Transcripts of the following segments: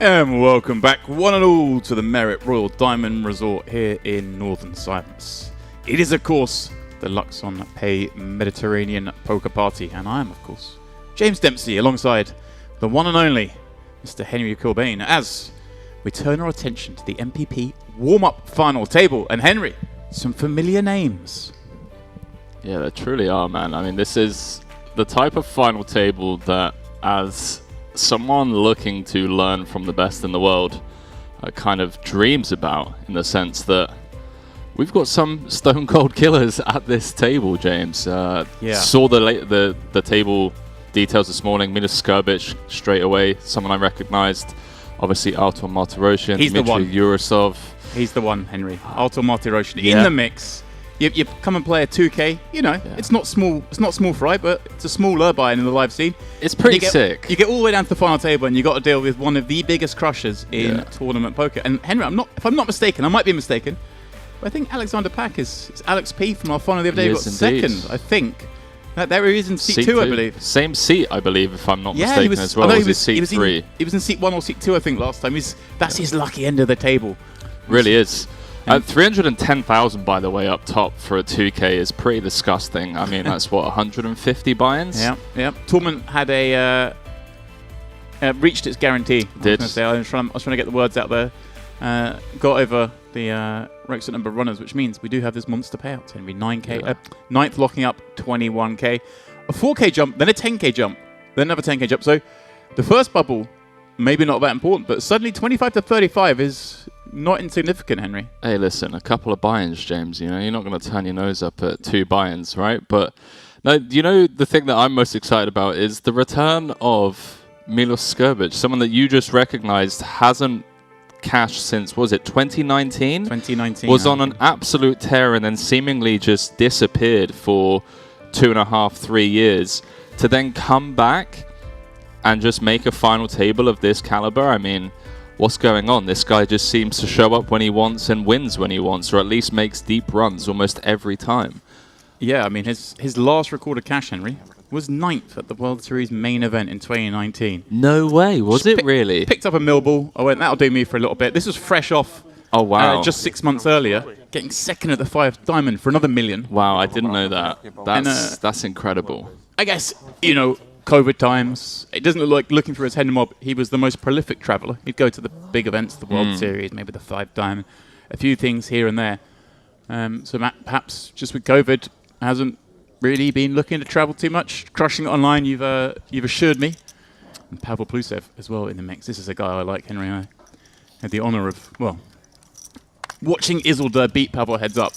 And welcome back, one and all, to the Merit Royal Diamond Resort here in northern Cyprus. It is, of course, the luxonpay Mediterranean Poker Party, and I am, of course, James Dempsey, alongside the one and only Mr. Henry Corbin, as we turn our attention to the MPP warm-up final table. And Henry, some familiar names. Yeah, they truly are, man. I mean, this is the type of final table that, as someone looking to learn from the best in the world, kind of dreams about, in the sense that we've got some stone cold killers at this table, James. Saw the table details this morning. Milos Skrbic straight away, someone I recognized. Obviously, Artur Martirosyan, Dmitry Yurosov. He's the one, Henry. Artur Martirosyan in the mix. You come and play a 2K. You know, it's not small. It's not small fry, but it's a small Urbine in the live scene. It's pretty sick. You get all the way down to the final table, and you got to deal with one of the biggest crushers in tournament poker. And Henry, if I'm not mistaken, I might be mistaken, but I think Alexander Pak is Alex P from our final the other day. Got second, I think. There he is in seat 2, I believe. Same seat, I believe, if I'm not mistaken as well. Was seat 3? He was in seat 1 or seat 2, I think, last time. That's his lucky end of the table. Really is. 310,000, by the way, up top for a 2K is pretty disgusting. I mean, that's what, 150 buy-ins? Yeah. Tournament had reached its guarantee. I was trying to get the words out there. Got over the requisite number of runners, which means we do have this monster payout. Henry, 9K, 9th locking up 21K, a 4K jump, then a 10K jump, then another 10K jump. So the first bubble, maybe not that important, but suddenly 25 to 35 is not insignificant, Henry. Hey, listen, a couple of buy-ins, James. You know, you're not going to turn your nose up at 2 buy-ins, right? But no, you know, the thing that I'm most excited about is the return of Milos Skrbic, someone that you just recognized hasn't cashed since, was it 2019? 2019. Was on an absolute tear and then seemingly just disappeared for 2.5, 3 years to then come back and just make a final table of this caliber. I mean, what's going on? This guy just seems to show up when he wants and wins when he wants, or at least makes deep runs almost every time. Yeah, I mean, his last recorded cash, Henry, was 9th at the World Series main event in 2019. No way, was it really? Picked up a millball. I went, that'll do me for a little bit. This was fresh off. Oh, wow. Just 6 months earlier, getting second at the 5 Diamond for another $1 million. Wow, I didn't know that. That's incredible. I guess, you know, COVID times, it doesn't look like, looking through his head and mob, he was the most prolific traveller. He'd go to the big events, the World Series, maybe the 5 Diamond, a few things here and there. So perhaps just with COVID, hasn't really been looking to travel too much. Crushing it online, you've assured me. And Pavel Plusev as well in the mix. This is a guy I like, Henry. I had the honour of, watching Isildur beat Pavel heads up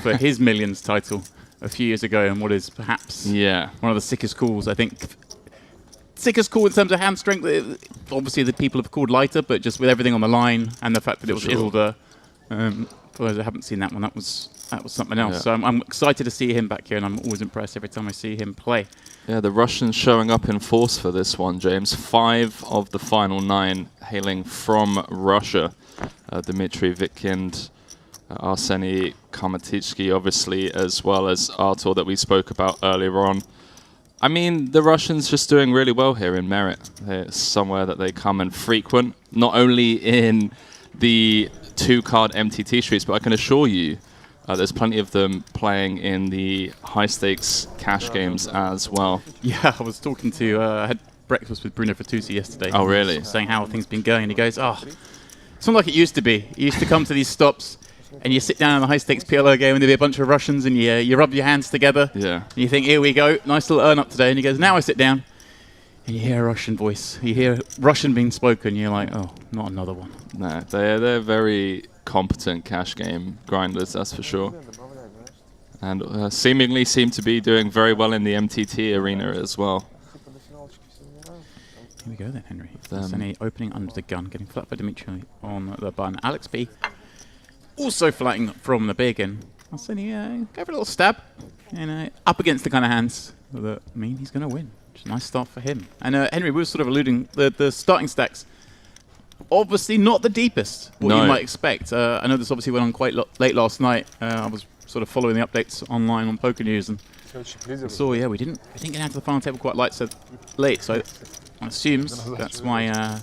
for his Millions title a few years ago, and what is perhaps one of the sickest calls, I think. Sickest call in terms of hand strength. Obviously, the people have called lighter, but just with everything on the line and the fact that it was Isildur. For those that haven't seen that one, that was something else. Yeah. So I'm excited to see him back here, and I'm always impressed every time I see him play. Yeah, the Russians showing up in force for this one, James. 5 of the final 9 hailing from Russia. Dmitry Vitkind, Arseny Kamatitsky, obviously, as well as Artur that we spoke about earlier on. I mean, the Russians just doing really well here in Merit. It's somewhere that they come and frequent, not only in the 2-card MTT streets, but I can assure you there's plenty of them playing in the high-stakes cash games as well. Yeah, I was talking to, I had breakfast with Bruno Fatoussi yesterday. Oh, really? Saying how things been going, and he goes, it's not like it used to be. You used to come to these stops, and you sit down in the high-stakes PLO game, and there'd be a bunch of Russians, and you rub your hands together. Yeah. And you think, here we go, nice little earn-up today. And he goes, now I sit down, and you hear a Russian voice. You hear Russian being spoken. You're like, oh, not another one. No, they're very competent cash game grinders, that's for sure. And seemingly seem to be doing very well in the MTT arena as well. Here we go then, Henry. Arseny opening under the gun, getting flat by Dimitri on the button. Alex B also flatting from the big, and Arseny gave a little stab, and up against the kind of hands that mean he's going to win. Which is a nice start for him. And Henry, we were sort of alluding, the starting stacks, obviously not the deepest, what you might expect. I know this obviously went on quite late last night. I was sort of following the updates online on Poker News, and I saw, we didn't get down to the final table quite late, so I assumes that's why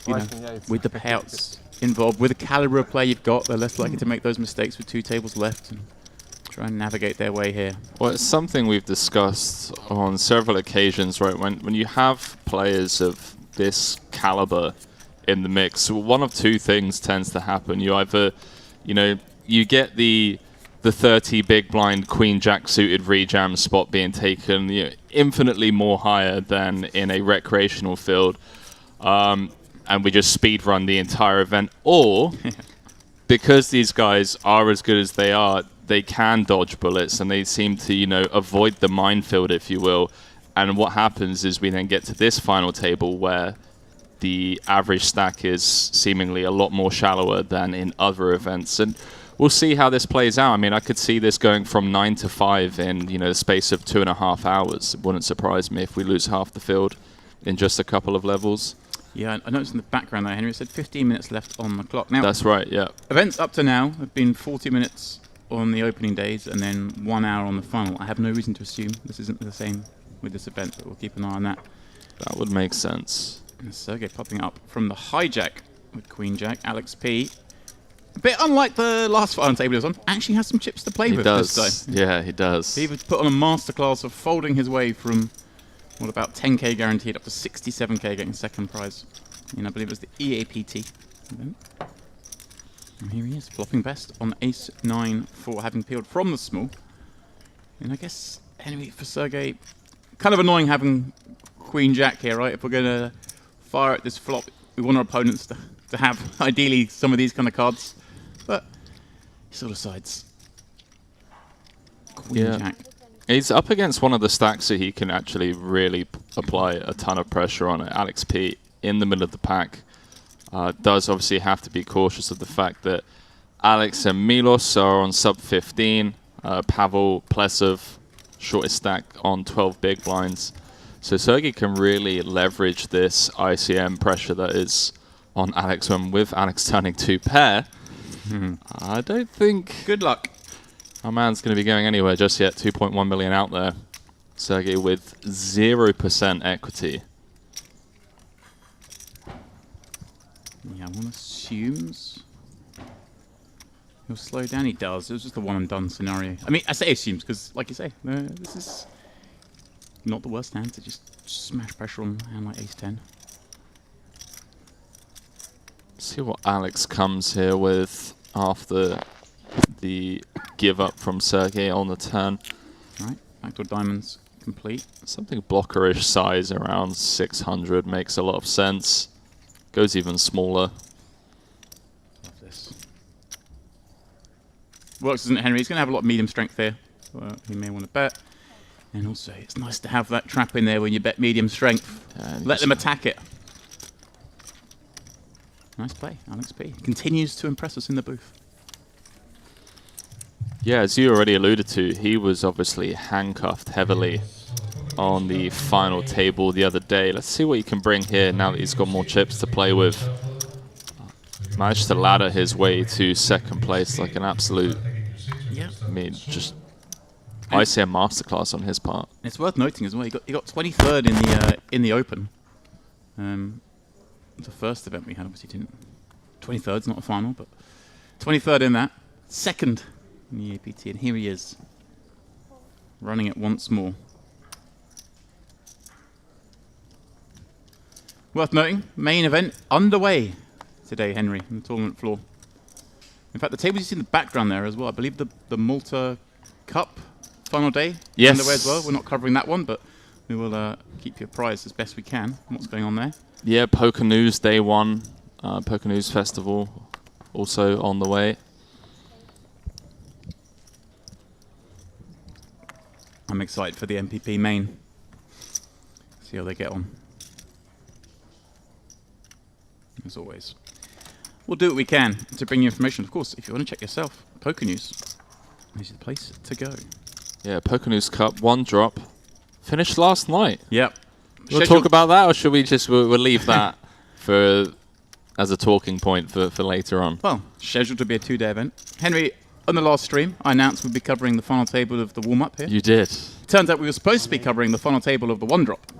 you know, with the payouts involved, with the caliber of play you've got, they're less likely to make those mistakes with 2 tables left and try and navigate their way here. Well, it's something we've discussed on several occasions, right? When you have players of this caliber in the mix, one of 2 things tends to happen. You either, you know, you get the 30 big blind queen jack suited rejam spot being taken, you know, infinitely more higher than in a recreational field, and we just speed run the entire event. Or because these guys are as good as they are, they can dodge bullets and they seem to, you know, avoid the minefield, if you will. And what happens is we then get to this final table where the average stack is seemingly a lot more shallower than in other events. And we'll see how this plays out. I mean, I could see this going from 9 to 5 in, you know, the space of 2.5 hours. It wouldn't surprise me if we lose half the field in just a couple of levels. Yeah, I noticed in the background there, Henry said 15 minutes left on the clock. Now, that's right, yeah. Events up to now have been 40 minutes on the opening days and then 1 hour on the final. I have no reason to assume this isn't the same with this event, but we'll keep an eye on that. That would make sense. And Sergey popping up from the hijack with Queen Jack. Alex P, a bit unlike the last final table he was on, actually has some chips to play with this time. Yeah, he does. He put on a masterclass of folding his way from, what, about 10k guaranteed up to 67k getting second prize. And I believe it was the EAPT event. And here he is, flopping best on ace 9-4, having peeled from the small. And I guess, anyway, for Sergey, kind of annoying having Queen Jack here, right? If we're going to fire at this flop, we want our opponents to have, ideally, some of these kind of cards. But he sort of sides. Queen Jack. He's up against one of the stacks that he can actually really apply a ton of pressure on. Alex P in the middle of the pack. Does obviously have to be cautious of the fact that Alex and Milos are on sub 15. Pavel Plesov, shortest stack on 12 big blinds. So Sergey can really leverage this ICM pressure that is on Alex when with Alex turning 2 pair. I don't think good luck. Our man's going to be going anywhere just yet. 2.1 million out there. Sergey with 0% equity. Yeah, one assumes he'll slow down. He does. It was just a one and done scenario. I mean, I say assumes because, like you say, this is not the worst hand to just smash pressure on a hand like ace 10. See what Alex comes here with after the give up from Sergey on the turn. Right, backdoor diamonds complete. Something blockerish size around 600 makes a lot of sense. Goes even smaller. Love this. Works, isn't it, Henry? He's going to have a lot of medium strength here. He may want to bet. And also, it's nice to have that trap in there when you bet medium strength. Let them attack it. Nice play, Alex P. Continues to impress us in the booth. Yeah, as you already alluded to, he was obviously handcuffed heavily on the final table the other day. Let's see what he can bring here now that he's got more chips to play with. Managed to ladder his way to second place like an absolute, I mean, just ICM masterclass on his part. It's worth noting as well, he got 23rd in the Open. The first event we had obviously didn't. 23rd's not a final, but 23rd in that. Second in the EAPT, and here he is, running it once more. Worth noting, main event underway today, Henry, on the tournament floor. In fact, the tables you see in the background there as well, I believe the Malta Cup final day is underway as well. We're not covering that one, but we will keep you apprised as best we can on what's going on there. Yeah, Poker News Day 1, Poker News Festival also on the way. I'm excited for the MPP main. See how they get on. As always. We'll do what we can to bring you information. Of course, if you want to check yourself, Poker News is the place to go. Yeah, Poker News Cup, 1 drop. Finished last night. Yep. We'll talk about that, or should we just we'll leave that for as a talking point for later on? Well, scheduled to be a 2-day event. Henry, on the last stream, I announced we'd be covering the final table of the warm-up here. You did. Turns out we were supposed to be covering the final table of the 1-drop.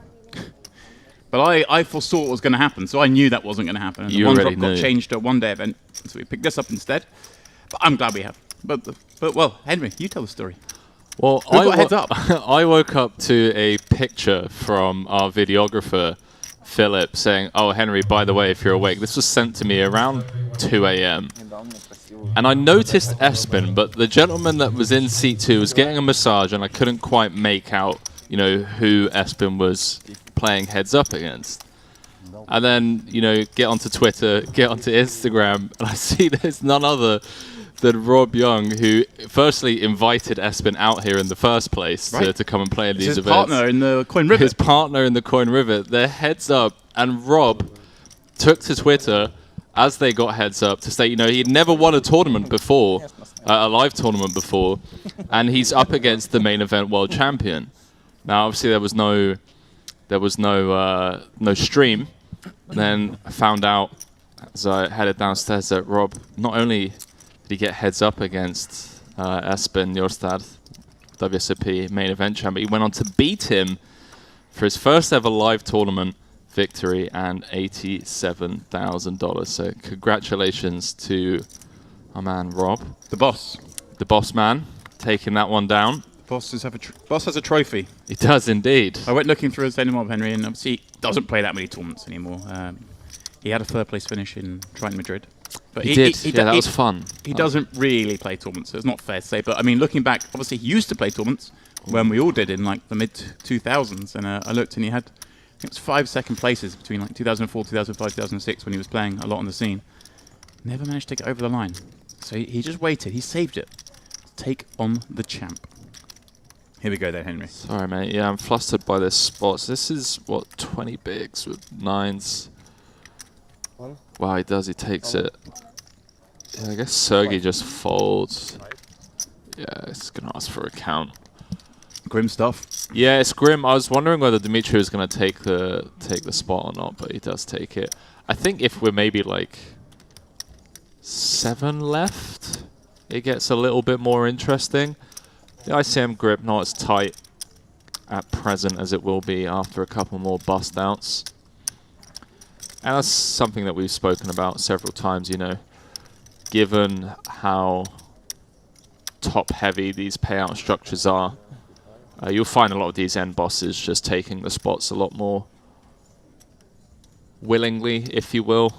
But I foresaw what was going to happen, so I knew that wasn't going to happen. And You the one already drop got knew. changed to a one-day event, so we picked this up instead. But I'm glad we have. But well, Henry, you tell the story. Well, Who got heads up? I woke up to a picture from our videographer, Philip, saying, "Oh, Henry, by the way, if you're awake," this was sent to me around 2 a.m. And I noticed Espen, but the gentleman that was in seat 2 was getting a massage, and I couldn't quite make out, you know, who Espen was playing heads up against. And then, you know, get onto Twitter, get onto Instagram, and I see there's none other than Rob Young, who firstly invited Espen out here in the first place to come and play in these events. His partner in the Coin Rivet. His partner in the Coin Rivet. They're heads up, and Rob took to Twitter as they got heads up to say, you know, he'd never won a tournament before, a live tournament before, and he's up against the main event world champion. Now, obviously, there was no stream. And then I found out as I headed downstairs that Rob not only did he get heads up against Espen Njorstad, WSOP main event champion, he went on to beat him for his first ever live tournament victory and $87,000. So congratulations to our man Rob, The boss. the boss man, taking that one down. Boss has a trophy. He does indeed. I went looking through his mob, Henry, and obviously he doesn't play that many tournaments anymore. He had a third place finish in Triton Madrid. But He did. That was fun. He doesn't really play tournaments, so it's not fair to say. But I mean, looking back, obviously he used to play tournaments when we all did in like the mid 2000s. And I looked and he had, I think it was 5 second places between like 2004, 2005, 2006 when he was playing a lot on the scene. Never managed to get over the line. So he just waited. He saved it. Take on the champ. Here we go then, Henry. Sorry, mate. Yeah, I'm flustered by this spots. This is, what, 20 bigs with 9s. Wow, he does. He takes it. Yeah, I guess Sergey just folds. Yeah, it's going to ask for a count. Grim stuff. Yeah, it's grim. I was wondering whether Dimitri was going to take the spot or not, but he does take it. I think if we're maybe like 7 left, it gets a little bit more interesting. The ICM grip not as tight at present as it will be after a couple more bust outs. And that's something that we've spoken about several times, you know, given how top heavy these payout structures are. You'll find a lot of these end bosses just taking the spots a lot more willingly, if you will.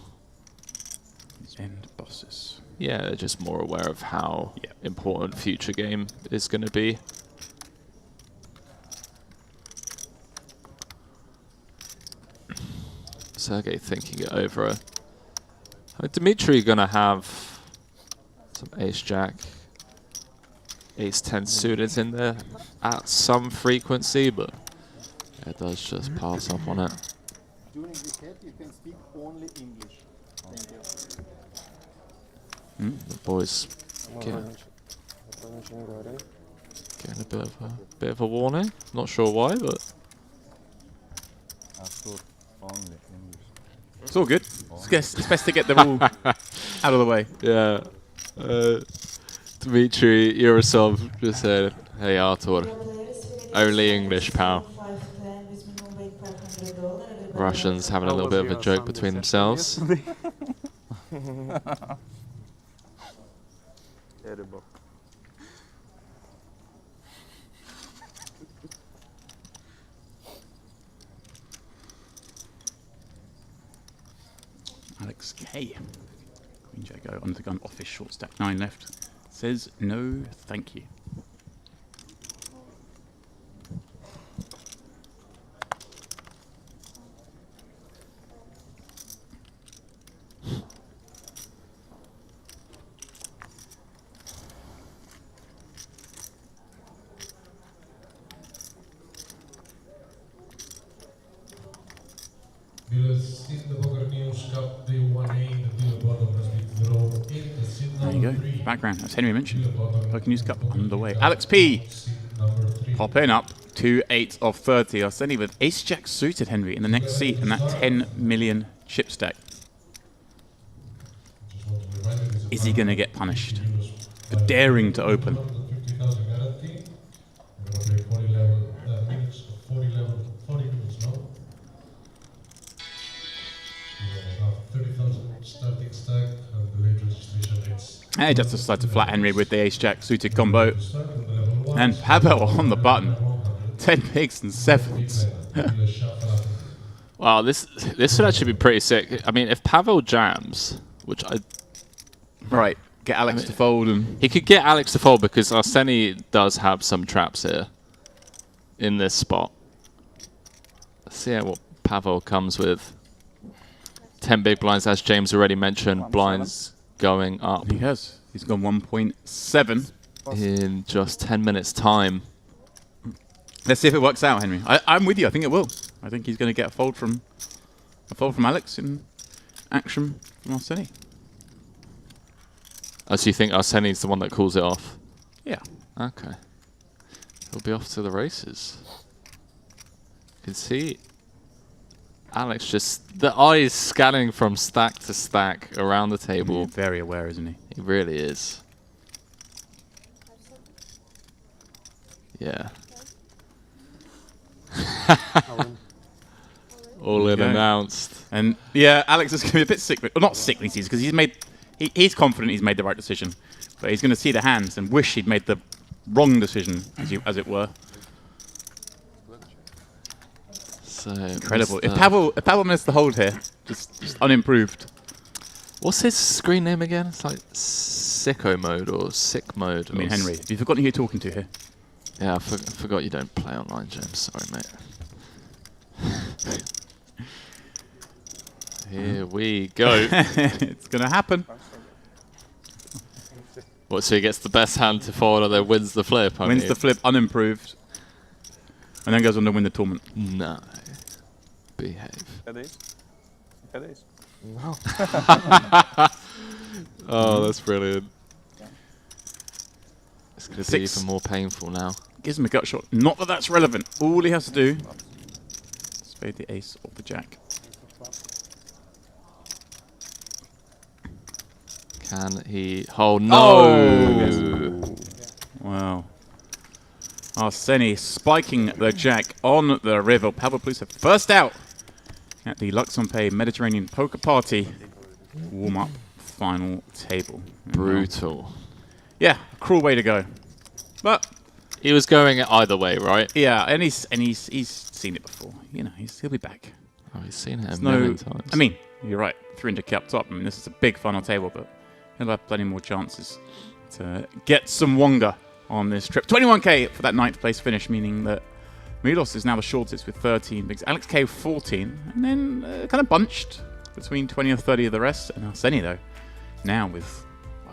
These end bosses. Yeah, they're just more aware of how important future game is going to be. Sergey thinking it over. Dimitri going to have some ace-jack, ace-10 suited in there at some frequency, but it does just pass up on it. During the head, you can speak only English. Thank you. The boys getting a bit of a warning. Not sure why, but Only English. It's all good. It's best to get them all out of the way. yeah. Dmitry Yurosov just said, "Hey Artur, only English, pal." Russians having a little bit of a joke between themselves. Alex K. Queen Jack go under the gun office, short stack 9 left. Says no, thank you. There you go. Background, as Henry mentioned. Poker News Cup underway. Alex P. Popping up to 8 of 30. I'll send you with Ace Jack suited, Henry, in the next seat and that 10 million chip stack. Is he going to get punished for daring to open? And he just decides to flat Henry with the ace-jack suited combo. And Pavel on the button. 10 bigs and 7s. Wow, this would actually be pretty sick. I mean, if Pavel jams, which I... Right, get Alex to fold. And he could get Alex to fold because Arseny does have some traps here in this spot. Let's see what Pavel comes with. 10 big blinds, as James already mentioned. Blinds going up. he has. He's gone 1.7. In just 10 minutes' time. Let's see if it works out, Henry. I'm with you. I think it will. I think he's going to get a fold from Alex in action from Arseny. Oh, so you think Arseny's the one that calls it off? Yeah. Okay. He'll be off to the races. You can see Alex just... The eyes scanning from stack to stack around the table. He's very aware, isn't he? He really is. Yeah. All in announced. And yeah, Alex is going to be a bit sick. Well, not sickly season because he's confident he's made the right decision, but he's going to see the hands and wish he'd made the wrong decision, as it were. So Incredible. If Pavel missed the hold here, just unimproved. What's his screen name again? It's like sicko mode or sick mode. I mean, Henry, have you forgotten who you're talking to here? Yeah, I forgot you don't play online, James. Sorry, mate. Here we go. It's going to happen. What, so he gets the best hand to fold and then wins the flip? Wins the flip unimproved. And then goes on to win the tournament. No. Behave. That is. No. Oh, that's brilliant. It's going to be even more painful now. Gives him a gut shot. Not that that's relevant. All he has to do is spade the ace or the jack. Can he hold? No! Oh. Wow. Arseny spiking the jack on the river. Pavel Plusev first out at the Luxonpay Mediterranean Poker Party warm-up final table. Brutal. Yeah, a cruel way to go. But he was going either way, right? yeah, and he's seen it before. You know, he'll be back. Oh, he's seen it a million times. I mean, you're right. 300k up top. I mean, this is a big final table, but he'll have plenty more chances to get some Wonga on this trip. 21k for that 9th place finish, meaning that Milos is now the shortest with 13 bigs. Alex K 14, and then kind of bunched between 20 or 30 of the rest. And Arseny, though, now with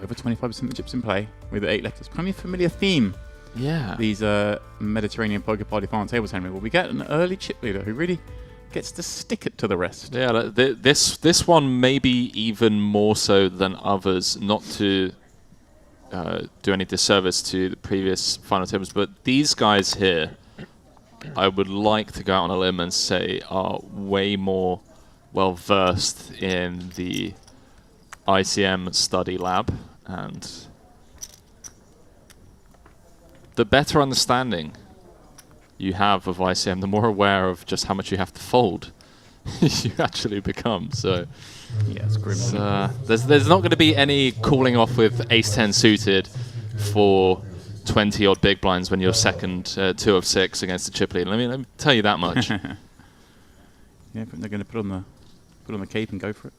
over 25% of the chips in play, with 8 left. It's probably a familiar theme. Yeah. These Mediterranean Poker Party final tables, Henry. Well, we get an early chip leader who really gets to stick it to the rest. Yeah, this one maybe even more so than others, not to do any disservice to the previous final tables, but these guys here, I would like to go out on a limb and say are way more well versed in the ICM study lab, and the better understanding you have of ICM, the more aware of just how much you have to fold you actually become. So yeah, it's grim. There's not going to be any cooling off with ace-10 suited for 20 odd big blinds when you're second 2 of 6 against the chip lead. Let me tell you that much. Yeah, but they're going to put on the cape and go for it.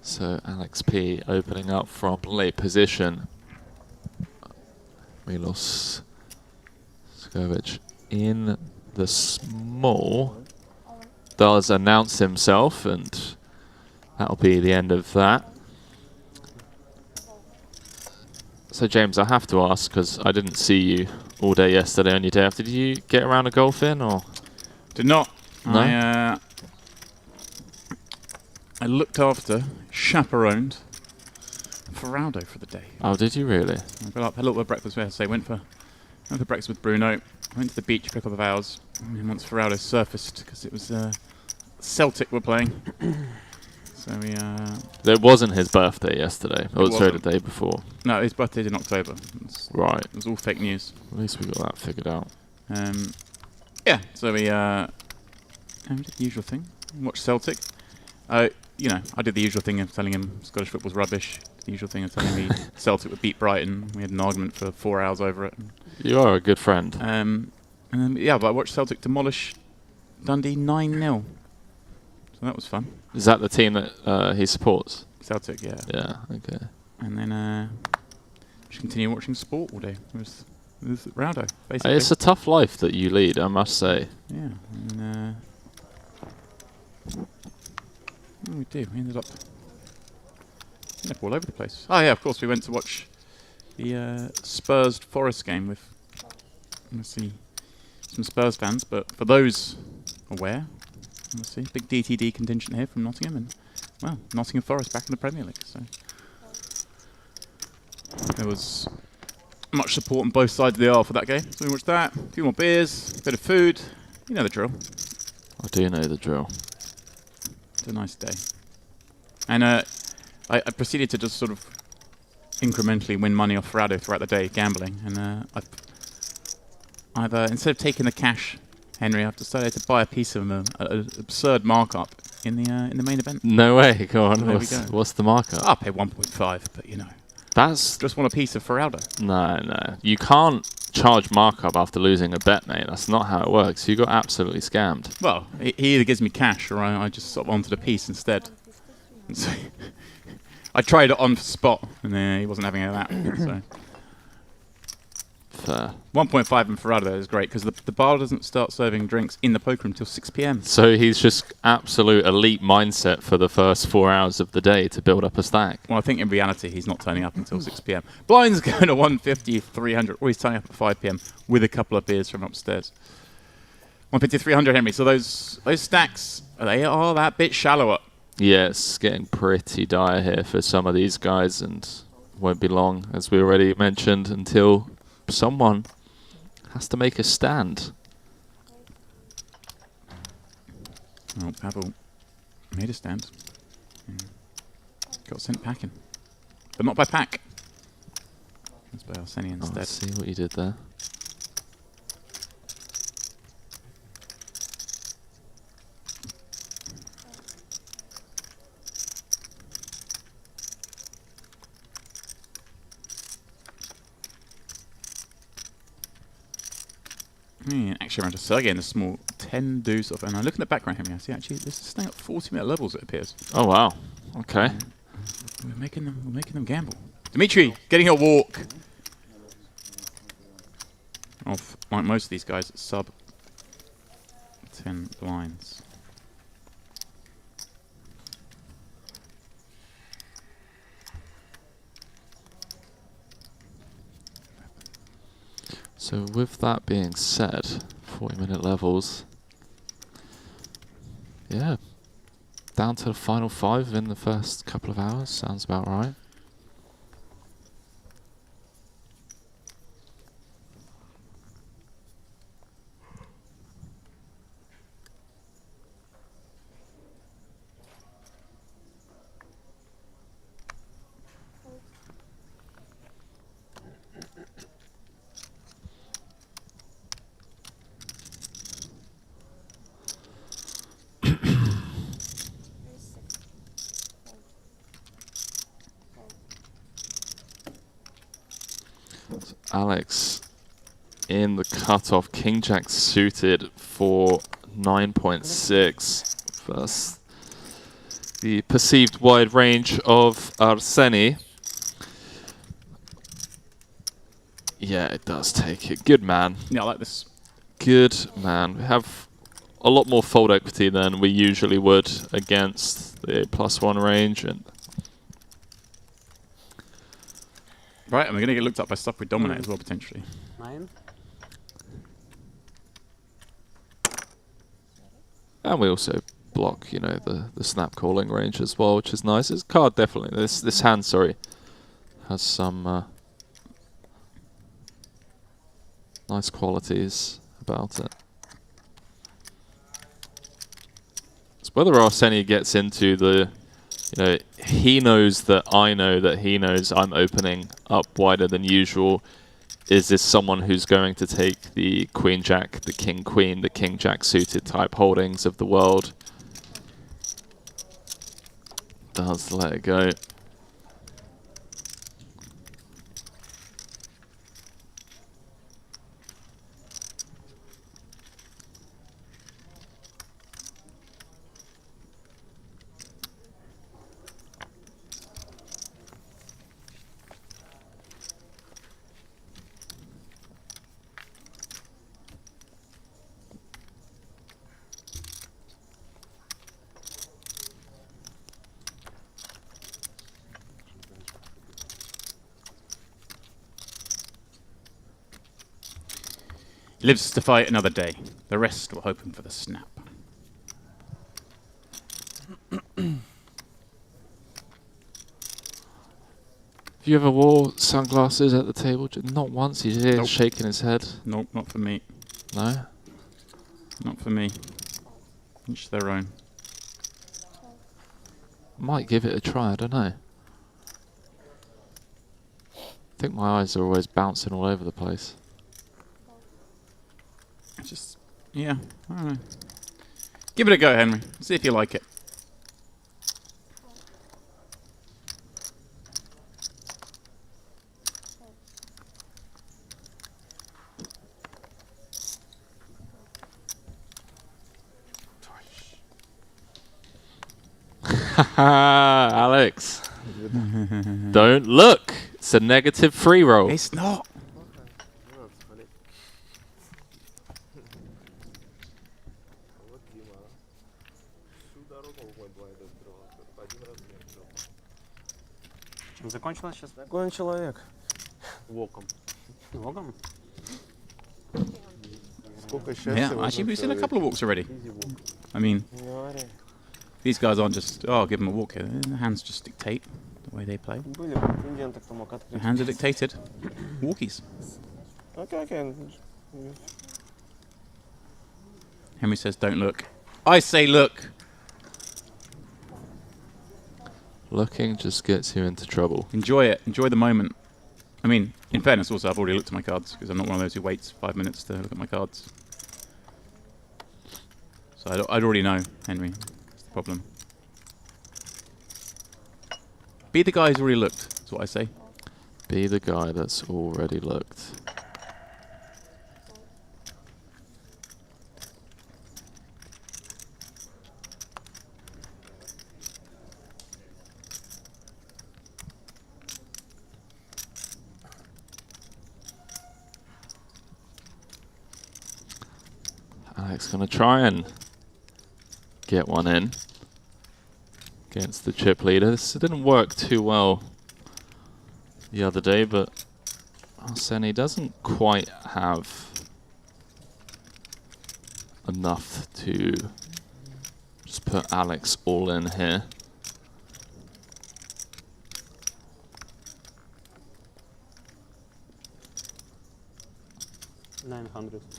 So Alex P opening up from late position. Milos Skovic in the small does announce himself, and that'll be the end of that. So James, I have to ask, because I didn't see you all day yesterday on your day off. Did you get around to golfing, or? Did not. No? I looked after, chaperoned Ferraldo for the day. Oh, did you really? I got up, had a little bit of breakfast with her, so I went for breakfast with Bruno. Went to the beach, pick up the vows, and once Ferraldo surfaced, because it was Celtic were playing. So we... It wasn't his birthday yesterday. Oh, sorry, the wasn't. day before. No, his birthday's in October. Right. It was all fake news. At least we got that figured out. Yeah, so we did the usual thing. Watched Celtic. You know, I did the usual thing of telling him Scottish football's rubbish. The usual thing of telling me Celtic would beat Brighton. We had an argument for 4 hours over it. You are a good friend. And then, yeah, but I watched Celtic demolish Dundee 9-0. So that was fun. Is that the team that he supports? Celtic, yeah. Yeah, okay. And then just continue watching sport all day. It was rowdo, basically. It's a tough life that you lead, I must say. Yeah. And what did we do? We ended up all over the place. Oh yeah, of course we went to watch the Spurs Forest game with, let's see, some Spurs fans. But for those aware, let's see, big DTD contingent here from Nottingham, and well, Nottingham Forest back in the Premier League. So there was much support on both sides of the aisle for that game. So we watched that, a few more beers, a bit of food. You know the drill. I do know the drill. It's a nice day. And I proceeded to just sort of incrementally win money off Ferrado throughout the day, gambling. And I've instead of taking the cash, Henry, I've decided to buy a piece of an absurd markup in the main event. No way, go on. There we go. What's the markup? I'll pay 1.5, but you know. That's... Just want a piece of Ferrado. No. You can't charge markup after losing a bet, mate. That's not how it works. You got absolutely scammed. Well, he either gives me cash or I just sort of wanted a piece instead. And so I tried it on the spot, and he wasn't having any of that. So Fair. 1.5 in Ferrado is great because the bar doesn't start serving drinks in the poker room until 6 p.m. So he's just absolute elite mindset for the first 4 hours of the day to build up a stack. Well, I think in reality he's not turning up until 6 p.m. Blind's going to 150, 300, or he's turning up at 5 p.m. with a couple of beers from upstairs. 150, 300, Henry. So those stacks, they are that bit shallower. Yeah, it's getting pretty dire here for some of these guys, and won't be long, as we already mentioned, until someone has to make a stand. Oh, Pavel made a stand. Got sent packing. But not by pack. That's by Arseni instead. I see what you did there. Actually, around to Sergey in the small 10 deuce of, and I look in the background, Henry. I see actually this is staying at 40-minute levels. It appears. Oh wow! Okay. We're making them gamble. Dimitri, getting a walk. Off like most of these guys, sub 10 blinds. So with that being said, 40-minute levels. Yeah, down to the final 5 in the first couple of hours. Sounds about right. Alex in the cutoff. King Jack suited for 9.6 versus the perceived wide range of Arseni. Yeah, it does take it. Good man. Yeah, I like this. Good man. We have a lot more fold equity than we usually would against the +1 range, and right, and we're going to get looked up by stuff we dominate as well, potentially. 9. and we also block, you know, the snap calling range as well, which is nice. This card definitely, this hand, sorry, has some nice qualities about it. It's whether Arseni gets into the, you know, he knows that I know that he knows I'm opening up wider than usual. is this someone who's going to take the Queen Jack, the King Queen, the King Jack suited type holdings of the world? Does let it go. Lives to fight another day. The rest were hoping for the snap. Have you ever wore sunglasses at the table? Not once. He's here Nope. shaking his head. Nope, not for me. No? Not for me. Each their own. Might give it a try, I don't know. I think my eyes are always bouncing all over the place. Just, yeah, I don't know. Give it a go, Henry. See if you like it. Haha, Alex. Don't look. It's a negative free roll. It's not. Чем закончилось сейчас? Такой человек. Воком. Воком? Сколько счастья в Yeah, одном actually, we've seen a человеке. couple of walks already. Easy walk. I mean, Не говори. these guys aren't just, oh, I'll give them a walk here. The hands just dictate the way they play. Были претенденты, кто мог The открыть. hands are dictated. Walkies. Окей, окей. Henry says, don't look. I say look. Looking just gets you into trouble. Enjoy it. Enjoy the moment. I mean, in fairness, also, I've already looked at my cards because I'm not one of those who waits 5 minutes to look at my cards. So I'd already know, Henry. That's the problem. Be the guy who's already looked. That's what I say. Be the guy that's already looked. Alex gonna try and get one in against the chip leader. This didn't work too well the other day, but Arseni doesn't quite have enough to just put Alex all in here.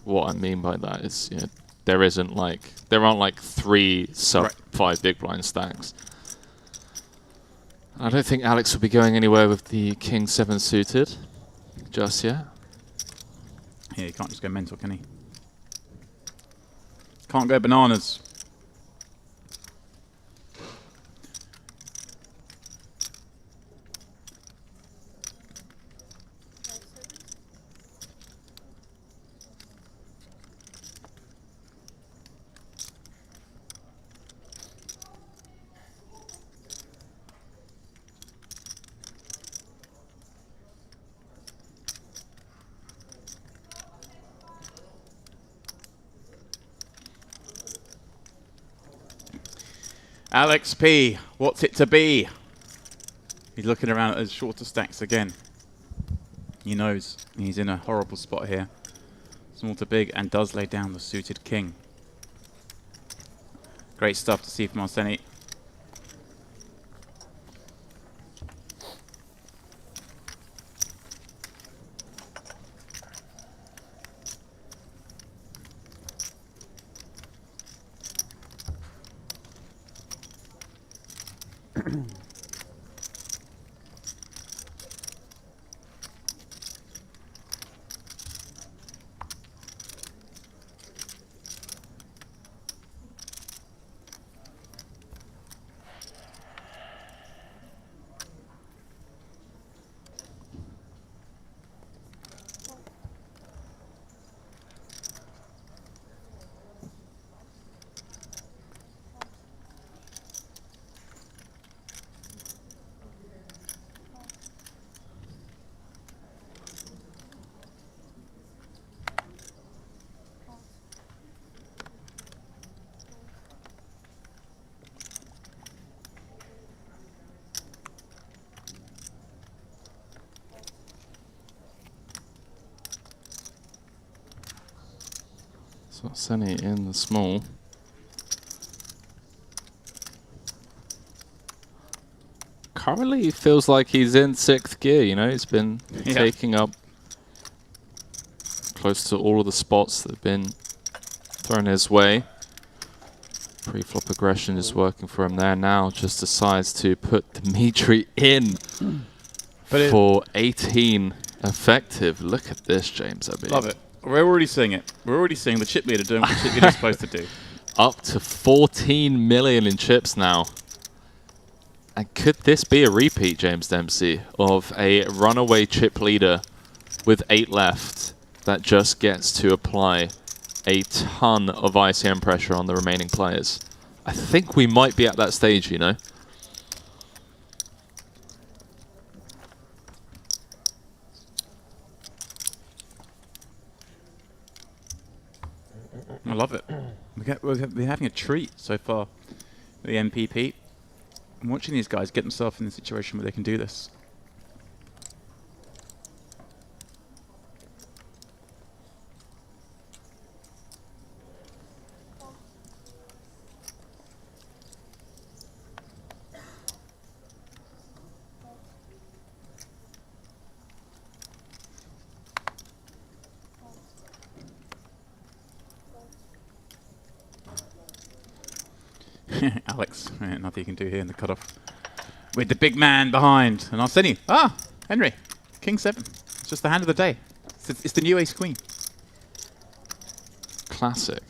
What I mean by that is, you know, there aren't like 3 sub Right. 5 big blind stacks. I don't think Alex will be going anywhere with the King 7 suited just yet. Yeah, he can't just go mental, can he? Can't go bananas. Alex P, what's it to be? He's looking around at his shorter stacks again. He knows he's in a horrible spot here. Small to big, and does lay down the suited king. Great stuff to see from Arseni. So Arseni in the small. Currently, he feels like he's in 6th gear, you know. He's been taking up close to all of the spots that have been thrown his way. Pre-flop aggression is working for him there now. Just decides to put Dimitri in for 18 effective. Look at this, James. Love it. We're already seeing it. We're already seeing the chip leader doing what the chip leader's supposed to do. Up to 14 million in chips now. And could this be a repeat, James Dempsey, of a runaway chip leader with 8 left that just gets to apply a ton of ICM pressure on the remaining players? I think we might be at that stage, you know. I love it. We're having a treat so far, the MPP. I'm watching these guys get themselves in the situation where they can do this. Alex, nothing you can do here in the cutoff. With the big man behind. And Arseni. Henry. King 7. It's just the hand of the day. It's the new ace queen. Classic.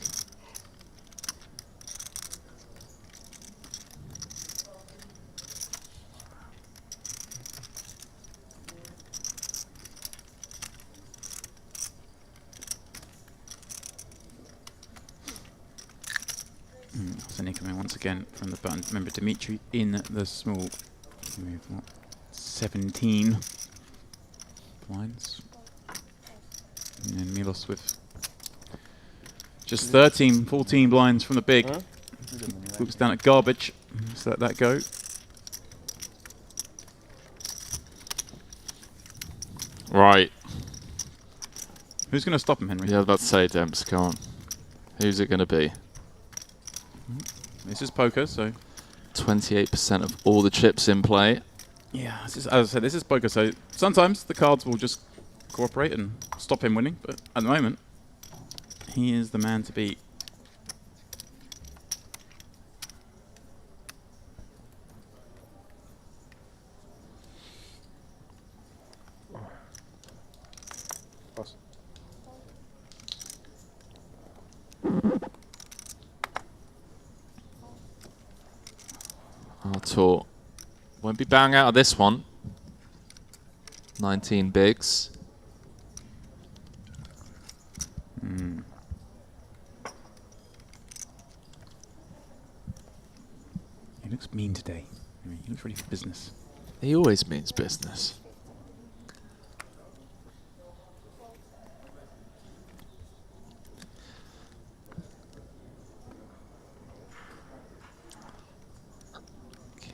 Arseni coming once again from the button. Remember, Dimitri in the small. Move, what? 17 blinds. And then Milos with just 13, 14 blinds from the big. Looks down at garbage. Just let that go. Right. Who's going to stop him, Henry? Yeah, I was about to say, Demps, come on. Who's it going to be? This is poker, so 28% of all the chips in play. yeah, as I said, this is poker, so sometimes the cards will just cooperate and stop him winning, but at the moment, he is the man to beat. Artur won't be bowing out of this one. 19 bigs. He looks mean today. I mean, he looks ready for business. He always means business.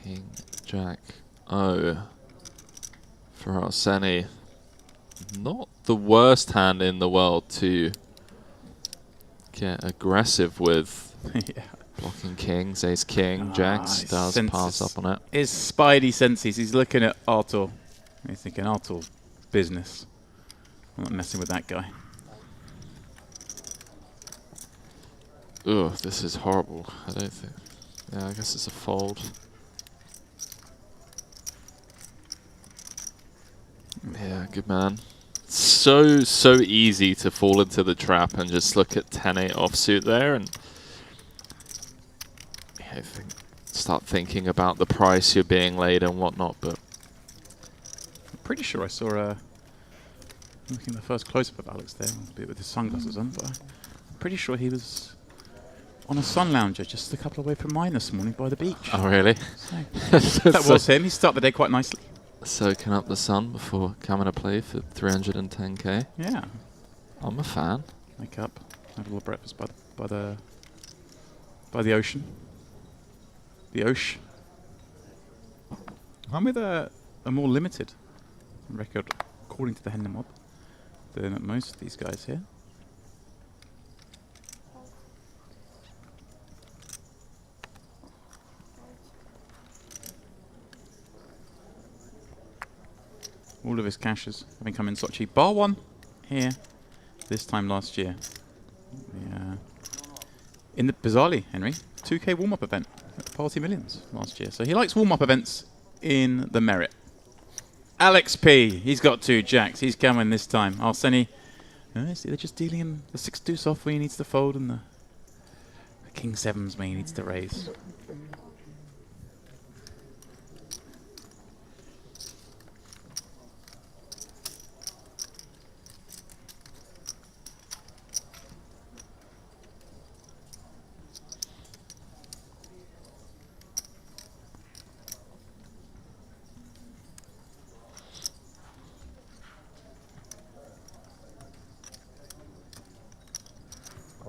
King, Jack, O for Arseni. Not the worst hand in the world to get aggressive with. Yeah. Blocking kings, ace king, jacks, does pass up on it. His spidey senses, he's looking at Artur. He's thinking, Artur, business. I'm not messing with that guy. Ugh, this is horrible. I don't think. Yeah, I guess it's a fold. Yeah, good man. So easy to fall into the trap and just look at 10-8 offsuit there and I think start thinking about the price you're being laid and whatnot, but I'm pretty sure I saw looking at the first close-up of Alex there, a bit with his sunglasses on, but I'm pretty sure he was on a sun lounger just a couple away from mine this morning by the beach. oh really? So, that was him. He started the day quite nicely. Soaking up the sun before coming to play for 310k. Yeah. I'm a fan. Wake up, have a little breakfast by the ocean. The ocean. I'm with a more limited record, according to the Hender mob, than most of these guys here. All of his cashes having come in Sochi. Bar one here this time last year. Yeah. In the bizarrely, Henry, 2K warm-up event at Party Millions last year. So he likes warm-up events in the Merit. Alex P. He's got 2 jacks. He's coming this time. Arseni. See, they're just dealing him the 6-2 off where he needs to fold and the King 7s where he needs to raise.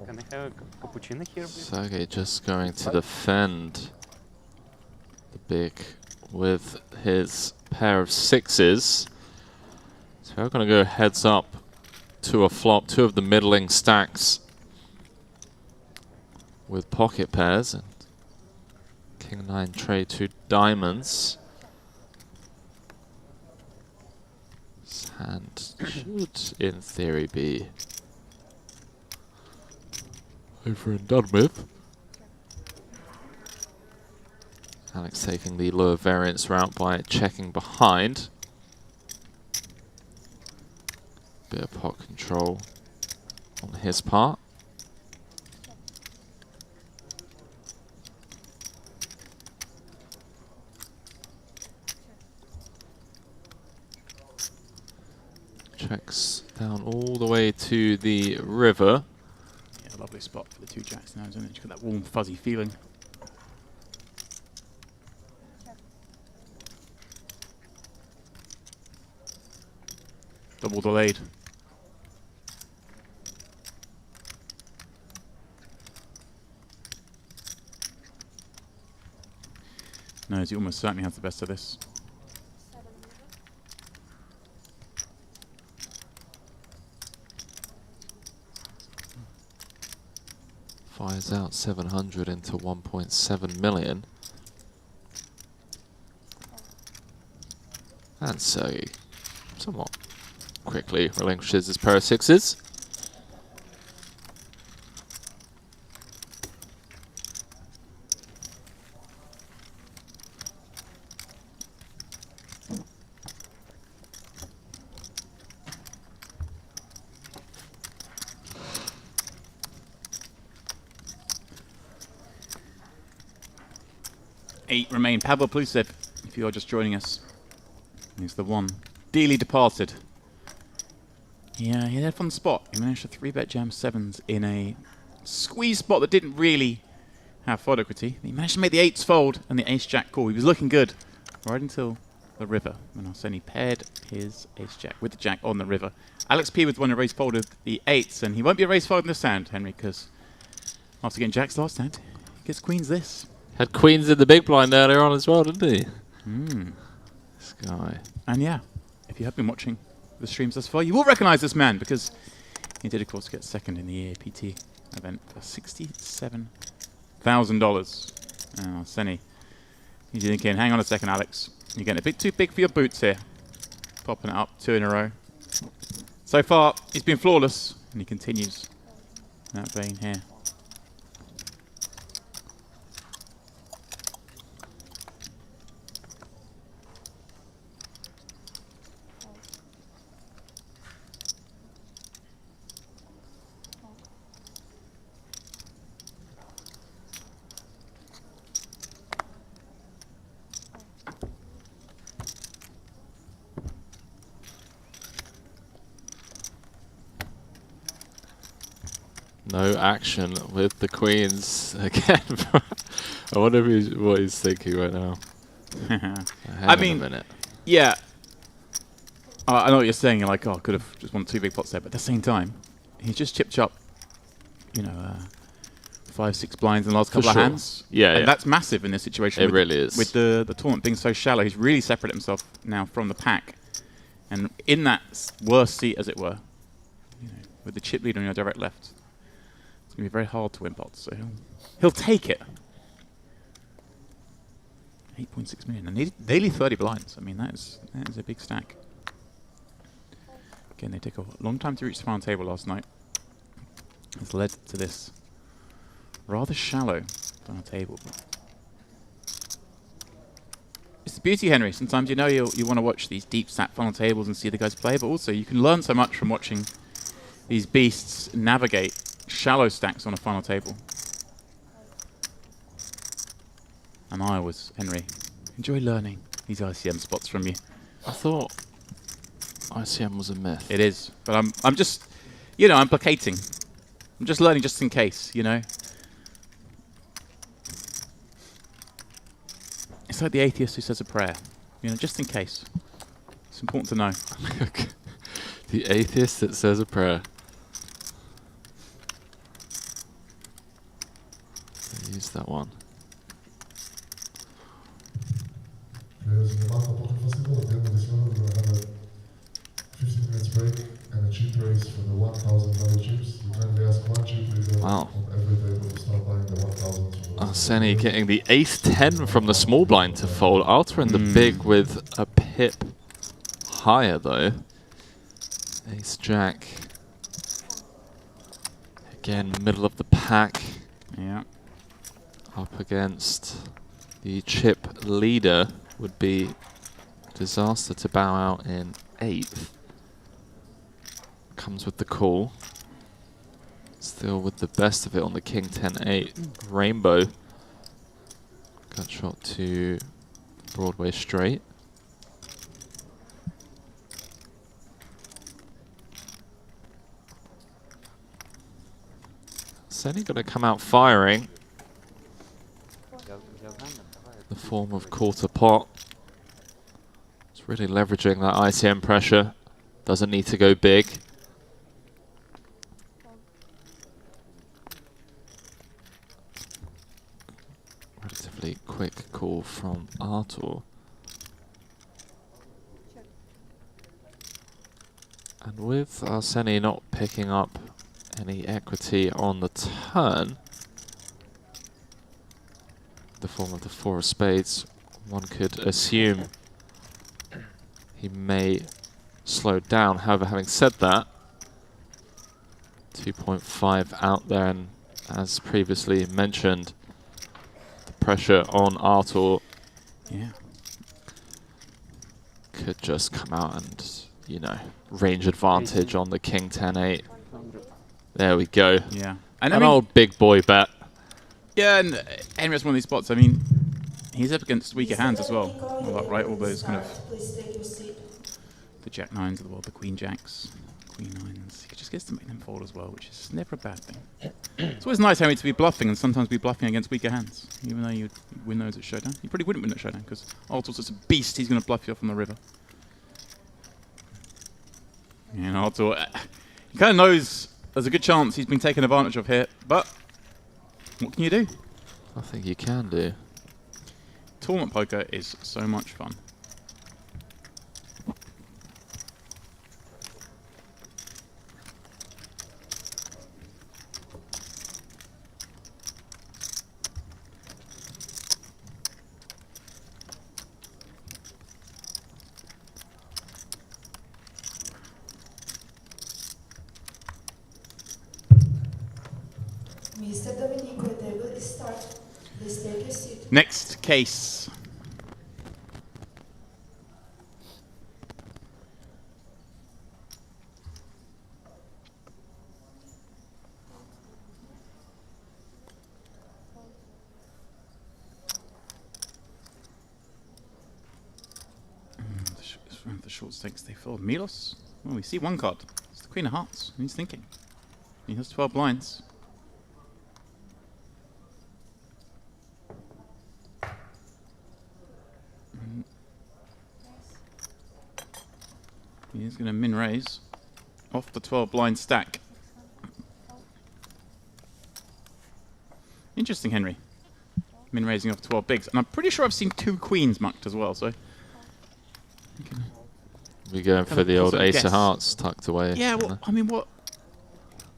Can I have a cappuccino here, please? Sergey just going to defend the big with his pair of 6s. So we're going to go heads up to a flop, 2 of the middling stacks with pocket pairs and King 9 tray 2 diamonds. This hand should, in theory, be over and done with. Alex taking the lower variance route by checking behind. Bit of pot control on his part. Checks down all the way to the river. Yeah, lovely spot for the 2 jacks now, isn't it? You've got that warm, fuzzy feeling. Double delayed. No, he almost certainly has the best of this. Fires out 700 into 1.7 million. And Sergey somewhat quickly relinquishes his pair of 6s. Eight remain. Pavel Plusev, if you are just joining us, he's the one dearly departed. Yeah, he had a fun spot. He managed to 3-bet jam 7s in a squeeze spot that didn't really have fold equity. He managed to make the 8s fold and the ace-jack call. He was looking good right until the river, when Arseni paired his ace-jack with the jack on the river. Alex P was the one who raise folded the 8s, and he won't be a raise fold in this hand, Henry, because after getting jacks last hand, he gets queens this. Had queens in the big blind earlier on as well, didn't he? This guy. And yeah, if you have been watching the streams thus far, you will recognize this man because he did, of course, get second in the EAPT event for $67,000. Arseni, he's thinking, hang on a second, Alex. You're getting a bit too big for your boots here. Popping it up 2 in a row. So far, he's been flawless, and he continues in that vein here. No action with the queens again. I wonder if what he's thinking right now. I mean, a minute. Yeah. I know what you're saying. You're like, oh, I could have just won 2 big pots there. But at the same time, he's just chipped up, 5-6 blinds in the last couple of hands. Yeah, and that's massive in this situation. It really is. With the tournament being so shallow, he's really separated himself now from the pack. And in that worst seat, as it were, with the chip lead on your direct left, it's going to be very hard to win pots. So he'll take it. 8.6 million. And nearly 30 blinds. I mean, that is a big stack. Again, they took a long time to reach the final table last night. It's led to this rather shallow final table. It's the beauty, Henry. Sometimes you want to watch these deep sat final tables and see the guys play, but also you can learn so much from watching these beasts navigate shallow stacks on a final table. And I always, Henry, enjoy learning these ICM spots from you. I thought ICM was a myth. It is, but I'm just, I'm placating. I'm just learning just in case, It's like the atheist who says a prayer, just in case. It's important to know. The atheist that says a prayer. Use that one. Players in the Malta Poker Festival, at the end of this round, we're going to have a 15 minutes break and a chip race for the $1,000 chips. You kindly ask one chip leader Wow. on every table to start buying the 1,000. Arseni getting the ace-10 from the small blind to fold. Alter in the big with a pip higher, though. Ace-jack. Again, middle of the pack. Yeah. Up against the chip leader would be disaster to bow out in 8th. Comes with the call. Still with the best of it on the king 10-8 rainbow. Gut shot to Broadway straight. Senny going to come out firing. The form of quarter pot. It's really leveraging that ICM pressure. Doesn't need to go big. Relatively quick call from Artur. And with Arseni not picking up any equity on the turn, the form of the 4 of spades, one could assume he may slow down. However, having said that, 2.5 out there, and as previously mentioned, the pressure on Artur could just come out and, range advantage on the king 10-8. There we go. Yeah. And an old big boy bet. Yeah, and Henry's one of these spots. I mean, he's up against weaker hands as well. All that, right? All those kind of the jack nines of the world, the queen jacks, queen nines. He just gets to make them fold as well, which is never a bad thing. It's always nice, Henry, to be bluffing and sometimes be bluffing against weaker hands. Even though you'd win those at showdown, you probably wouldn't win at showdown because Artur's such a beast. He's going to bluff you off on the river. And Artur, he kind of knows there's a good chance he's been taken advantage of here, but what can you do? I think you can do. Tournament poker is so much fun. Mr. Dominico, the table is start. Please take a seat. Next case. The short stakes they fold. Milos? Oh, we see one card. It's the Queen of Hearts. He's thinking. He has 12 blinds. He's going to min raise off the 12 blind stack. Interesting, Henry. Min raising off 12 bigs. And I'm pretty sure I've seen 2 queens mucked as well, so. We're going for the old ace of hearts tucked away. Yeah, well, I mean, what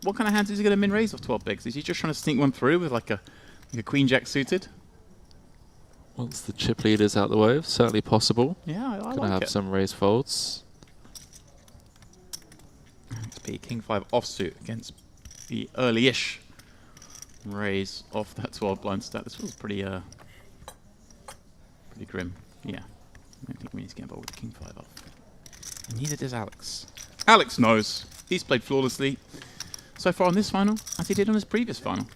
kind of hands is he going to min raise off 12 bigs? Is he just trying to sneak one through with like a queen jack suited? Once the chip leader's out the way, certainly possible. Yeah, I Gonna like have it. some raise folds. a king-5 offsuit against the early-ish raise off that 12 blind stat. This was pretty grim. Yeah, I don't think we need to get involved with the king-5 off. And neither does Alex. Alex knows. He's played flawlessly so far in this final, as he did on his previous final.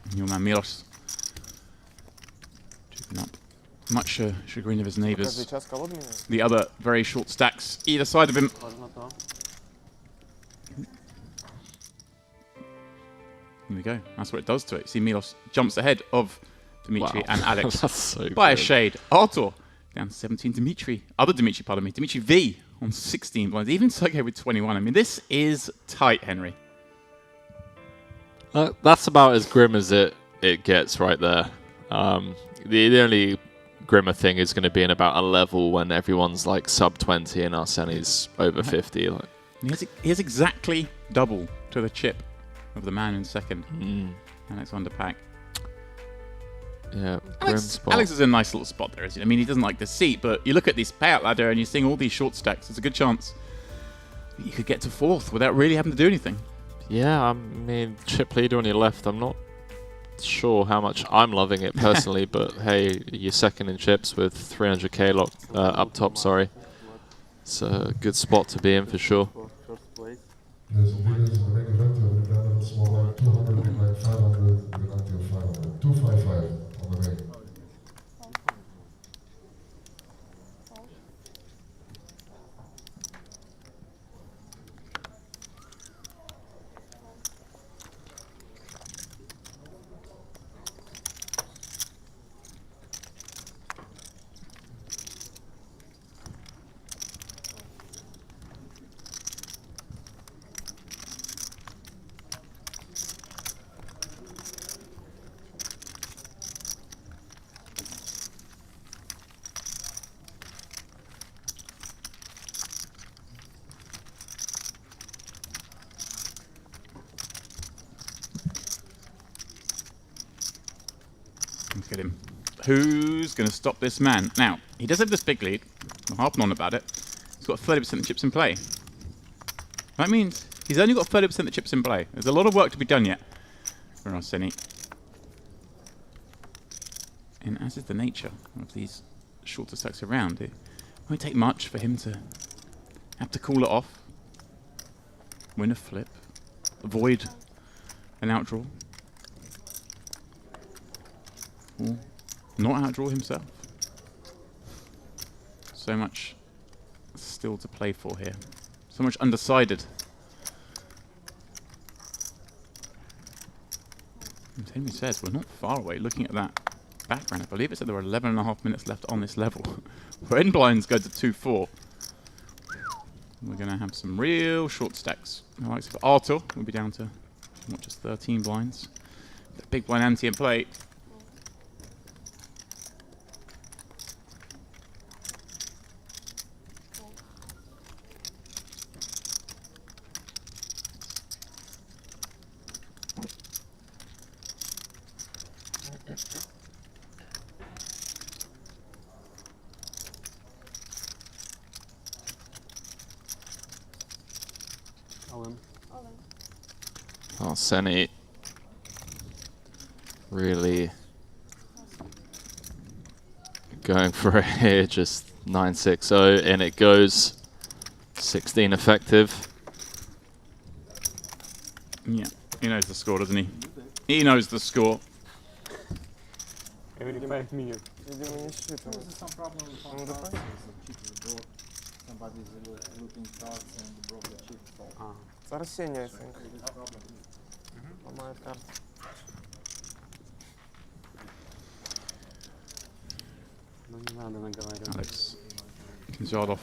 And your man Milos trooping up, much chagrin of his neighbours. The other very short stacks either side of him. Here we go. That's what it does to it. See, Milos jumps ahead of Dimitri and Alex so by a good. shade. Artur down to 17. Dimitri V on 16 blinds. Even Sergey with 21. I mean, this is tight, Henry. That's about as grim as it gets right there. The only grimmer thing is going to be in about a level when everyone's like sub 20 and Arseni's over 50. Like. He has exactly double to the chip of the man in second. Alexander Pack. Yeah, grim spot. Alex is in a nice little spot there, isn't he? I mean, he doesn't like the seat, but you look at this payout ladder and you're seeing all these short stacks. There's a good chance you could get to fourth without really having to do anything. Yeah, I mean, chip leader on your left. I'm not sure how much I'm loving it personally, but hey, you're second in chips with 300k up top. Sorry, it's a good spot to be in for sure. There's winners in the main event. We've done a small line 200, big line 500, big line 500, 255 on the main. Let's get him. Who's going to stop this man? Now, he does have this big lead. I'm harping on about it. He's got 30% of the chips in play. That means he's only got 30% of the chips in play. There's a lot of work to be done yet for Arseni. And as is the nature of these shorter stacks around, it won't take much for him to have to call it off, win a flip, avoid an outdraw, or not outdraw himself. So much still to play for here. So much undecided. As Henry says, we're not far away. Looking at that background, I believe it said there were 11.5 minutes left on this level. When blinds go to 2-4, we're going to have some real short stacks. The likes of Artur will be down to not just 13 blinds. The big blind ante in play. Arseni really going for it here, just 9-6-0, and it goes 16 effective. Yeah, he knows the score, doesn't he? He knows the score. Every 5 minutes. Some problem with somebody's looking cards and broke the chip. It's Arsenio, I think. On my card. Ну не надо наговаривать. Alex can start off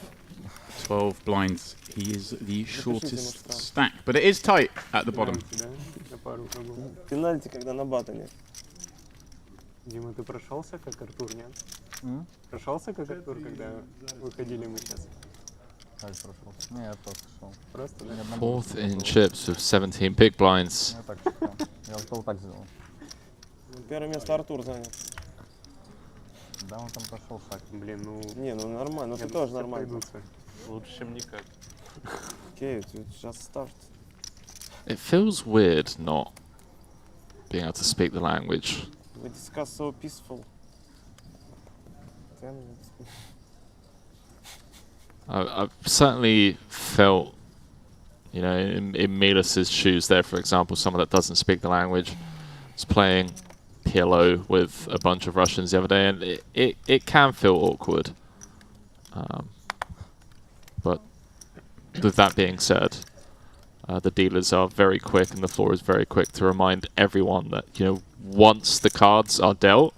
12 blinds. He is the shortest stack, but it is tight at the bottom. Да, на пару кругов. Пенальти, когда на батоне. Дима, ты прошелся как Артур, нет? Прошелся как Артур, когда выходили мы сейчас? Нет, просто шел. Просто, да? Fourth in chips with 17 big blinds. Я так шел. Я вот так сделал. Первое место Артур занял. Да, он там прошел шаг. Блин, ну... Не, ну нормально, ну я ты тоже думаю, нормально. пройдутся. Лучше, чем никак. Okay, it just start. It feels weird not being able to speak the language. We discuss so peaceful. Then it's I've certainly felt, you know, in Milas's shoes there, for example, someone that doesn't speak the language is playing PLO with a bunch of Russians the other day, and it can feel awkward. But with that being said, the dealers are very quick and the floor is very quick to remind everyone that, you know, once the cards are dealt,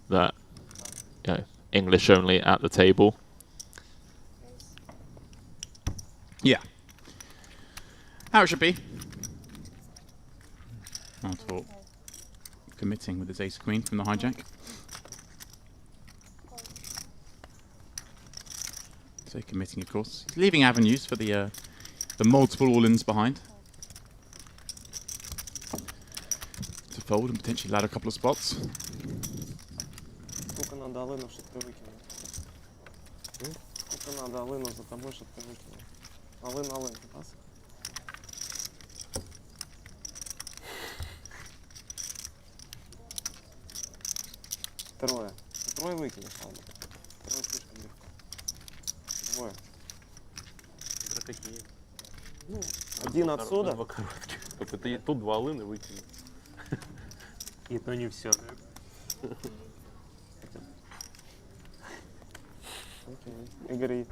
that, you know, English only at the table. Yeah. How it should be. Artur committing with his ace queen from the hijack. So committing, of course. He's leaving avenues for the multiple all-ins behind. To fold and potentially ladder a couple of spots. сколько надо алынов, чтобы ты выкинул? Сколько надо алынов за тобой, чтобы ты выкинул? Алын, пас. Трое. Трое выкинешь, ладно. Трое слишком легко. Двое. Какие? Ну, один отсюда. Два коротких. Только ты тут два алыны выкинул. И то не все. Окей. Игорь.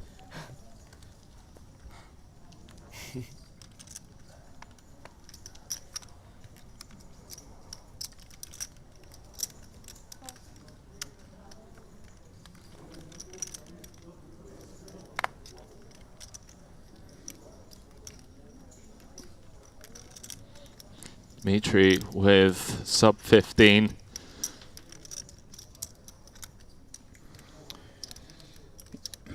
Dmitry with sub 15.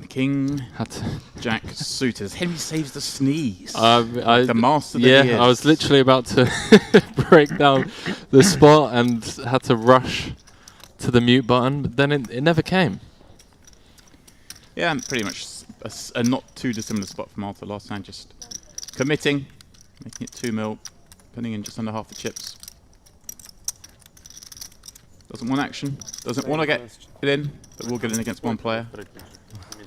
King, Had to Jack, suitors. Henry saves the sneeze. the master that yeah, he is. I was literally about to break down the spot and had to rush to the mute button, but then it never came. Yeah, pretty much a not too dissimilar spot from Artur last time. Just committing, making it 2 mil, putting in just under half the chips. Doesn't want action. Doesn't want to get it in, but will get in against one player.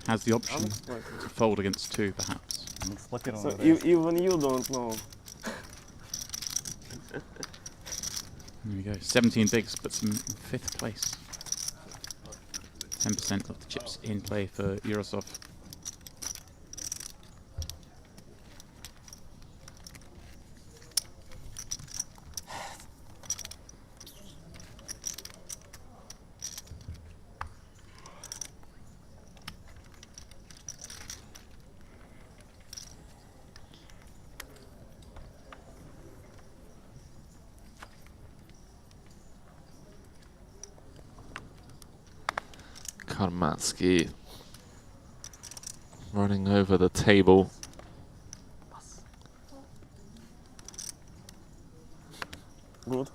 Has the option to fold against 2, perhaps. So even you don't know. There we go. 17 bigs, puts him in 5th place. 10% of the chips in play for Eurosov. Karmatsky running over the table. Good.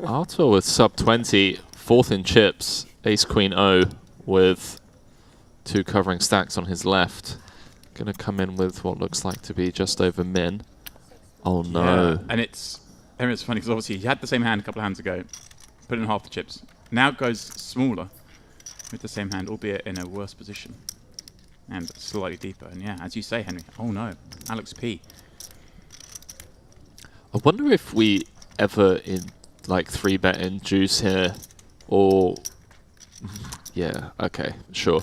Artur with sub 20, 4th in chips, ace queen O with 2 covering stacks on his left. Gonna come in with what looks like to be just over min. Oh no. Yeah, and it's funny because obviously he had the same hand a couple of hands ago, put in half the chips. Now goes smaller with the same hand, albeit in a worse position and slightly deeper. And yeah, as you say, Henry. Oh no, Alex P. I wonder if we ever in like 3-bet in juice here, or yeah, okay, sure.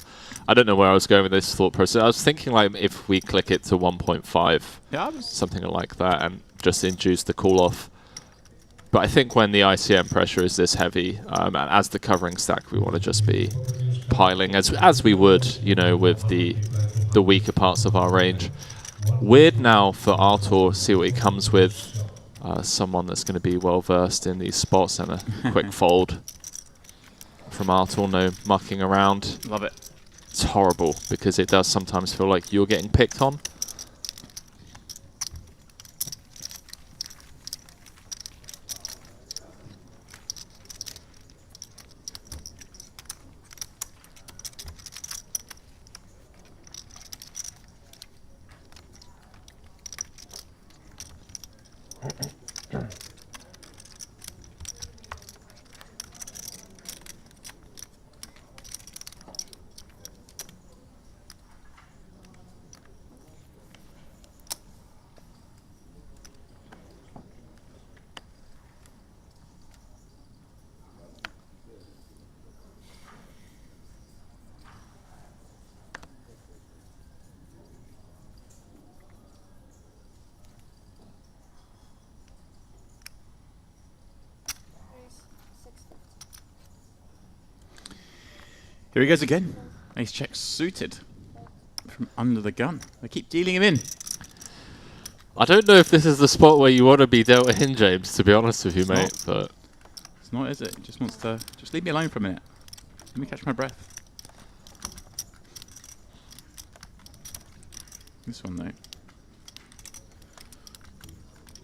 I don't know where I was going with this thought process. I was thinking like if we click it to 1.5, Yeah, something like that, and just induce the call off. But I think when the ICM pressure is this heavy, and as the covering stack, we want to just be piling as we would, you know, with the weaker parts of our range. Weird now for Artur, see what he comes with. Someone that's going to be well versed in these spots, and a quick fold from Artur, no mucking around. love it. It's horrible because it does sometimes feel like you're getting picked on. Here he goes again. Ace check suited from under the gun. They keep dealing him in. I don't know if this is the spot where you want to be dealt in, James, to be honest with you, It's mate. not. But It's not, is it? He just wants to just leave me alone for a minute. Let me catch my breath. This one though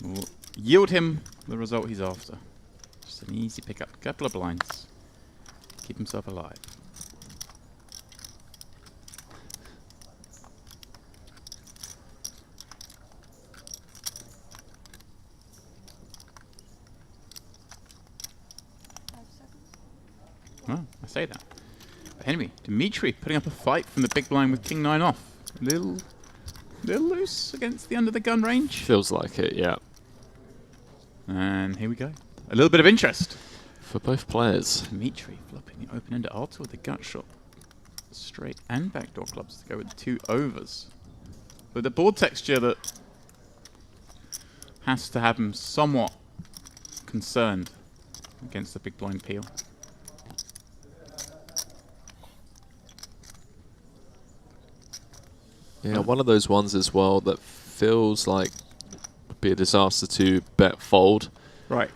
will yield him the result he's after. Just an easy pickup. Couple of blinds. Keep himself alive. Well, I say that. But anyway, Dimitri putting up a fight from the big blind with King 9 off. Little loose against the under the gun range. feels like it, yeah, And here we go. A little bit of interest. for both players. Dimitri flopping the open end at Alto with the gut shot. Straight and backdoor clubs to go with 2 overs. With the board texture that has to have him somewhat concerned against the big blind peel. Yeah, one of those ones as well that feels like would be a disaster to bet fold, Right.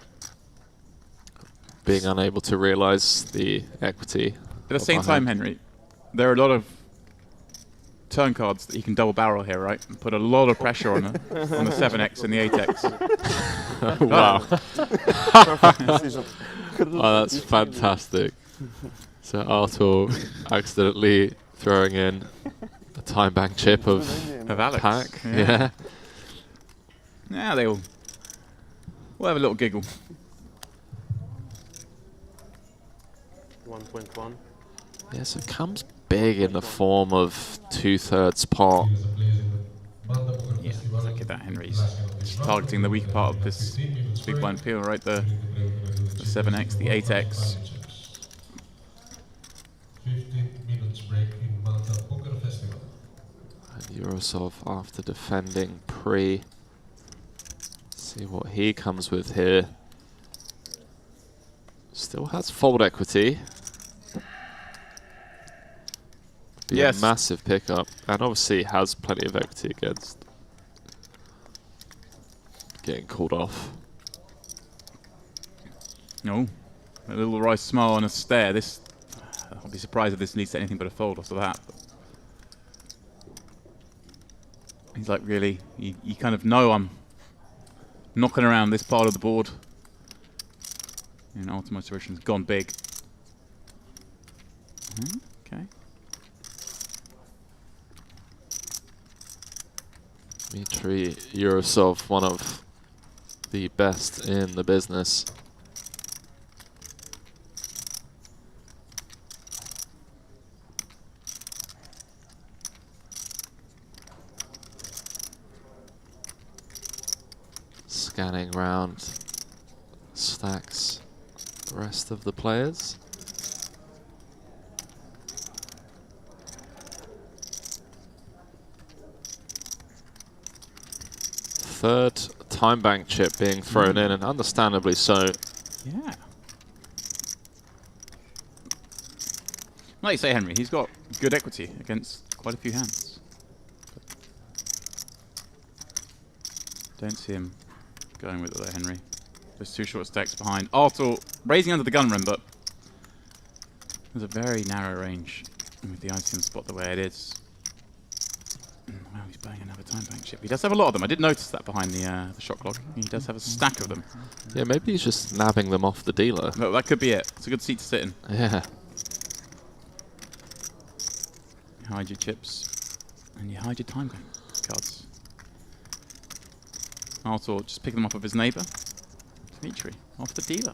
being unable to realise the equity. At the same time, Henry, there are a lot of turn cards that you can double barrel here, right? And put a lot of pressure on the 7x and the 8x. Wow. Perfect decision. Oh, that's fantastic. So Artur accidentally throwing in a time bank chip of Of Alex. pack. Yeah. Yeah. Yeah, we'll have a little giggle. 1.1. Yes, it comes big in the form of 2/3 pot. Yeah, look at that, Henry's just targeting the weak part of this big blind peel, right? The 7x, the 8x. 15 minutes break in Malta Poker Festival. And Eurosov after defending pre. See what he comes with here. Still has fold equity. Be Yes. a massive pickup, and obviously has plenty of equity against getting called off. No, a little wry smile and a stare. This, I'll be surprised if this leads to anything but a fold after that. But he's like, really, you kind of know I'm knocking around this part of the board. And Ultimate Solution's gone big. Okay. Dmitry Eurosov, one of the best in the business. Scanning round stacks the rest of the players. Third time bank chip being thrown in, and understandably so. Yeah. Like you say, Henry, he's got good equity against quite a few hands. Don't see him going with it there, Henry. There's 2 short stacks behind. Artur raising under the gun rim, but there's a very narrow range with the ICM spot the way it is. Wow, he's playing another time bank chip. He does have a lot of them. I did notice that behind the shot clock. He does have a stack of them. Yeah, maybe he's just nabbing them off the dealer. No, that could be it. It's a good seat to sit in. Yeah. You hide your chips and you hide your time bank cards. Artur just pick them up of his neighbour. Dimitri, off the dealer.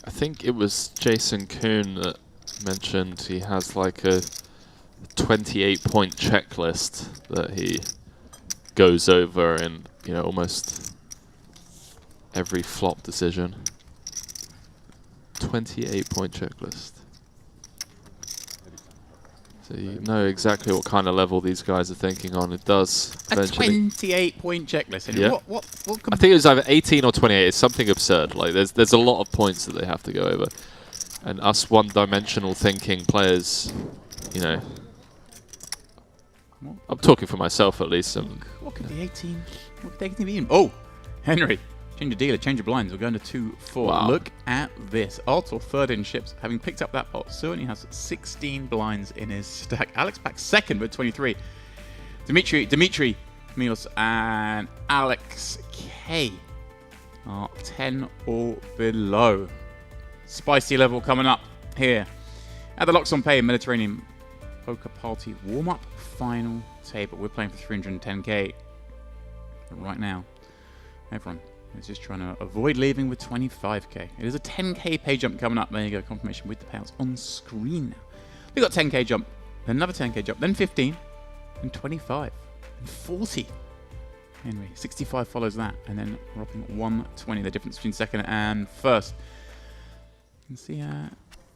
I think it was Jason Kuhn that mentioned he has like a 28-point checklist that he goes over in, you know, almost every flop decision. 28-point checklist. So you know exactly what kind of level these guys are thinking on. It does eventually. A 28-point checklist. And Yeah. what I think it was either 18 or 28. It's something absurd. Like there's a lot of points that they have to go over, and us one-dimensional thinking players, you know. I'm talking for myself at least. What could the 18? What could the 18 be? Oh, Henry, change your dealer, change your blinds. We're going to 2-4. Wow. Look at this. Artur third in ships, having picked up that pot, certainly has 16 blinds in his stack. Alex back second with 23. Dimitri, Milos, and Alex K are 10 or below. Spicy level coming up here at the LuxonPay Mediterranean Poker Party warm-up final table. We're playing for 310k right now. Everyone is just trying to avoid leaving with 25k. It is a 10k pay jump coming up. There you go, confirmation with the payouts on screen now. We got 10k jump, then another 10k jump, then 15, and 25, and 40. Anyway, 65 follows that, and then dropping 120. The difference between second and first. You can see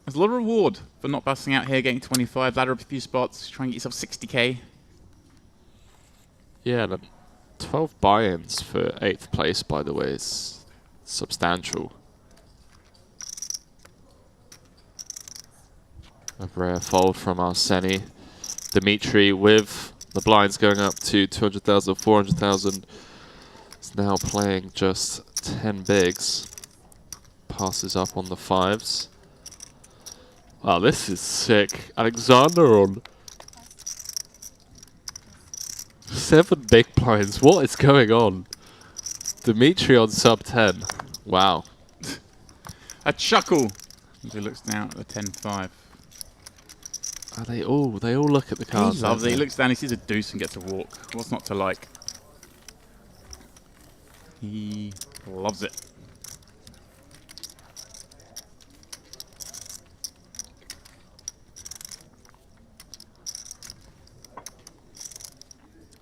there's a lot of reward for not busting out here, getting 25, ladder up a few spots, try and get yourself 60k. Yeah, the 12 buy-ins for 8th place, by the way, is substantial. A rare fold from Arseni. Dimitri with the blinds going up to 200,000, 400,000. Is now playing just 10 bigs. Passes up on the 5s. Wow, this is sick. Alexander on 7 big blinds. What is going on? Dimitri on sub 10. Wow. A chuckle as he looks down at the 10-5. Are they all look at the cards. He loves it. He looks down, he sees a deuce and gets a walk. What's not to like? He loves it.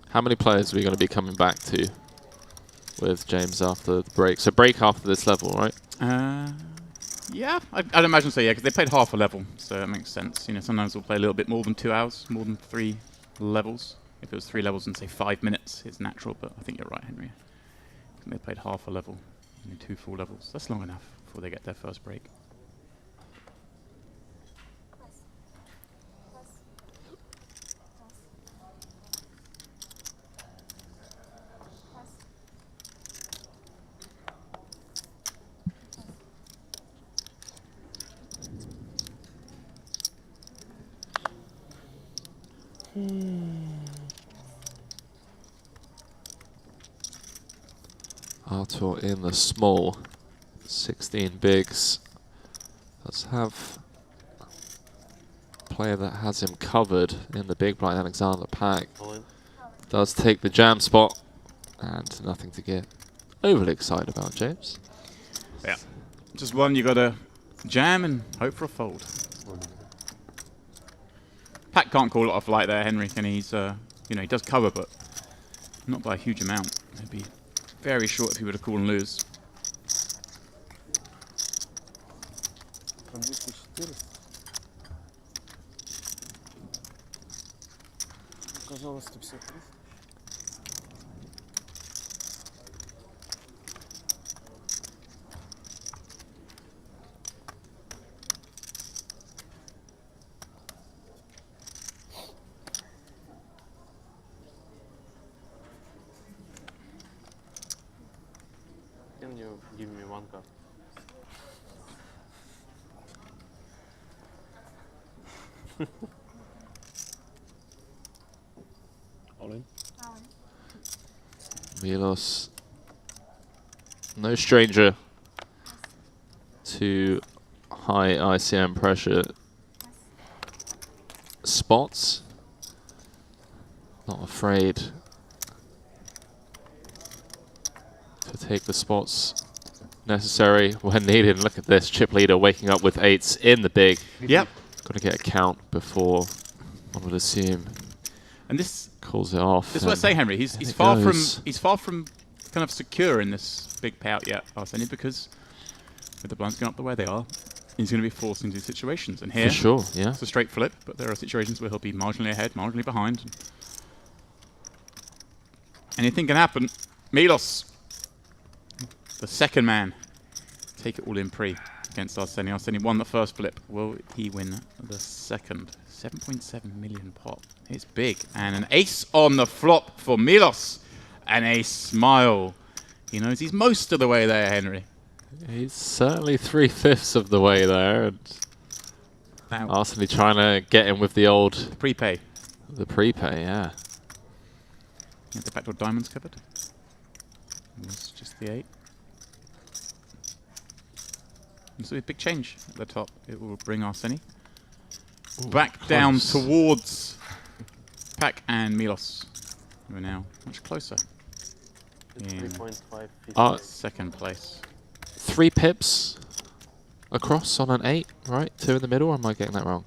How many players are we going to be coming back to with James after the break? So break after this level, right? Yeah, I'd imagine so, yeah, because they played half a level, so that makes sense. You know, sometimes we'll play a little bit more than 2 hours, more than 3 levels. If it was 3 levels in, say, 5 minutes, it's natural, but I think you're right, Henry. I think they played half a level, 2 full levels. That's long enough before they get their first break. Artur in the small. 16 bigs. Let's have a player that has him covered in the big blind. Alexander Pack does take the jam spot, and nothing to get overly excited about, James. Yeah, just one you got to jam and hope for a fold. Pat can't call it off like there, Henry, and he's, you know, he does cover, but not by a huge amount. He'd be very short if he were to call and lose. Оказалось 153. Can you give me 1 card? All in. Milos, no stranger to high ICM pressure spots. Not afraid to take the spots necessary when needed. Look at this, chip leader waking up with 8s in the big. Yep. Got to get a count before, I would assume. And this Calls it off. This is what I say, Henry. He's far from kind of secure in this big payout yet, Arseni, because with the blinds going up the way they are, he's going to be forced into situations. And here, For sure, yeah. it's a straight flip, but there are situations where he'll be marginally ahead, marginally behind. Anything can happen. Milos, the second man, take it all in pre against Arseni. Arseni won the first flip. Will he win the second? 7.7 million pot. It's big. And an ace on the flop for Milos. And a smile. He knows he's most of the way there, Henry. He's certainly 3/5 of the way there. And Arsene trying to get him with the old prepay. The prepay, yeah. Yeah, the backdoor diamonds covered. It was just the 8. And so a big change at the top. It will bring Arseni back close. down towards Pak and Milos, who are now much closer. It's In 3.5. second place. 3 pips across on an 8, right? 2 in the middle, or am I getting that wrong?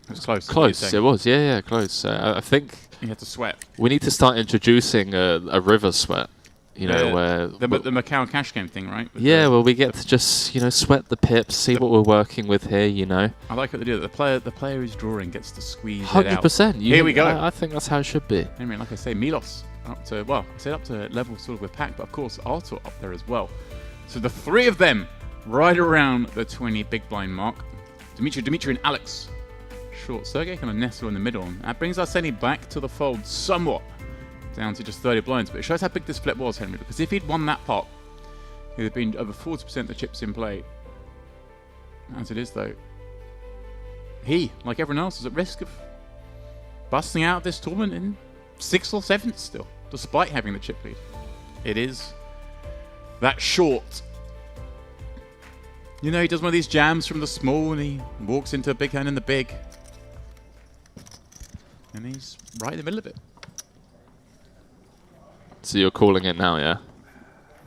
It was close. Close, it was, yeah, close. I think you had to sweat. We need to start introducing a river sweat, you know, where... The Macau cash game thing, right? With yeah, well, we get to just, you know, sweat the pips, see what we're working with here, you know. I like what they do. The player who's drawing gets to squeeze 100%. it out. Here we go. I think that's how it should be. I mean, like I say, Milos up to, well, I said up to level sort of with Pak, but of course Artur up there as well. So the 3 of them right around the 20 big blind mark. Dimitri and Alex short. Sergey kind of nestle in the middle. And that brings Arseni back to the fold somewhat, down to just 30 blinds. But it shows how big this flip was, Henry, because if he'd won that pot, it would have been over 40% of the chips in play. As it is, though, he, like everyone else, is at risk of busting out of this tournament in 6th or 7th still, despite having the chip lead. It is that short. You know, he does one of these jams from the small and he walks into a big hand in the big. And he's right in the middle of it. So you're calling it now, yeah?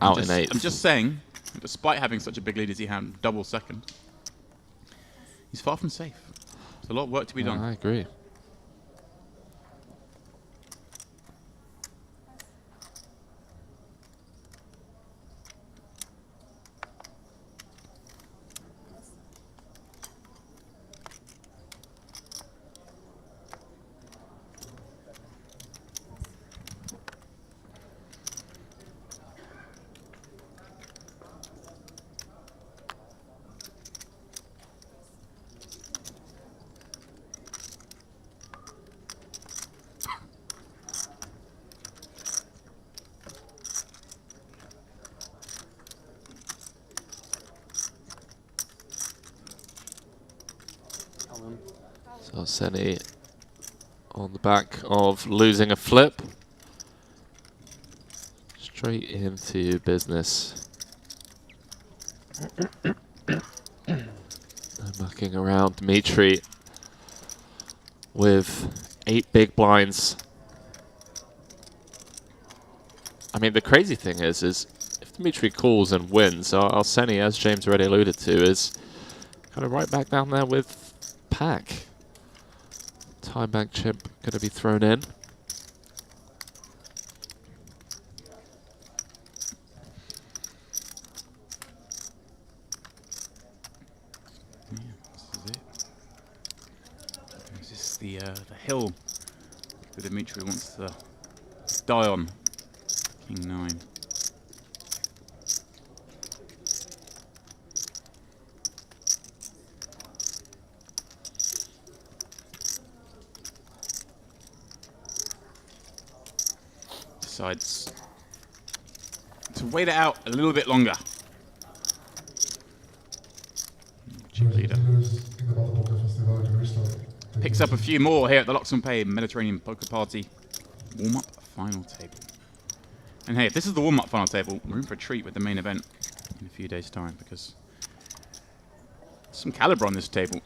Out in 8th. I'm just saying, despite having such a big lead as he had, double second, he's far from safe. There's a lot of work to be done. I agree. So Arseni on the back of losing a flip. Straight into business. No mucking around. Dimitri with 8 big blinds. I mean, the crazy thing is if Dimitri calls and wins, Arseni, as James already alluded to, is kind of right back down there with Pak. Tie back chip going to be thrown in. This is the hill that Dimitri wants to die on. King 9. Decides to wait it out a little bit longer. Chip leader picks up a few more here at the luxonpay Mediterranean Poker Party warm-up final table. And hey, if this is the warm-up final table, we're in for a treat with the main event in a few days' time, because there's some caliber on this table.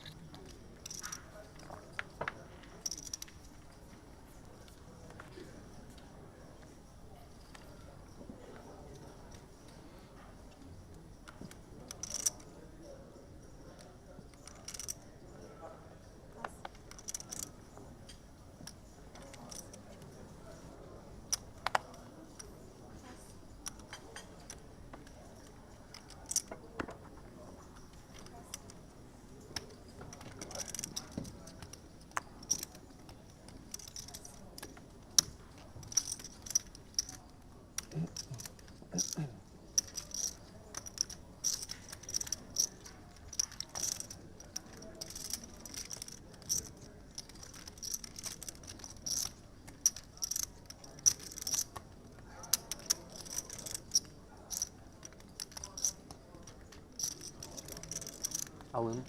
Алын.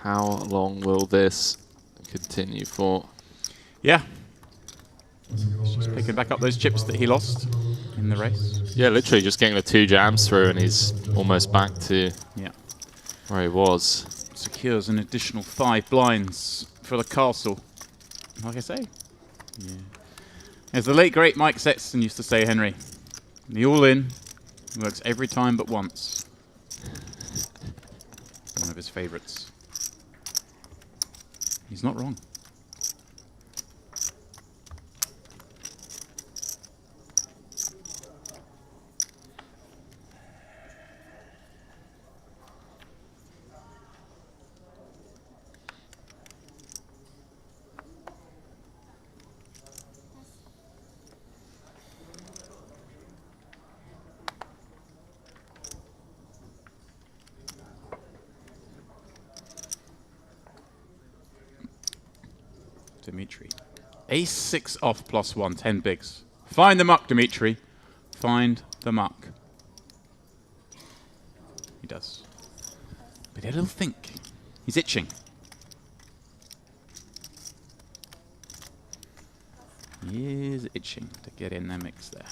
How long will this continue for? Yeah. Just picking back up those chips that he lost in the race. Yeah, literally just getting the 2 jams through and he's almost back to where he was. Secures an additional 5 blinds for the castle. Like I say. Yeah. As the late great Mike Sexton used to say, Henry, the all-in works every time but once. One of his favourites. He's not wrong. Dimitri. Ace-6 off +1, 10 bigs. Find the muck, Dimitri. Find the muck. He does. But he had a little think. He's itching. He is itching to get in the mix there.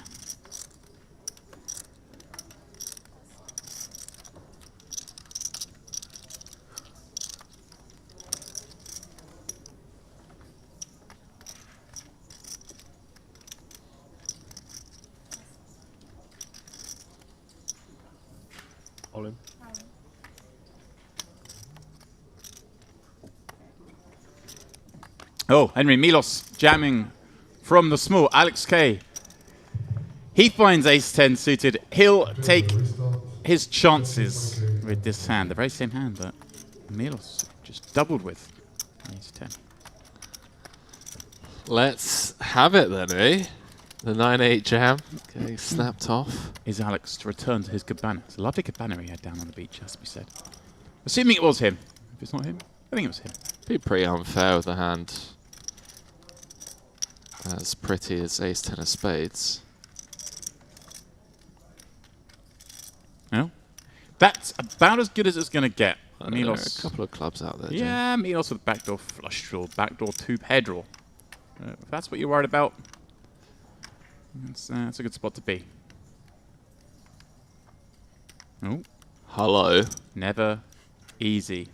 All in. Oh, Henry Milos jamming from the small. Alex K. He finds ace-10 suited. He'll take his chances with this hand. The very same hand that Milos just doubled with. Ace-10. Let's have it then, eh? The 9-8 jam getting snapped off. Is Alex to return to his cabana? It's a lovely cabana he had down on the beach, has to be said. Assuming it was him. If it's not him, I think it was him. Be pretty unfair with a hand as pretty as ace-10 of spades. No? That's about as good as it's going to get. I don't know, a couple of clubs out there. Yeah, Milos with backdoor flush draw, backdoor 2-pair draw. If that's what you're worried about, that's a good spot to be. Oh. Hello. Never easy.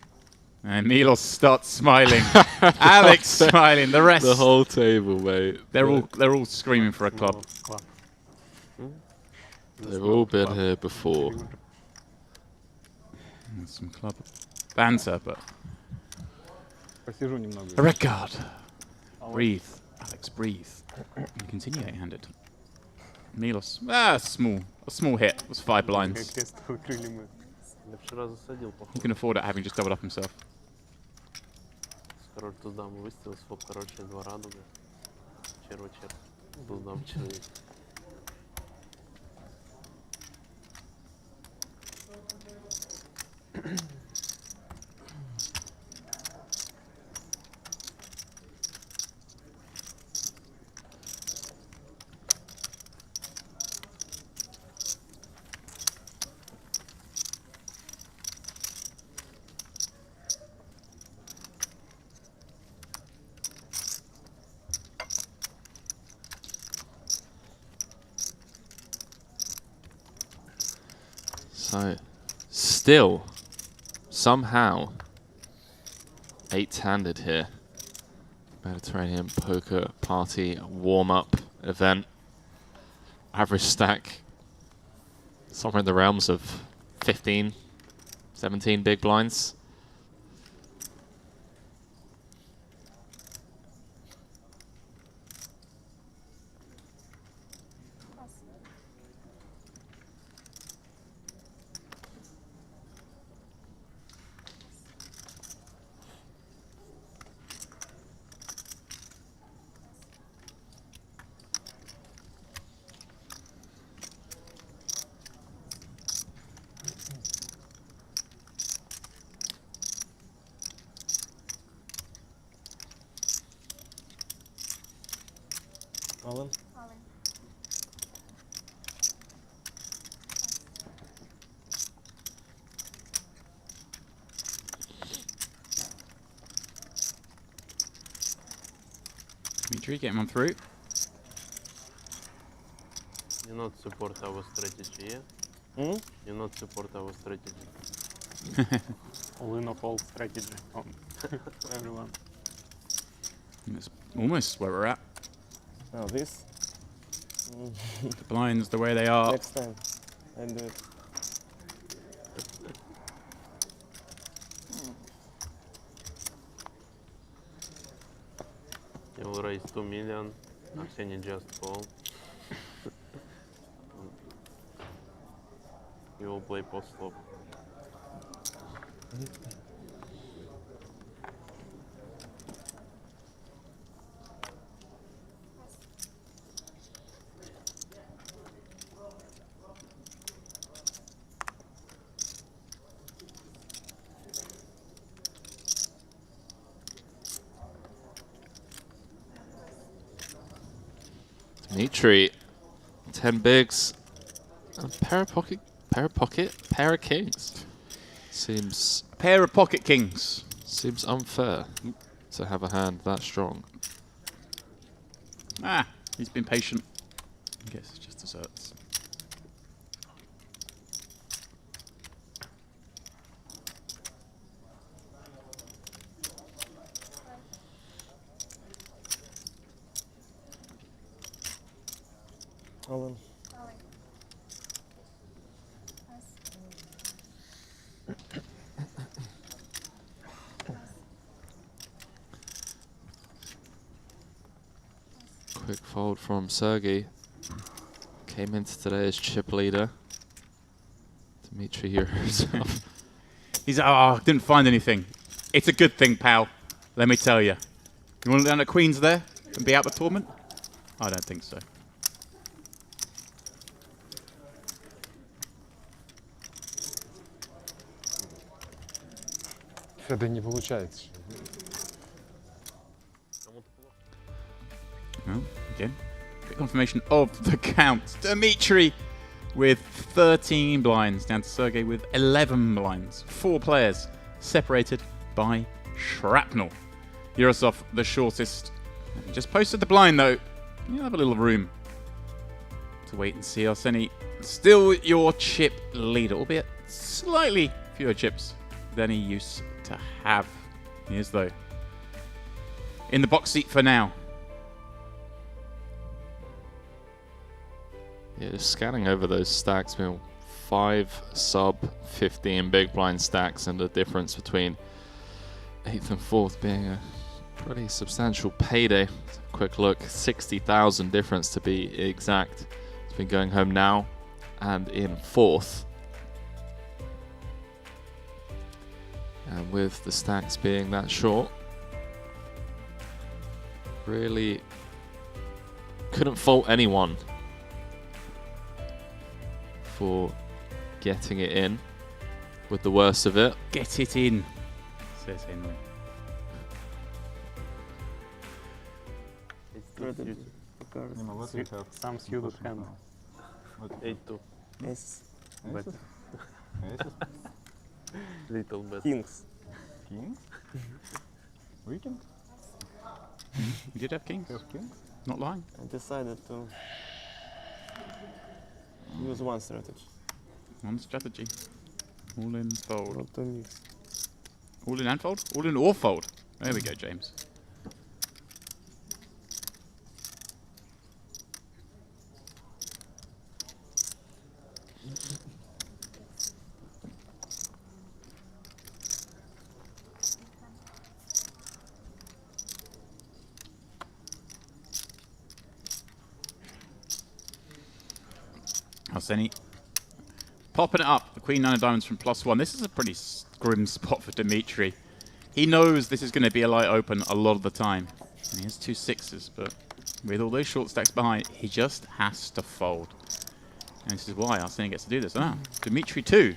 And Milos starts smiling. Alex smiling. The rest. The whole table, mate. They're all screaming for a club. They've all been here before. And some club banter, but Посижу немного. a red card. Breathe, Alex, breathe. And continue 8-handed. Milos, a small hit. It was 5 blinds. Крест выкрыли мы. Я вчера засадил, He походу. can afford it, having just doubled up himself. Король туз-дам выставил, своп, короче, 2 радуга. Черва-черв. Туз-дам человек. So, still, somehow, 8-handed here. Mediterranean poker party warm-up event. Average stack, somewhere in the realms of 15, 17 big blinds. All in. Dimitri getting on through. You not support our strategy, yeah? You not support our strategy. All in of all strategy on everyone. That's almost where we're at. Now this. The blinds the way they are. Next time I do it. You will raise 2 million. Arseny just call. You will play post flop. Dimitri, 10 bigs, and pair of kings. Seems Pair of pocket kings. unfair to have a hand that strong. Ah, he's been patient. I guess it's just desserts. All in. Quick fold from Sergey. Came into today as chip leader. Dimitri here himself. He's, oh, didn't find anything. It's a good thing, pal. Let me tell you. You want to land at Queens there and be out the tournament? I don't think so. Это не получается. Oh, again, quick confirmation of the count. Dimitri with 13 blinds down to Sergey with 11 blinds. 4 players separated by shrapnel. Yurosov, the shortest. Just posted the blind though. You'll have a little room to wait and see. Arseny, still your chip leader, albeit slightly fewer chips than he used to have. He is though in the box seat for now. Yeah, just scanning over those stacks, 5 sub 15 big blind stacks, and the difference between 8th and 4th being a pretty substantial payday. Quick look, 60,000 difference to be exact. It's been going home now and in 4th. And with the stacks being that short, really couldn't fault anyone for getting it in with the worst of it. Get it in, says Henry. Some suited hand. 8-2. Aces. But Little bit. Kings. Kings? Weekend? You did have kings? Kings? Not lying. I decided to use one strategy. One strategy. All in, fold. Not to mix. All in and fold? All in or fold. There we go, James. Arseny popping it up. The Queen 9 of diamonds from +1. This is a pretty grim spot for Dimitri. He knows this is going to be a light open a lot of the time. And he has 2 6s, but with all those short stacks behind, he just has to fold. And this is why Arseny gets to do this. Ah, Dimitri too.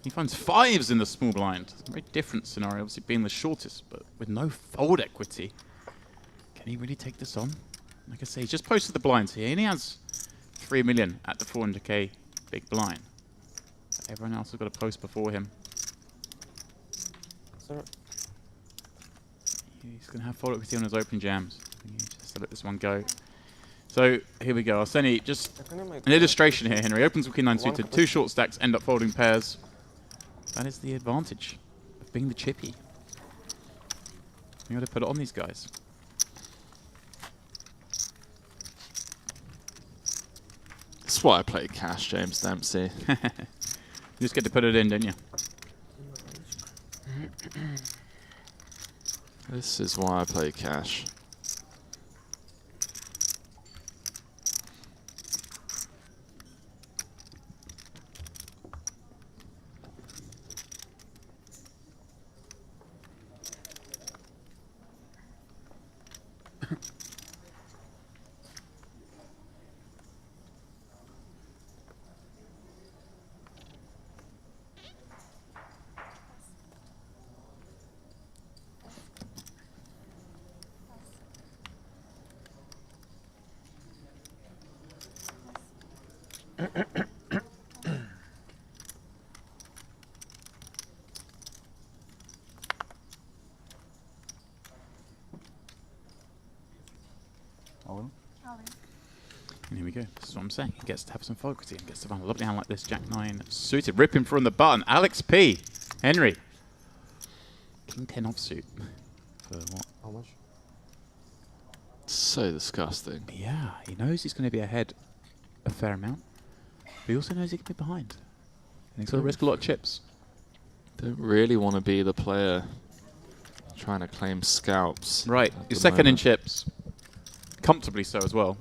He finds 5s in the small blind. It's a very different scenario, obviously being the shortest, but with no fold equity. Can he really take this on? Like I say, he just posted the blinds here, and he has 3 million at the 400k big blind. But everyone else has got a post before him. Sir, He's going to have fold equity on his open jams. He just to let this one go. So here we go. Arseni, just Can you make an illustration here, Henry. Opens with king 9 One suited. question. 2 short stacks end up folding pairs. That is the advantage of being the chippy. You got to put it on these guys. That's why I play cash, James Dempsey. You just get to put it in, don't you? This is why I play cash. And here we go. This is what I'm saying. He gets to have some focusing and gets to find a lovely hand like this. Jack 9 suited. Rip him from the button. Alex P. Henry. King 10 offsuit. For what? How much? So disgusting. Yeah, he knows he's going to be ahead a fair amount. But he also knows he can be behind. And he's going to risk a lot of chips. Don't really want to be the player trying to claim scalps. Right. at You're the second in moment. chips. Comfortably so as well.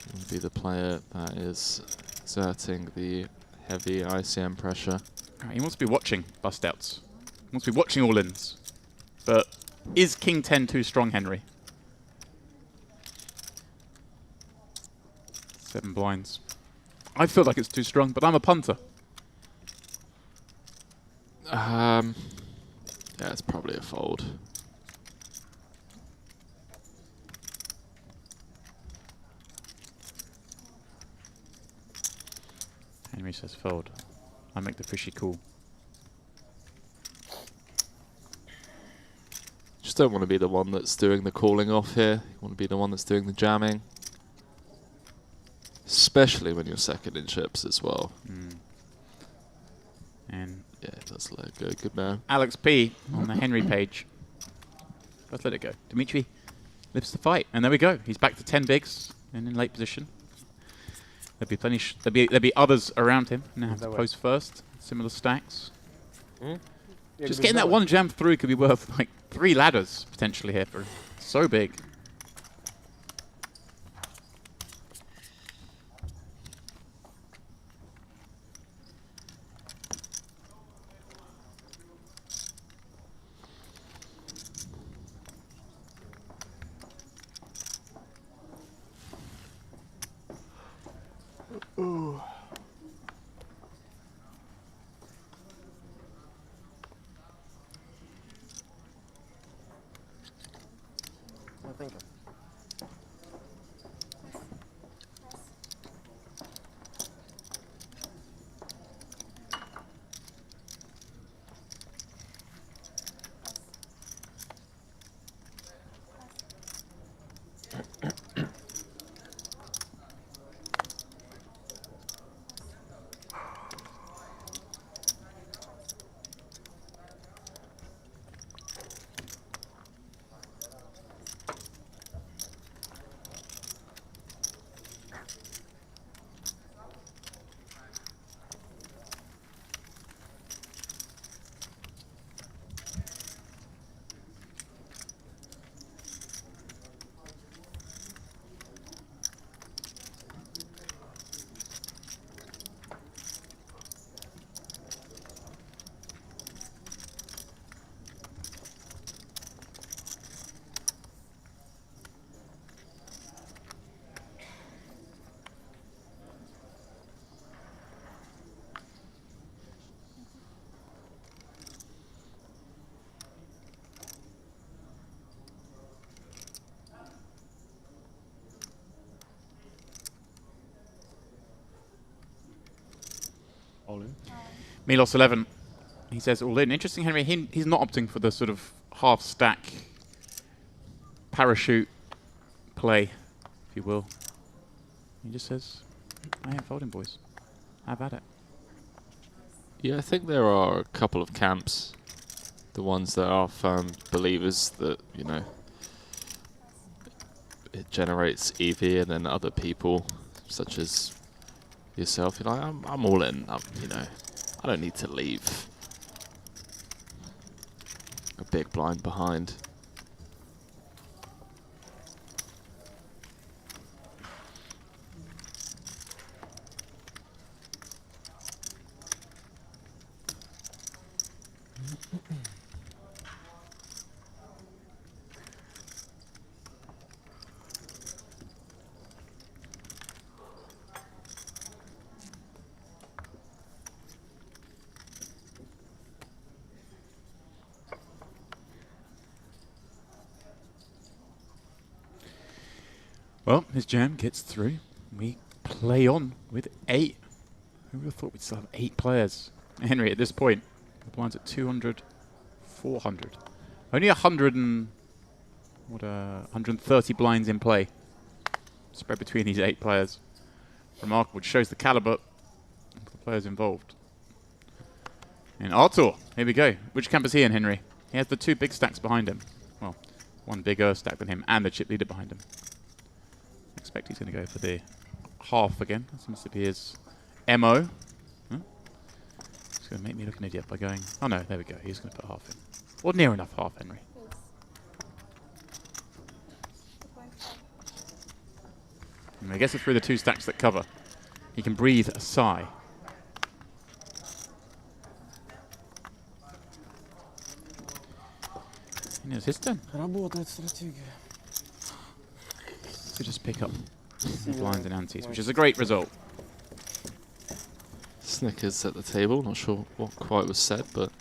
You want to be the player that is exerting the heavy ICM pressure. Right, he wants to be watching bust outs. He wants to be watching all ins. But is King 10 too strong, Henry? 7 blinds. I feel like it's too strong, but I'm a punter. Yeah, it's probably a fold. Henry says fold. I make the fishy call. Just don't want to be the one that's doing the calling off here. You want to be the one that's doing the jamming. Especially when you're second in chips as well. And Yeah, it does let it go. Good man. Alex P on the Henry page. Let's let it go. Dimitri lives to fight. And there we go. He's back to 10 bigs and in late position. There'll be plenty. There'll be others around him. Now have to Давай. post first. Similar stacks. Я Just говорю, getting that давай. one jam through could be worth like 3 ladders potentially here. For so big. I think. All in. Milos 11. He says all in. Interesting, Henry. He's not opting for the sort of half stack parachute play, if you will. He just says, I ain't folding, boys. Have at it. Yeah, I think there are a couple of camps. The ones that are firm believers that, you know, it generates EV, and then other people, such as yourself, you're like, I'm all in. You know, I don't need to leave a big blind behind. Well, his jam gets through. We play on with 8. Who would have thought we'd still have 8 players? Henry, at this point, the blind's at 200, 400. Only 130 blinds in play. Spread between these 8 players. Remarkable, which shows the caliber of the players involved. And Artur, here we go. Which camp is he in, Henry? He has the 2 big stacks behind him. Well, one bigger stack than him and the chip leader behind him. I expect he's going to go for the half again. That seems to be his MO. Huh? He's going to make me look an idiot by going... Oh no, there we go. He's going to put half in. Or near enough half, Henry. And I guess it's through the 2 stacks that cover. He can breathe a sigh. And it's his turn. Работает стратегия. To just pick up the blinds and antes, which is a great result. Snickers at the table. Not sure what quite was said, but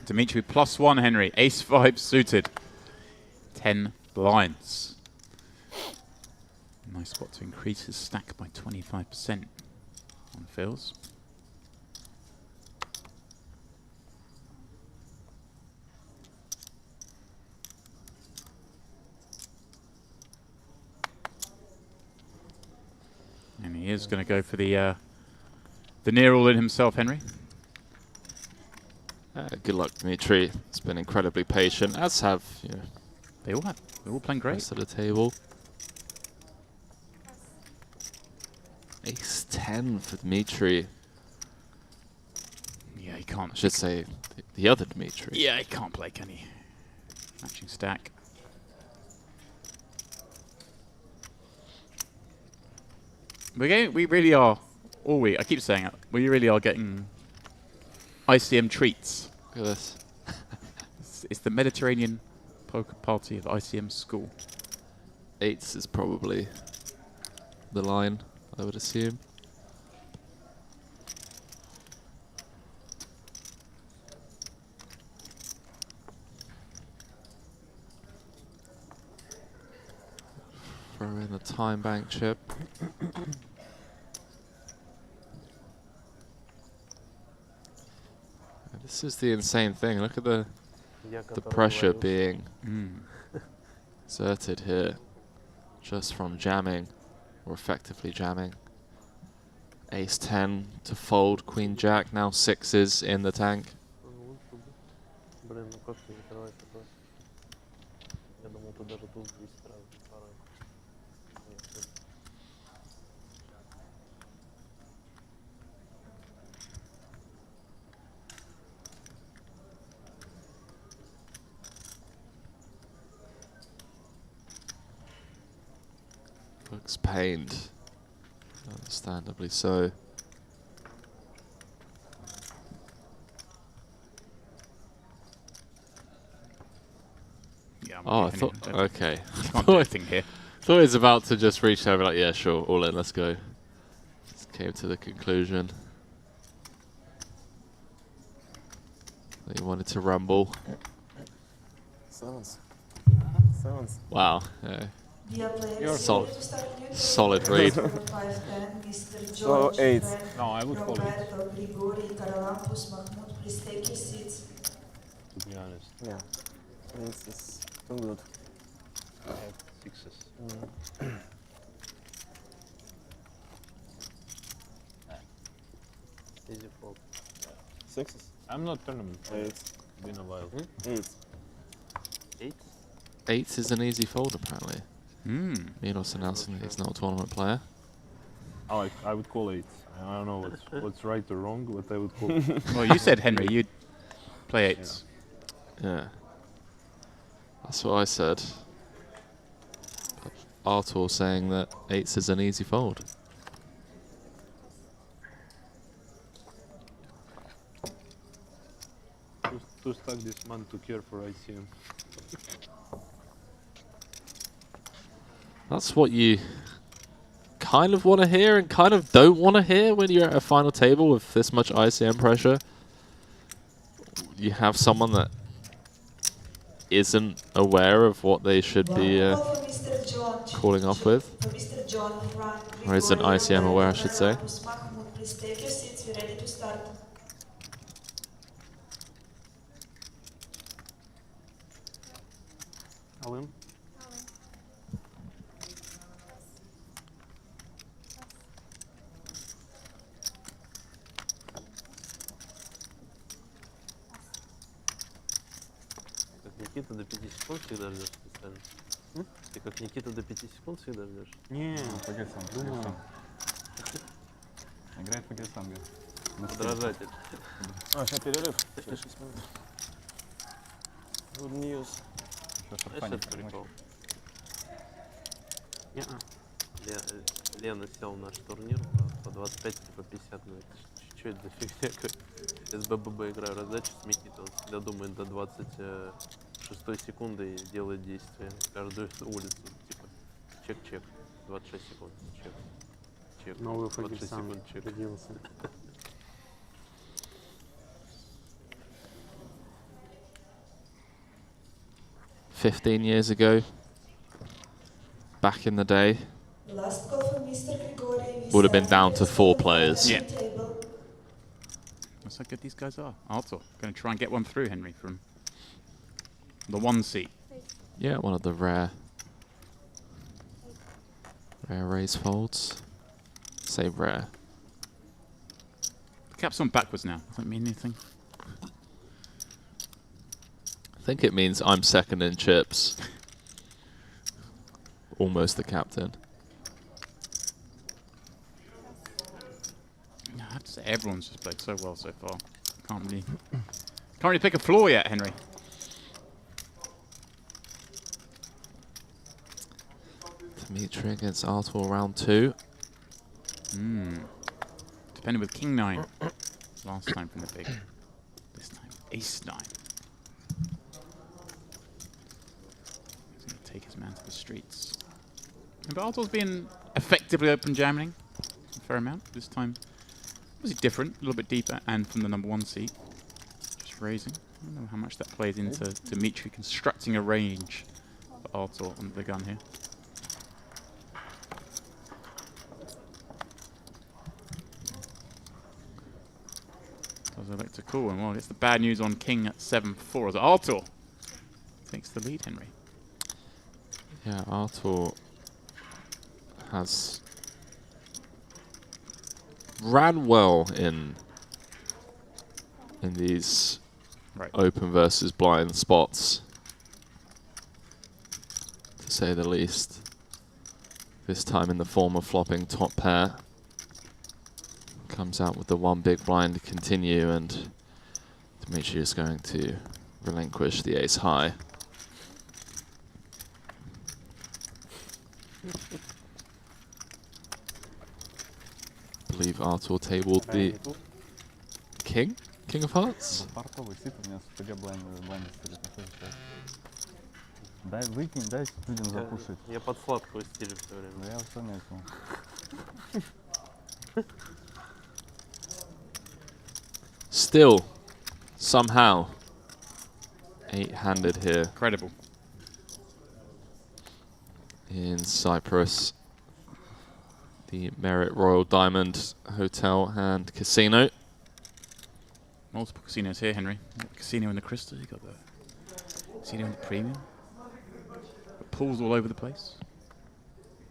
Dimitri +1, Henry. Ace-5 suited. 10 blinds. Nice spot to increase his stack by 25% on fills. And he is going to go for the near all-in himself, Henry. good luck, Dimitri. It's been incredibly patient, as have, you know, They all have. They're all playing great. rest of the table. Ace-10 for Dimitri. Yeah, he can't. I should say the other Dimitri. Yeah, he can't play, can he? Matching stack. We really are, I keep saying it, we really are getting ICM treats. Look at this. It's the Mediterranean poker party of ICM school. 8s is probably the line, I would assume. Throw in the time bank chip. This is the insane thing. Look at the pressure being exerted here just from jamming, or effectively jamming. Ace-10 to fold, Queen-Jack, now 6s in the tank. Блин, ну как ты закрываешь такое? Я думал, ты даже тут 200 раз пора. Looks pained, understandably so. Oh, I Henry, thought. don't- Okay. Can't do anything here. Thought he was about to just reach over, like, yeah, sure, all in, let's go. Just came to the conclusion that he wanted to rumble. Sevens. Sevens. Wow. Yeah. Dear players, You're ready solid. to start new game? Solid read. Number 510, Mr. So George, 8. Frank, No, I would call it. Roberto, Grigori, Karalampus, Mahmoud, please take your seats. To be honest, Yeah. Eights is too good. I have sixes. Easy fold. Sixes. I'm not tournament. Eights. Been a while. Eights. 8? 8 is an easy fold, apparently. Milos announcing that he's not a tournament player. I would call 8. I don't know what's right or wrong, but I would call. Well, you said, Henry, you'd play 8s. Yeah. That's what I said. But Artur saying that 8s is an easy fold. Too stuck this man to care for ICM. That's what you kind of want to hear and kind of don't want to hear when you're at a final table with this much ICM pressure. You have someone that isn't aware of what they should be One call for Mr. John, calling off with. For Mr. John, Frank, Or isn't Grigori, ICM aware, I Roberto, should say. Karalampus, Mahmoud, please take your seats. We're ready to start. All in? Как Никита до 5 секунд всегда ждешь специально? Ты как Никита до 5 секунд всегда ждешь? Не, погоди сам, погоди сам. Играет погоди сам, говорит. Подражатель. А, сейчас перерыв. 6 минут. Good news. Что, Знаешь, шарпанить, это понимаешь? прикол? Лена сел в наш турнир по 25 или по 50 минут. Что это за фигня? Я с БББ играю раздачу с Микитой, он всегда думает до 26 секунды и делает действие. Каждую улицу, типа, чек-чек, 26 секунд, чек. Чек, Новый 26 Фагельсан секунд, чек. родился. 15 years ago, back in the day, Last call for Mr. Grigori. would have been down to 4 players. Yeah. That's how good these guys are. Artur, going to try and get one through, Henry, from the 1 seat. Yeah, one of the rare raise folds. Say rare. The cap's on backwards now. Does that mean anything? I think it means I'm second in chips. Almost the captain. I have to say, everyone's just played so well so far. Can't really pick a flaw yet, Henry. Dimitri against Artur round 2. Defended with King 9 last time from the big. This time, Ace 9. He's going to take his man to the streets. But Artur's been effectively open jamming a fair amount. This time, obviously different, a little bit deeper, and from the number 1 seat. Just raising. I don't know how much that plays into Dimitri constructing a range for Artur under the gun here. Does it look to call him? Well, it's the bad news on King at 7-4 as Artur takes the lead, Henry. Yeah, Artur has ran well in these open versus blind spots, to say the least. This time in the form of flopping top pair. Comes out with the 1 big blind to continue, and Dimitri is going to relinquish the ace high. I believe Artur tabled the king? King of Hearts? Портовый сит у меня с ПГ блайнд стоит находится. Дай выкинь, дай людям закушать. Я под сладкую стилю все время. Ну я все заметил. Still, somehow, 8-handed here Incredible. in Cyprus. The Merit Royal Diamond Hotel and Casino. Multiple casinos here, Henry. Casino in the Crystal, you got the casino in the Premium. The pools all over the place.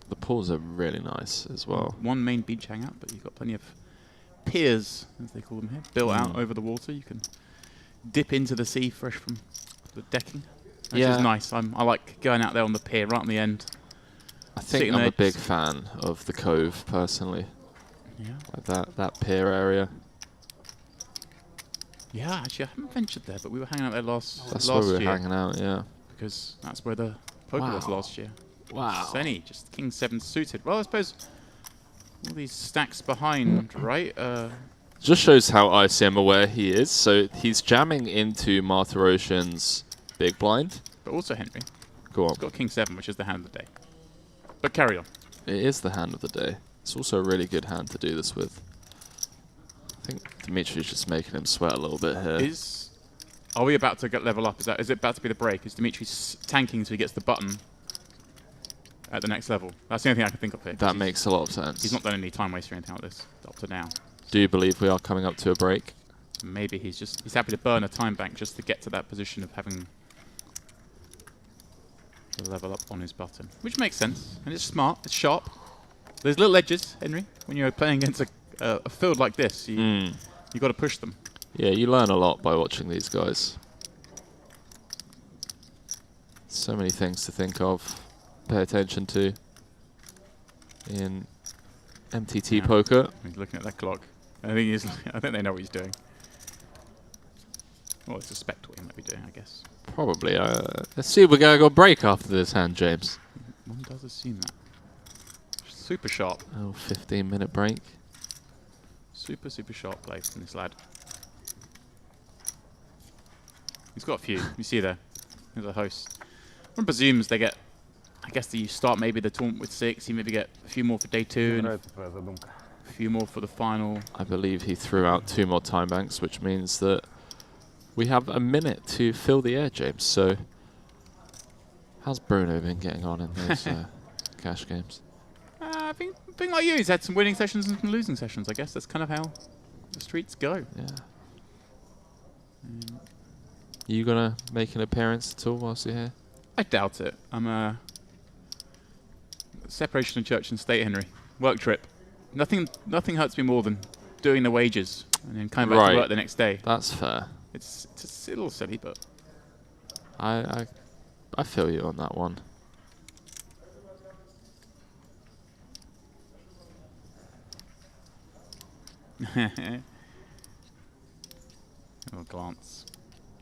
The pools are really nice as well. One main beach hangout, but you've got plenty of piers, as they call them here, built out over the water. You can dip into the sea fresh from the decking, which is nice. I like going out there on the pier right on the end. I think I'm a big fan of the Cove, personally. Yeah. Like that pier area. Yeah, actually, I haven't ventured there, but we were hanging out there last where we were year. hanging out, yeah. Because that's where the poker was last year. Wow. Senny, just King 7 suited. Well, I suppose all these stacks behind, right? Just shows how ICM aware he is. So he's jamming into Martiroshan's big blind. But also Henry. Go on. He's got King 7, which is the hand of the day. But carry on. It is the hand of the day. It's also a really good hand to do this with. I think Dimitri's just making him sweat a little bit here. Are we about to get level up? Is it about to be the break? Is Dimitri tanking so he gets the button at the next level? That's the only thing I can think of here. That makes a lot of sense. He's not done any time waste or anything like this up to now. Do you believe we are coming up to a break? Maybe he's happy to burn a time bank just to get to that position of having the level up on his button, which makes sense and it's smart. It's sharp. There's little edges, Henry. When you're playing against a field like this, you got to push them. Yeah, you learn a lot by watching these guys. So many things to think of, pay attention to in MTT poker. He's looking at that clock. I think they know what he's doing. Well, they suspect what he might be doing, I guess. Probably. Let's see if we're going to go break after this hand, James. One does assume that. Super sharp. Oh, 15-minute break. Super sharp play from this lad. He's got a few. You see there. There's a host. One presumes they get... I guess you start maybe the tournament with 6. You maybe get a few more for day 2. And a few more for the final. I believe he threw out 2 more time banks, which means that we have a minute to fill the air, James. So, how's Bruno been getting on in those cash games? I think like you, he's had some winning sessions and some losing sessions. I guess that's kind of how the streets go. Yeah. You gonna make an appearance at all whilst you're here? I doubt it. I'm a separation of church and state, Henry. Work trip. Nothing hurts me more than doing the wages and then coming back to work the next day. That's fair. It's a little silly, but I feel you on that one. Oh, glance.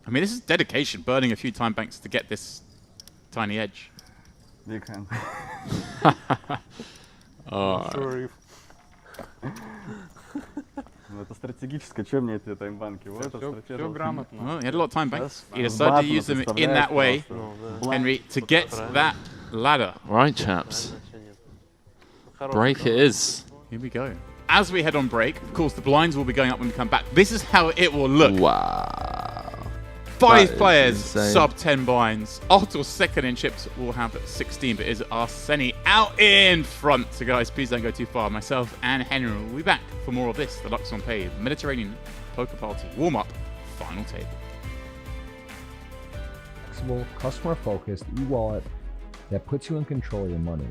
I mean, this is dedication, burning a few time banks to get this tiny edge. Big hand. Sorry. Это стратегическое, что мне эти таймбанки? Вот это стратегическое. Well, he had a lot of time banks. He decided to use them in that way, Henry, to get that ladder. Right, chaps. Break it is. Here we go. As we head on break, of course, the blinds will be going up when we come back. This is how it will look. Wow. 5 players, sub 10 blinds. Otto's second in chips will have 16, but is Arseni out in front. So guys, please don't go too far. Myself and Henry will be back for more of this, the luxonpay Mediterranean Poker Party warm-up final table. Flexible, customer-focused e-wallet that puts you in control of your money.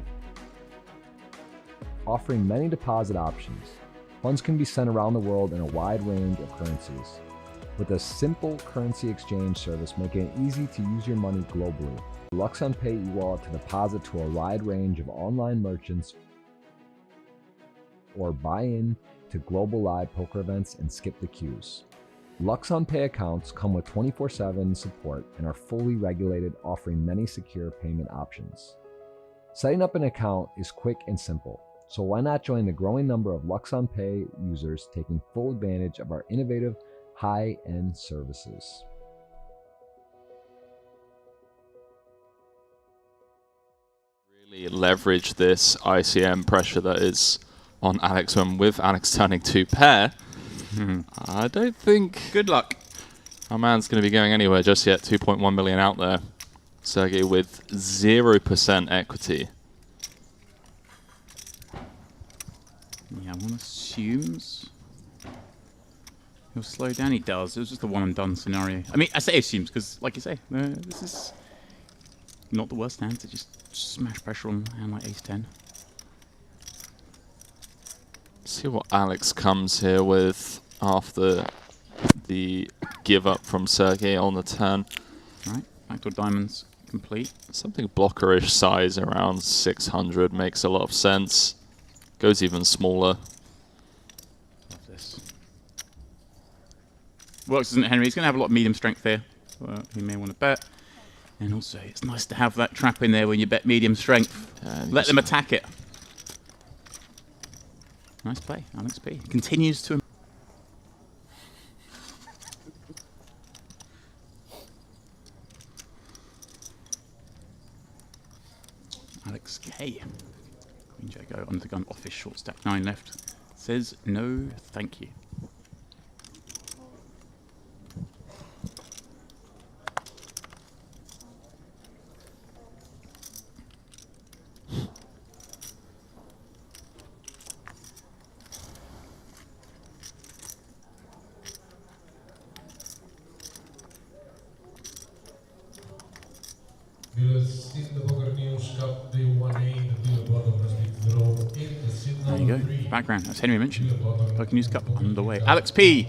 Offering many deposit options, funds can be sent around the world in a wide range of currencies. With a simple currency exchange service making it easy to use your money globally. luxonpay e-wallet to deposit to a wide range of online merchants or buy in to global live poker events and skip the queues. luxonpay accounts come with 24/7 support and are fully regulated, offering many secure payment options. Setting up an account is quick and simple. So why not join the growing number of luxonpay users taking full advantage of our innovative high-end services. leverage this ICM pressure that is on Alex when with Alex turning 2 pair. I don't think Good luck. our man's going to be going anywhere just yet. 2.1 million out there. Sergey with 0% equity. Yeah, one assumes he'll slow down. He does. It was just a one and done scenario. I mean, I say assumes because, like you say, this is not the worst hand to just smash pressure on a hand like ace-10. See what Alex comes here with after the give up from Sergey on the turn. Right, backdoor diamonds complete. Something blockerish size around 600 makes a lot of sense. Goes even smaller. Love this. Works, isn't it, Henry? He's going to have a lot of medium strength here. He may want to bet. And also, it's nice to have that trap in there when you bet medium strength. Let them attack it. Nice play, Alex P. Continues to. Alex K. Queen Jack go under the gun, office, short stack 9 left. Says no, thank you. There you go. Background, as Henry mentioned. Poker News Cup underway. Alex P.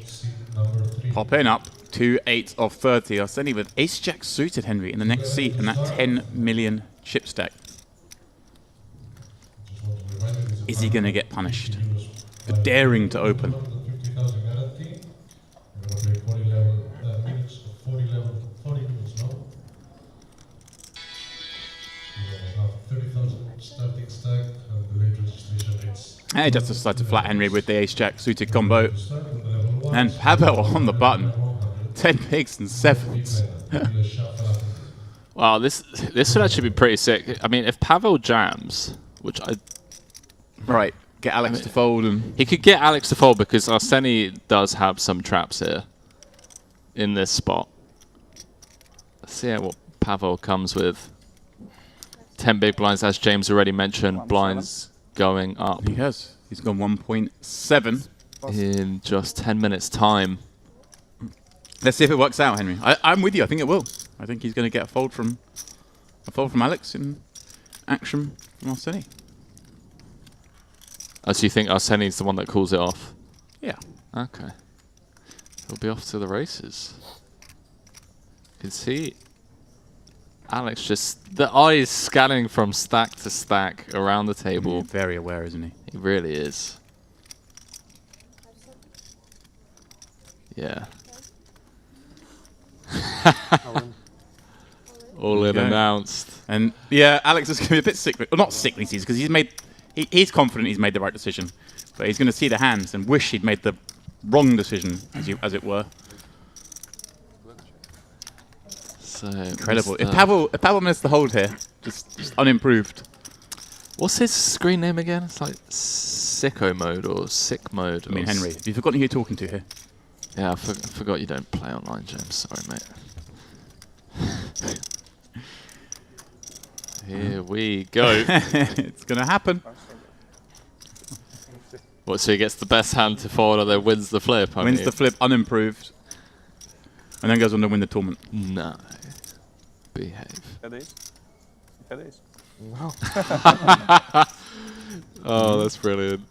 Popping up to 8 of 30. Arseni with ace jack suited, Henry, in the next seat in that 10 million chip stack. Is he going to get punished for daring to open? Hey, just decided to flat Henry with the ace-jack suited combo. And Pavel on the button. 10 pigs and 7s. Wow, this would actually be pretty sick. I mean, if Pavel jams, which I... Right, get Alex to fold. And he could get Alex to fold because Arseni does have some traps here in this spot. Let's see what Pavel comes with. 10 big blinds, as James already mentioned. Blinds going up. He has. He's gone 1.7 in just 10 minutes time. Let's see if it works out, Henry. I'm with you. I think it will. I think he's going to get a fold from Alex in action from Arseni. Oh, so you think Arseni's the one that calls it off? Yeah. Okay. He'll be off to the races. You can see Alex just, the eyes scanning from stack to stack around the table. Very aware, isn't he? He really is. Yeah. All in announced. And yeah, Alex is going to be a bit sick, well, not sickly season, because he's confident he's made the right decision, but he's going to see the hands and wish he'd made the wrong decision, as it were. So incredible. If Pavel missed the hold here, just unimproved. What's his screen name again? It's like sicko mode or sick mode. I mean, Henry, have you forgotten who you're talking to here? Yeah, I forgot you don't play online, James. Sorry, mate. Here we go. It's going to happen. What, so he gets the best hand to fold and then wins the flip? Wins the flip unimproved. And then goes on to win the tournament. No. Behave. Wow. Oh, that's brilliant.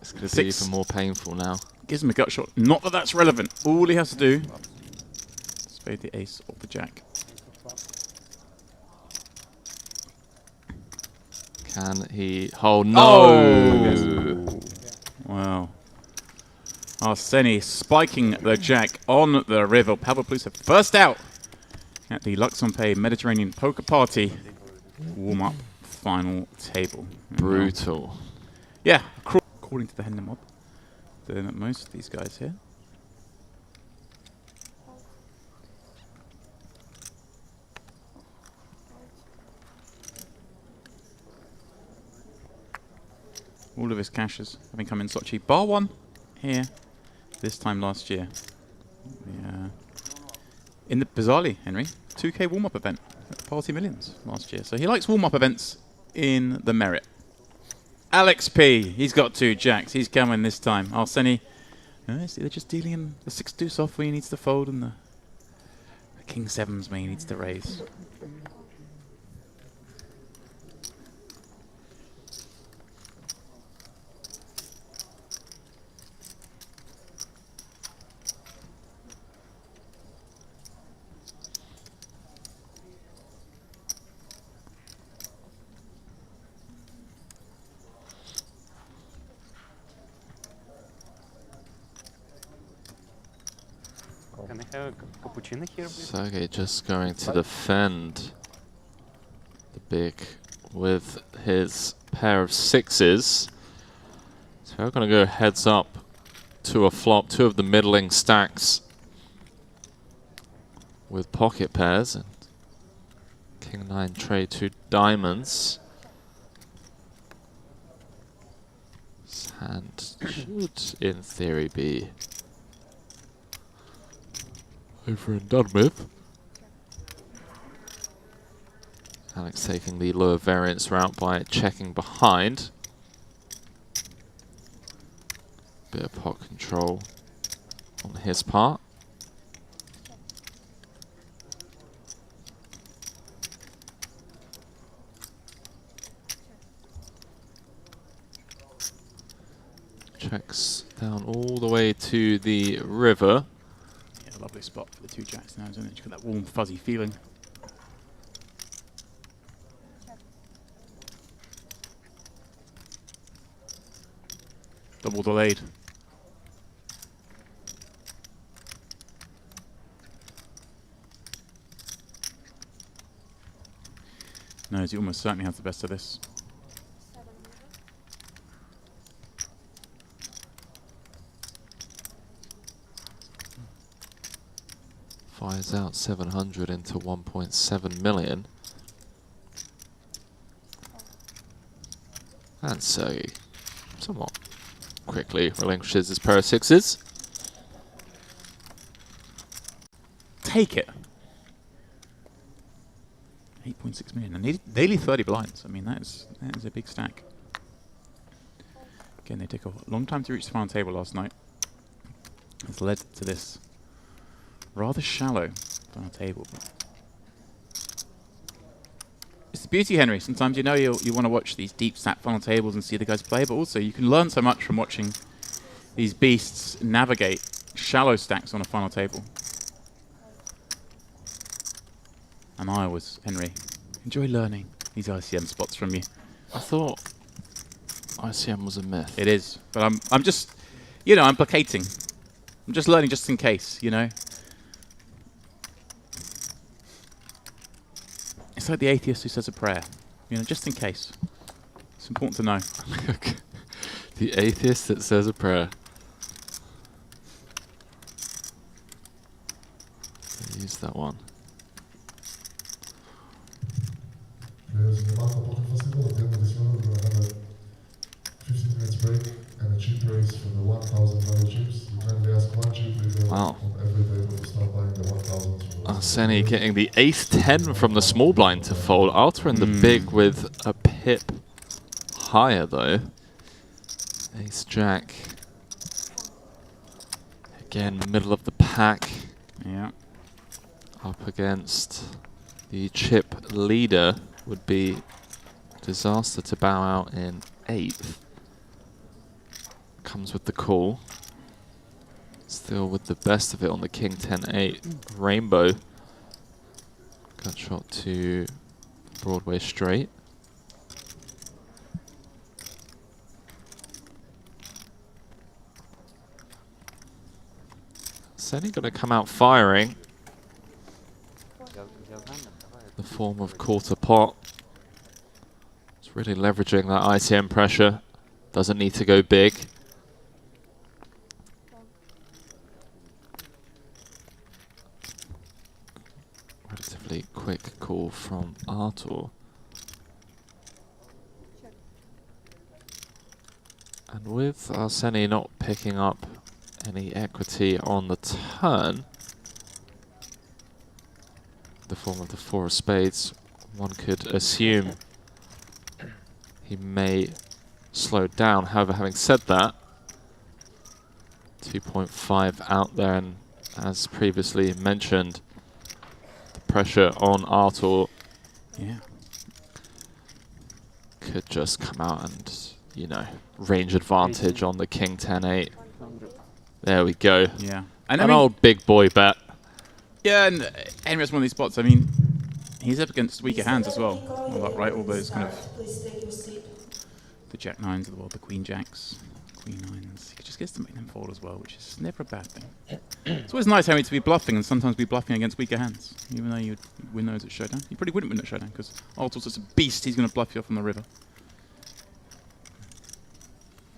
It's going to be even more painful now. Gives him a gut shot. Not that that's relevant. All he has to do is spade the ace or the jack. Can he hold? No! Oh. Wow. Arseni spiking the jack on the river. Pavel Plusev first out at the Luxonpay Mediterranean Poker Party warm-up final table. Brutal. Yeah, according to the Hender mob, than most of these guys here. All of his cashes have been coming in Sochi. Bar one here this time last year. Yeah. In the bizarrely, Henry, 2K warm-up event at the Party Millions last year. So he likes warm-up events in the Merit. Alex P. He's got 2 jacks. He's coming this time. Arseni. They're just dealing him the 6-2 soft where he needs to fold and the King 7s where he needs to raise. Can I have a cappuccino here, please? Sergey just going to defend the big with his pair of 6s. So we're going to go heads up to a flop, 2 of the middling stacks with pocket pairs and King 9 tray 2 diamonds. This hand should, in theory, be over and done with. Alex taking the lower variance route by checking behind. Bit of pot control on his part. Checks down all the way to the river. Yeah, lovely spot for the 2 jacks now, isn't it? You've got that warm, fuzzy feeling. Double delayed. No, he almost certainly has the best of this. Fires out 700 into 1.7 million. And Sergey somewhat quickly relinquishes his pair of 6s. Take it. 8.6 million. And daily 30 blinds. I mean, that is a big stack. Again, they took a long time to reach the final table last night. It's led to this rather shallow final table. But it's the beauty, Henry. Sometimes you want to watch these deep stack final tables and see the guys play, but also you can learn so much from watching these beasts navigate shallow stacks on a final table. And I always, Henry, enjoy learning these ICM spots from you. I thought ICM was a myth. It is, but I'm just, I'm placating. I'm just learning just in case, It's like the atheist who says a prayer, just in case. It's important to know. The atheist that says a prayer. Use that one. There's a Yamaha Poker Festival. At the end of this round, we're going to have a 15 minutes break and a chip race for the 1,000 value chips. You kindly ask 1 chip leader on every table to start buying the 1,000. Arseni getting the ace-10 from the small blind to fold. Alter in the big with a pip higher though. Ace-jack. Again, middle of the pack. Yeah. Up against the chip leader would be disaster to bow out in 8th. Comes with the call. Still with the best of it on the King 10-8 rainbow. Gut shot to Broadway straight. Senny going to come out firing. The form of quarter pot. It's really leveraging that ICM pressure. Doesn't need to go big. Relatively quick call from Artur. And with Arseni not picking up any equity on the turn, the form of the 4 of spades, one could assume he may slow down. However, having said that, 2.5 out there, and as previously mentioned, the pressure on Artur could just come out and, you know, range advantage on the king 10-8. There we go. Yeah. And an old big boy bet. Yeah, and Henry has one of these spots. I mean, he's up against weaker hands as well. All that, right? All those kind of the jack nines of the world, the queen jacks, queen nines. He just gets to make them fold as well, which is never a bad thing. It's always nice, Henry, to be bluffing and sometimes be bluffing against weaker hands, even though you'd win those at showdown. You probably wouldn't win at showdown because Artur's such a beast. He's going to bluff you off on the river.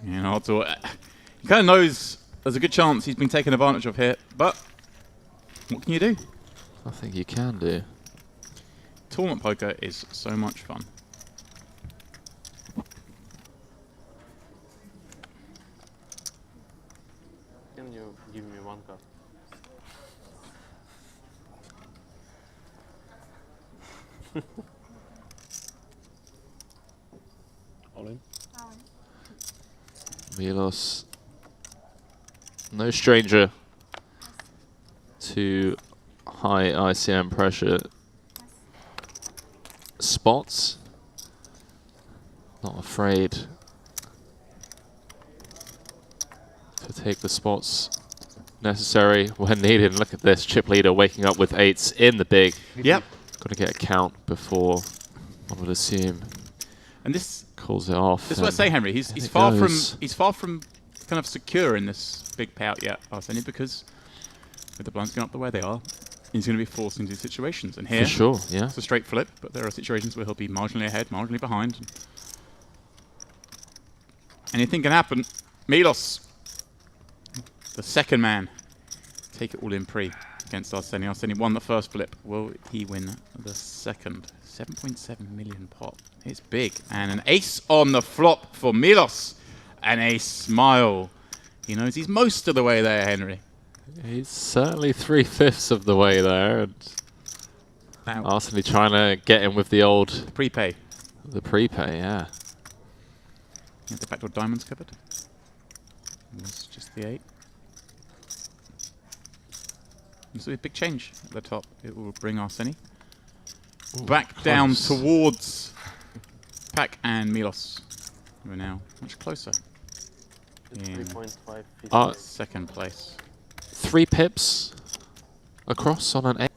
And Artur, he kind of knows there's a good chance he's been taken advantage of here, but what can you do? Nothing you can do. Tournament poker is so much fun. Can you give me one card? All in. Milos, no stranger to high ICM pressure spots. Not afraid to take the spots necessary when needed. Look at this, chip leader waking up with 8s in the big. Yep. Got to get a count before one would assume. And this calls it off. This is what I say, Henry. He's far from kind of secure in this big payout yet, Arseni, because with the blinds going up the way they are, he's going to be forced into situations. And here, for sure, yeah, it's a straight flip, but there are situations where he'll be marginally ahead, marginally behind. Anything can happen. Milos, the second man, take it all in pre against Arseni. Arseni won the first flip. Will he win the second? 7.7 million pot. It's big. And an ace on the flop for Milos. And a smile. He knows he's most of the way there, Henry. He's certainly 3/5 of the way there. And Arseni trying to get him with the old prepay. The prepay, yeah. You have the backdoor diamonds covered. It's just the 8. And so a big change at the top. It will bring Arseni back close. Down towards Pak and Milos. We're now much closer. In 3.5. Second place. 3 pips across on an 8.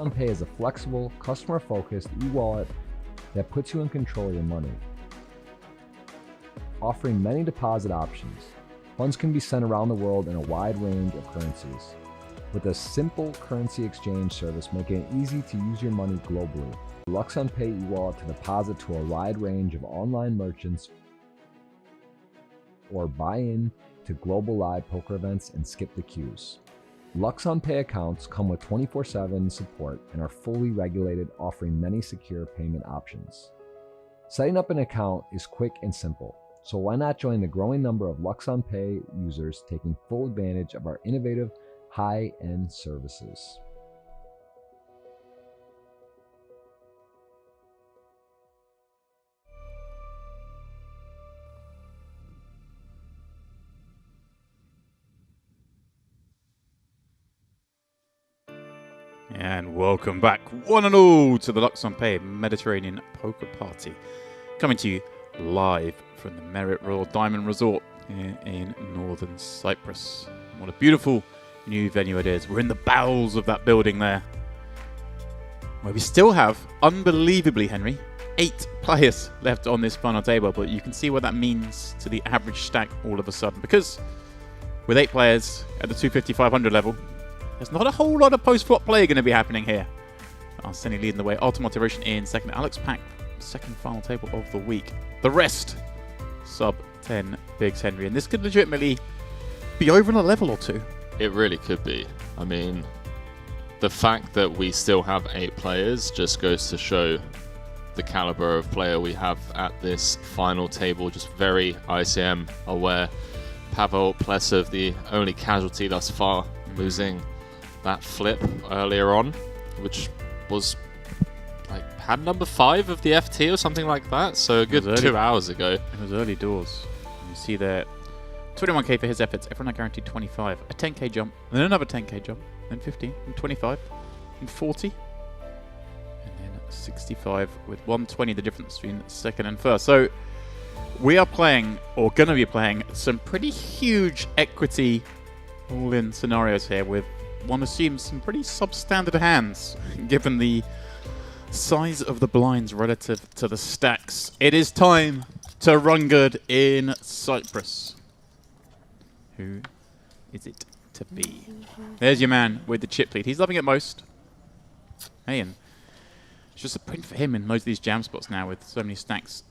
luxonpay is a flexible, customer-focused e-wallet that puts you in control of your money. Offering many deposit options, funds can be sent around the world in a wide range of currencies. With a simple currency exchange service making it easy to use your money globally. luxonpay e-wallet to deposit to a wide range of online merchants or buy in to global live poker events and skip the queues. luxonpay accounts come with 24/7 support and are fully regulated, offering many secure payment options. Setting up an account is quick and simple, so why not join the growing number of luxonpay users taking full advantage of our innovative, high-end services. And welcome back, one and all, to the luxonpay Mediterranean Poker Party. Coming to you live from the Merit Royal Diamond Resort here in northern Cyprus. What a beautiful new venue it is. We're in the bowels of that building there, where we still have, unbelievably, Henry, 8 players left on this final table. But you can see what that means to the average stack all of a sudden. Because with 8 players at the 250-500 level, there's not a whole lot of post-flop play going to be happening here. Arseni leading the way. Ultimate Motivation in second. Alex Pak, second final table of the week. The rest sub 10 bigs, Henry. And this could legitimately be over in a level or two. It really could be. I mean, the fact that we still have 8 players just goes to show the caliber of player we have at this final table. Just very ICM aware. Pavel Plesov, the only casualty thus far, losing that flip earlier on, which was like had number 5 of the FT or something like that. So a good 2 hours ago. It was early doors. You see there, 21k for his efforts. Everyone had guaranteed 25. A 10k jump, and then another 10k jump, then 15, and 25, and 40. 65 with 120 the difference between second and first. So we are playing, or going to be playing, some pretty huge equity all-in scenarios here with, one assumes, some pretty substandard hands given the size of the blinds relative to the stacks. It is time to run good in Cyprus. Who is it to be? There's your man with the chip lead. He's loving it most. Hey, and it's just a print for him in most of these jam spots now with so many stacks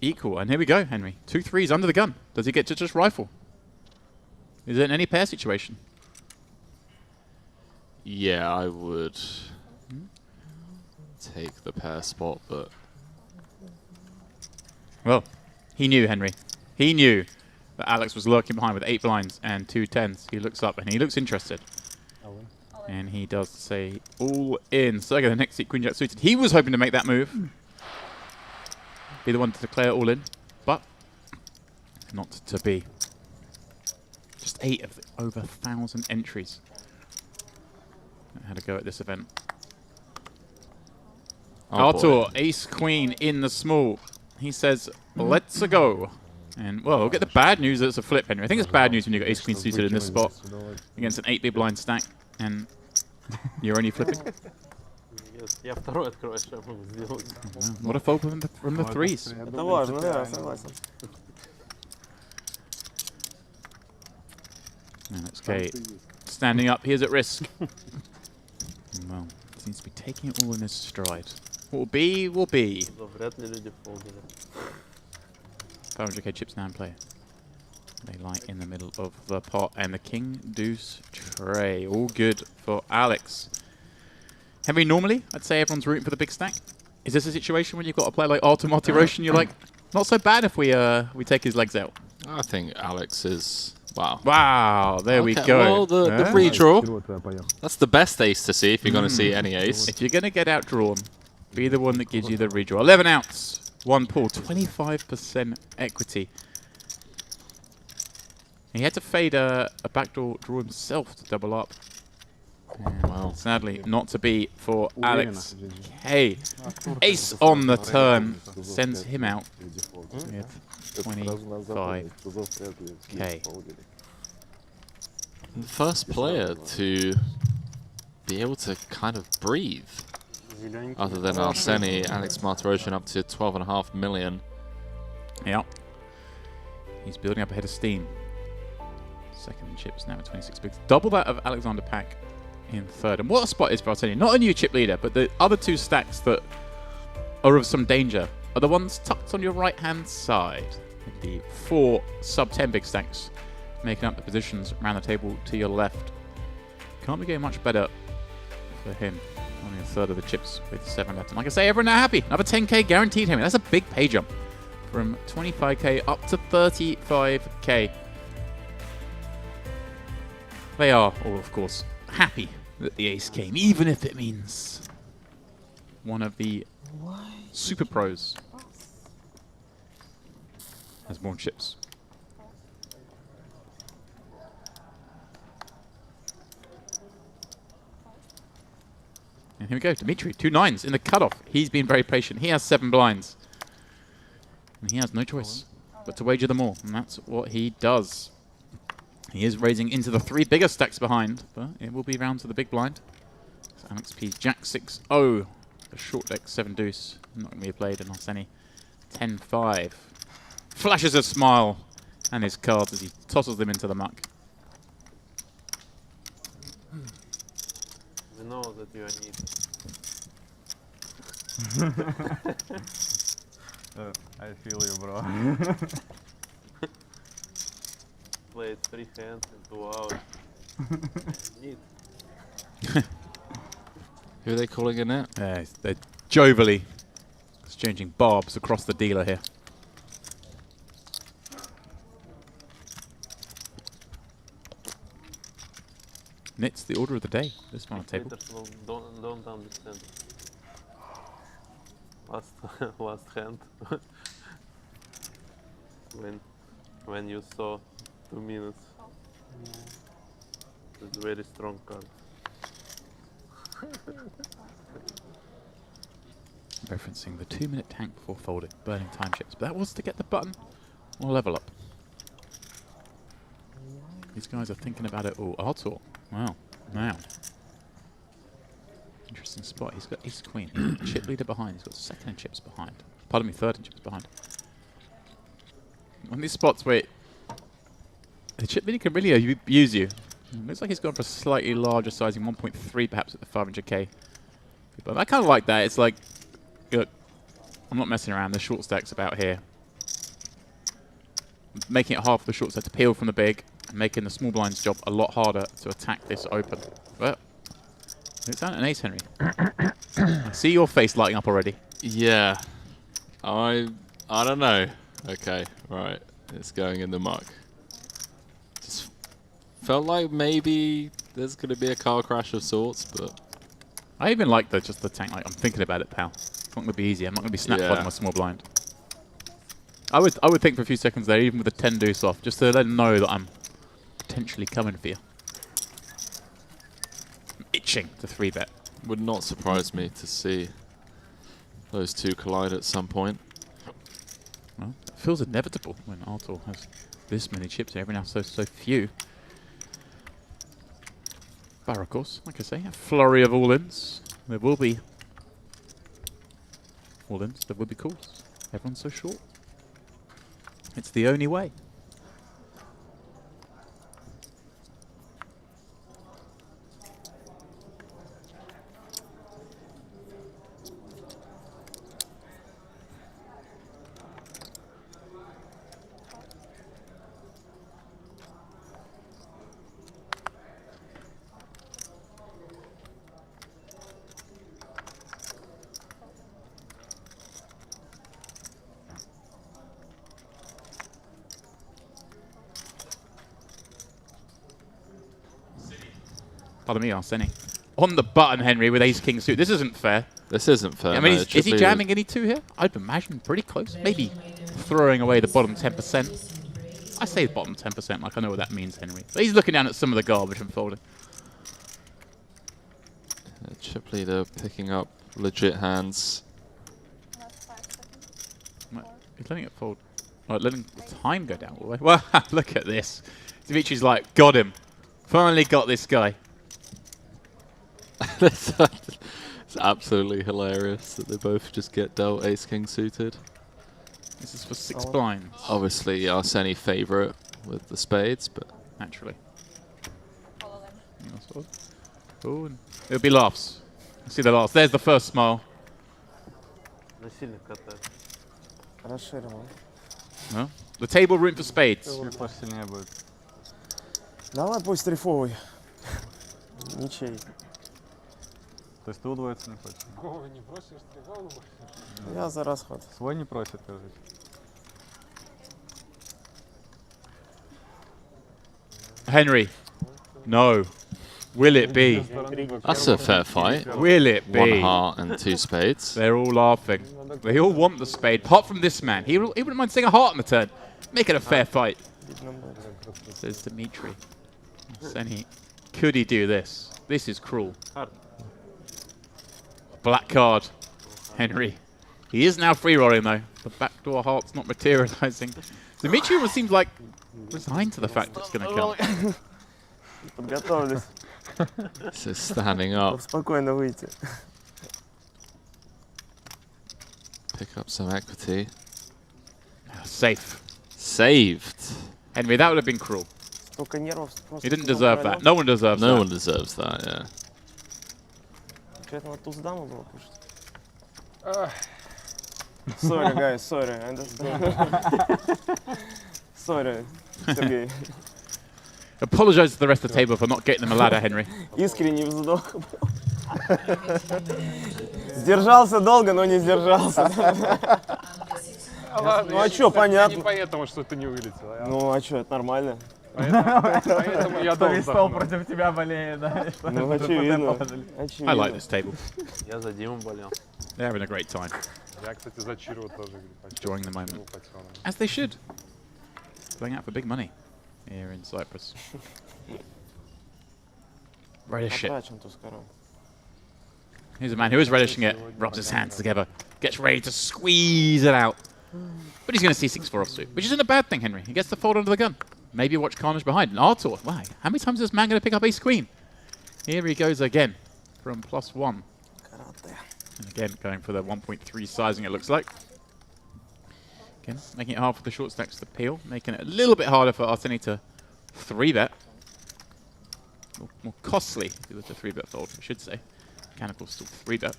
equal. And here we go, Henry. 2 3s under the gun. Does he get to just rifle? Is it in any pair situation? Yeah, I would take the pair spot, but... Well, he knew, Henry. He knew that Alex was lurking behind with 8 blinds and 2 10s. He looks up and he looks interested. And he does say all in. So the next seat, Queen Jack suited. He was hoping to make that move. Be the one to declare all in. But not to be. Just 8 of the over 1,000 entries. Had to go at this event. Oh Artur, ace queen in the small. He says, let's go. And, well, we'll get the bad news that it's a flip, Henry. I think it's bad news when you've got ace queen suited in this spot against an 8 big blind stack. And you're only flipping. What a fold from the 3s. Это важно, да, согласен. And it's K standing up. He is at risk. Well, seems to be taking it all in his stride. What will be, will be. 500k chips now in play. They lie in the middle of the pot. And the king, deuce, tray. All good for Alex. Henry, normally, I'd say everyone's rooting for the big stack. Is this a situation when you've got to play like Artur Marty Roshan? You're like, not so bad if we take his legs out. I think Alex is... Wow. Wow, there we go. Well, the redraw. That's the best ace to see if you're going to see any ace. If you're going to get outdrawn, be the one that gives you the redraw. 11 outs, 1 pull, 25% equity. He had to fade a backdoor draw himself to double up. Well, sadly, not to be for Alex K. Ace on the turn sends him out with 25k. The first player to be able to kind of breathe, other than Arseny, Alex Martirosyan up to 12.5 million. Yeah. He's building up ahead of steam. Second chips now at 26 bigs. Double that of Alexander Pack in third. And what a spot is for Arseny. Not a new chip leader, but the other 2 stacks that are of some danger are the ones tucked on your right-hand side. The 4 sub-10 big stacks making up the positions around the table to your left. Can't be getting much better for him. Only a third of the chips with 7 left. And like I say, everyone now happy. Another 10k guaranteed him. That's a big pay jump from 25k up to 35k. They are all, of course, happy that the ace came, even if it means one of the super pros has more chips. And here we go, Dimitri, 2 9s in the cutoff. He's been very patient. He has 7 blinds. And he has no choice but to wager them all. And that's what he does. He is raising into the 3 bigger stacks behind, but it will be round to the big blind. So Alex P's Jack 6-0. A short deck 7 deuce. Not going to be played, and Arseny 10-5. Flashes a smile and his cards as he tosses them into the muck. We know that you are needed. I feel you, bro. played 3 hands in 2 hours. Neat. Who are they calling in it? They're jovially exchanging barbs across the dealer here. And it's the order of the day, this final table. Spectators don't understand. Last hand. when you saw 2 minutes. It's a very strong card. Referencing the 2-minute tank before folding, burning time chips. But that was to get the button or level up. These guys are thinking about it all. Artur. Wow. Now. Interesting spot. He's got ace queen. He's got chip leader behind. He's got second in chips behind. Pardon me, third in chips behind. On these spots where the chip leader can really abuse you. Looks like he's gone for slightly larger sizing, 1.3 perhaps at the 500k. But I kind of like that. It's like, look, I'm not messing around. The short stack's about here. Making it hard for the short stack to peel from the big, and making the small blind's job a lot harder to attack this open. But it's down an ace, Henry. I see your face lighting up already. Yeah. I don't know. Okay, right. It's going in the muck. Just felt like maybe there's going to be a car crash of sorts, but I even like just the tank. Like, I'm thinking about it, pal. It's not going to be easy. I'm not going to be snap folding my small blind. I would think for a few seconds there, even with a 10 deuce off, just to let them know that I'm potentially coming for you. I'm itching to 3-bet. Would not surprise me to see those two collide at some point. Well, it feels inevitable when Artur has this many chips and everyone else so few. But of course, like I say, a flurry of all-ins. There will be all-ins, there will be calls. Everyone's so short. It's the only way. Pardon me, Arseni. On the button, Henry, with ace-king suit. This isn't fair. This isn't fair. I mean, is he jamming any 2 here? I'd imagine pretty close. Maybe throwing away the bottom 10%. I say the bottom 10%, like I know what that means, Henry. But he's looking down at some of the garbage and folding. Chip leader picking up legit hands. He's letting it fold. Right, letting the time go down all the way. Well, look at this. Dimitri's like, got him. Finally got this guy. It's absolutely hilarious that they both just get dealt ace-king suited. This is for 6 blinds. Obviously, Arseni favourite with the spades, but naturally. Oh, and it'll be laughs. I see the laughs. There's the first smile. Well, the table room for spades. Давай пусть трифовый. Ничей. То есть ты удвоиться не хочешь? Ой, не просишь трифовый? Я за расход. Свой не просит, кажется. Henry. No. Will it be? that's a fair fight. Will it be? 1 heart and 2 spades. They're all laughing. They all want the spade, apart from this man. He wouldn't mind seeing a heart on the turn. Make it a fair fight. Says Dimitri. Seni. Could he do this? This is cruel. Black card. Henry. He is now free rolling though. The backdoor heart's not materializing. Dimitri almost seems like resigned to the fact it's going to come. Подготовлюсь. So standing up. Спокойно выйти. Pick up some equity. Safe. Saved. Henry, that would have been cruel. Столько нервов. He didn't deserve that. No one deserves that. No one deserves that, yeah. Честно, туз даму было пушить. Sorry, guys, sorry. Sorry, Сергей. Apologise to the rest of the table for not getting them a ladder, Henry. Искренний вздох. Сдержался долго, но не сдержался. Ну а что, понятно. Не поэтому, что ты не вылетел. Ну а что, это нормально. Поэтому я Кто весь стол против тебя болеет, да? Ну очевидно. I like this table. Я за Диму болел. They're having a great time. Я, кстати, за Чиру тоже. Enjoying the moment. As they should. Playing out for big money here in Cyprus. Relish it. Here's a man who is relishing it, rubs his hands together, gets ready to squeeze it out. But he's going to see 6-4 offsuit, which isn't a bad thing, Henry. He gets the fold under the gun. Maybe watch Carnage behind. And Artur, wow, how many times is this man going to pick up ace queen? Here he goes again from +1. And again, going for the 1.3 sizing, it looks like. Again, making it hard for the short stacks to peel, making it a little bit harder for Arseni to 3-bet. More costly if it was a 3-bet fold, I should say. Mechanical still 3-bet.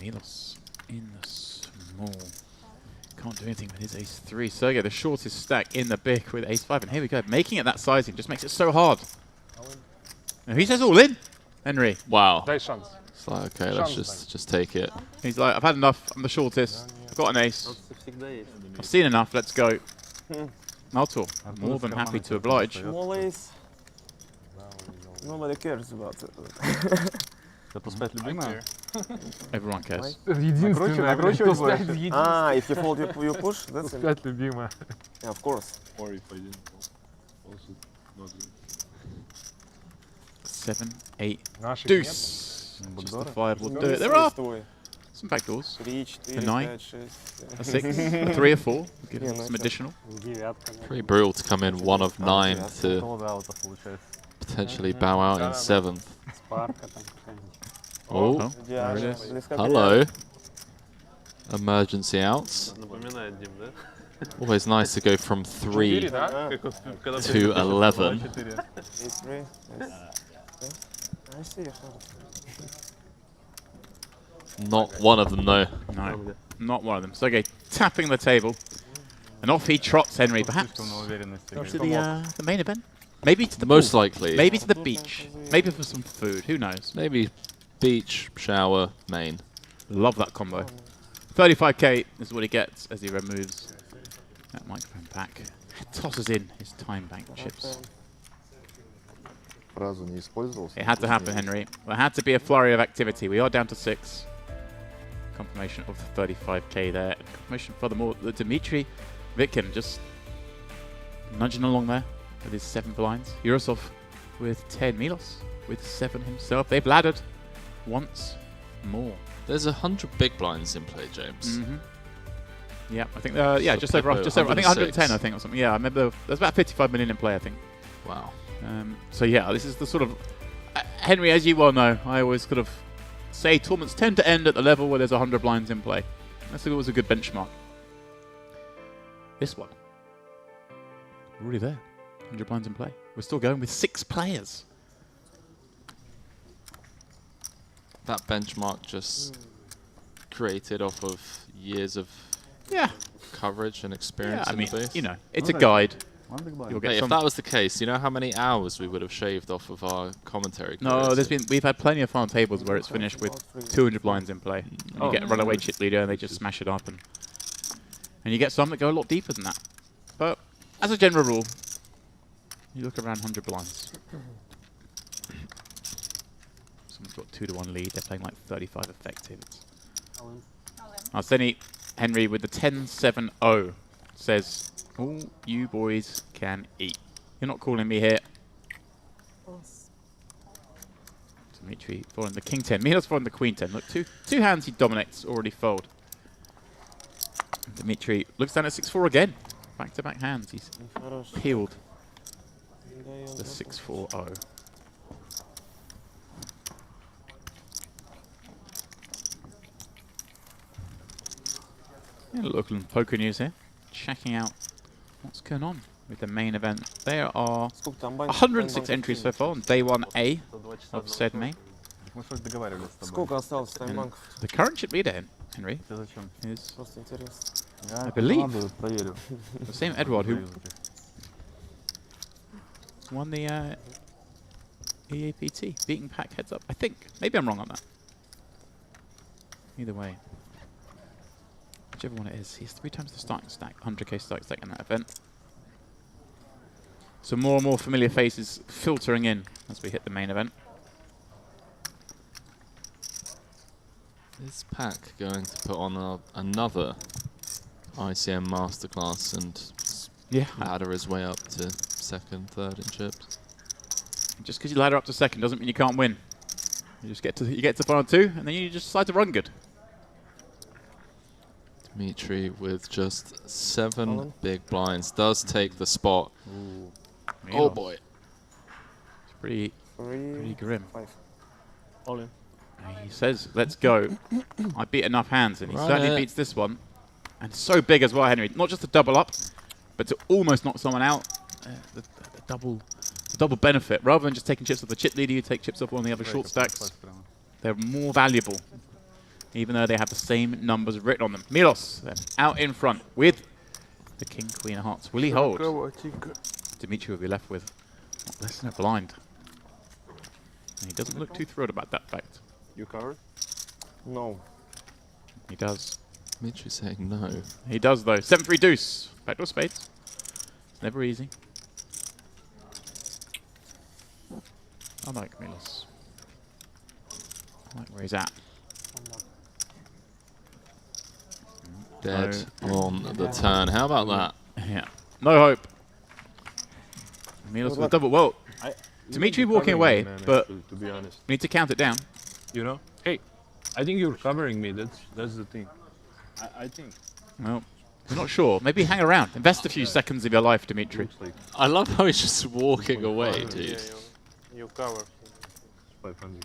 Milos in the small. Can't do anything with his ace-3. Sergey, the shortest stack in the big with ace-5. And here we go. Making it that sizing just makes it so hard. Now he says all in, Henry. Wow. Дай шанс. It's like, okay, let's just take it. He's like, I've had enough. I'm the shortest. I've got an ace. I've seen enough. Let's go. Artur, more than happy to oblige. Small ace. Nobody cares about it. Everyone cares. Единственное, кто знает. If you fold, you push? That's it. 5 любимая. Yeah, of course. Or if I didn't also not good. 7, 8, Наших deuce. Just the 5 will do it. There are some backdoors. 3, A 9, 6. a 6, a 3, a 4. Give him some additional. Pretty brutal to come in 1 of 9 to potentially bow out in 7th. Oh, there it is. Hello. Emergency outs. Напоминает Дим, да? Always nice to go from 3 to 11. Not one of them, though. No, not one of them. Sergey tapping the table. And off he trots, Henry, perhaps. To the main event? Maybe to the Most pool. likely. Maybe to the beach. Maybe for some food. Who knows? Maybe beach, shower, main. Love that combo. 35k is what he gets as he removes that microphone pack. Tosses in his time bank chips. It had to happen, Henry. There had to be a flurry of activity. We are down to 6. Confirmation of the 35k there. Confirmation furthermore that Dmitry Vitkin just nudging along there with his 7 blinds. Yurosov with 10. Milos with 7 himself. They've laddered once more. There's 100 big blinds in play, James. Yeah, I think just over. I think 110. I think or something. Yeah, I remember there's about 55 million in play. I think. Wow. So yeah, this is the sort of Henry, as you well know, I always kind of say tournaments tend to end at the level where there's 100 blinds in play. That's always a good benchmark. This one, we're already there. 100 blinds in play. We're still going with 6 players. That benchmark just created off of years of coverage and experience. Yeah, I mean, in the booth. you know, it's a guide. You'll get If that was the case, you know how many hours we would have shaved off of our commentary? No, we've had plenty of farm tables where it's finished with 200 blinds in play. And you get a runaway chip leader and they just smash it up, and you get some that go a lot deeper than that. But as a general rule, you look around 100 blinds. Someone's got 2-1 lead. They're playing like 35 effective. Arseni Henry with the 10-7-0 says, all you boys can eat. You're not calling me here. Dmitry following the king 10. Milos following the queen 10. Look, two hands he dominates, already fold. Dmitry looks down at 6-4 again. Back-to-back hands. He's peeled the 6-4-0. Yeah, local poker news here. Checking out what's going on with the main event. There are 106 entries so far on day 1A of said main. Сколько осталось таймбанков? The current chip leader Henry, Ты зачем? is, Просто интересно. Я I believe, проверю. the same Edward who won the EAPT, beating Pack heads up. I think. Maybe I'm wrong on that. Either way. Whichever one it is, he's 3 times the starting stack, 100k starting stack in that event. So more and more familiar faces filtering in as we hit the main event. Is Pack going to put on another ICM masterclass and ladder his way up to 2nd, 3rd in chips? Just because you ladder up to 2nd doesn't mean you can't win. You just get to final 2, and then you just decide to run good. Dimitri with just 7 big blinds does take the spot. Ooh. Oh boy. It's pretty grim. 5. All in. He says, let's go. I beat enough hands, and he certainly beats this one. And so big as well, Henry. Not just to double up, but to almost knock someone out. The double benefit. Rather than just taking chips off the chip leader, you take chips off one of the other short stacks. They're more valuable, even though they have the same numbers written on them. Milos out in front with the King, Queen of Hearts. Will he hold? Dimitri will be left with less than a blind. And he doesn't look too thrilled about that fact. You covered? No. He does. Dimitri saying no. He does though. 7-3 deuce. Backdoor spades. It's never easy. I like Milos. I like where he's at. Dead on the turn. How about that? Yeah. No hope. Milos with a double. Well, Dimitri walking away, man, but actually, to be honest, we need to count it down. you know, hey, I think you're covering me. That's the thing. I think. Well, I'm not sure. Maybe hang around. Invest a few seconds of your life, Dimitri. I love how he's just walking away, dude. Yeah, you cover. 500.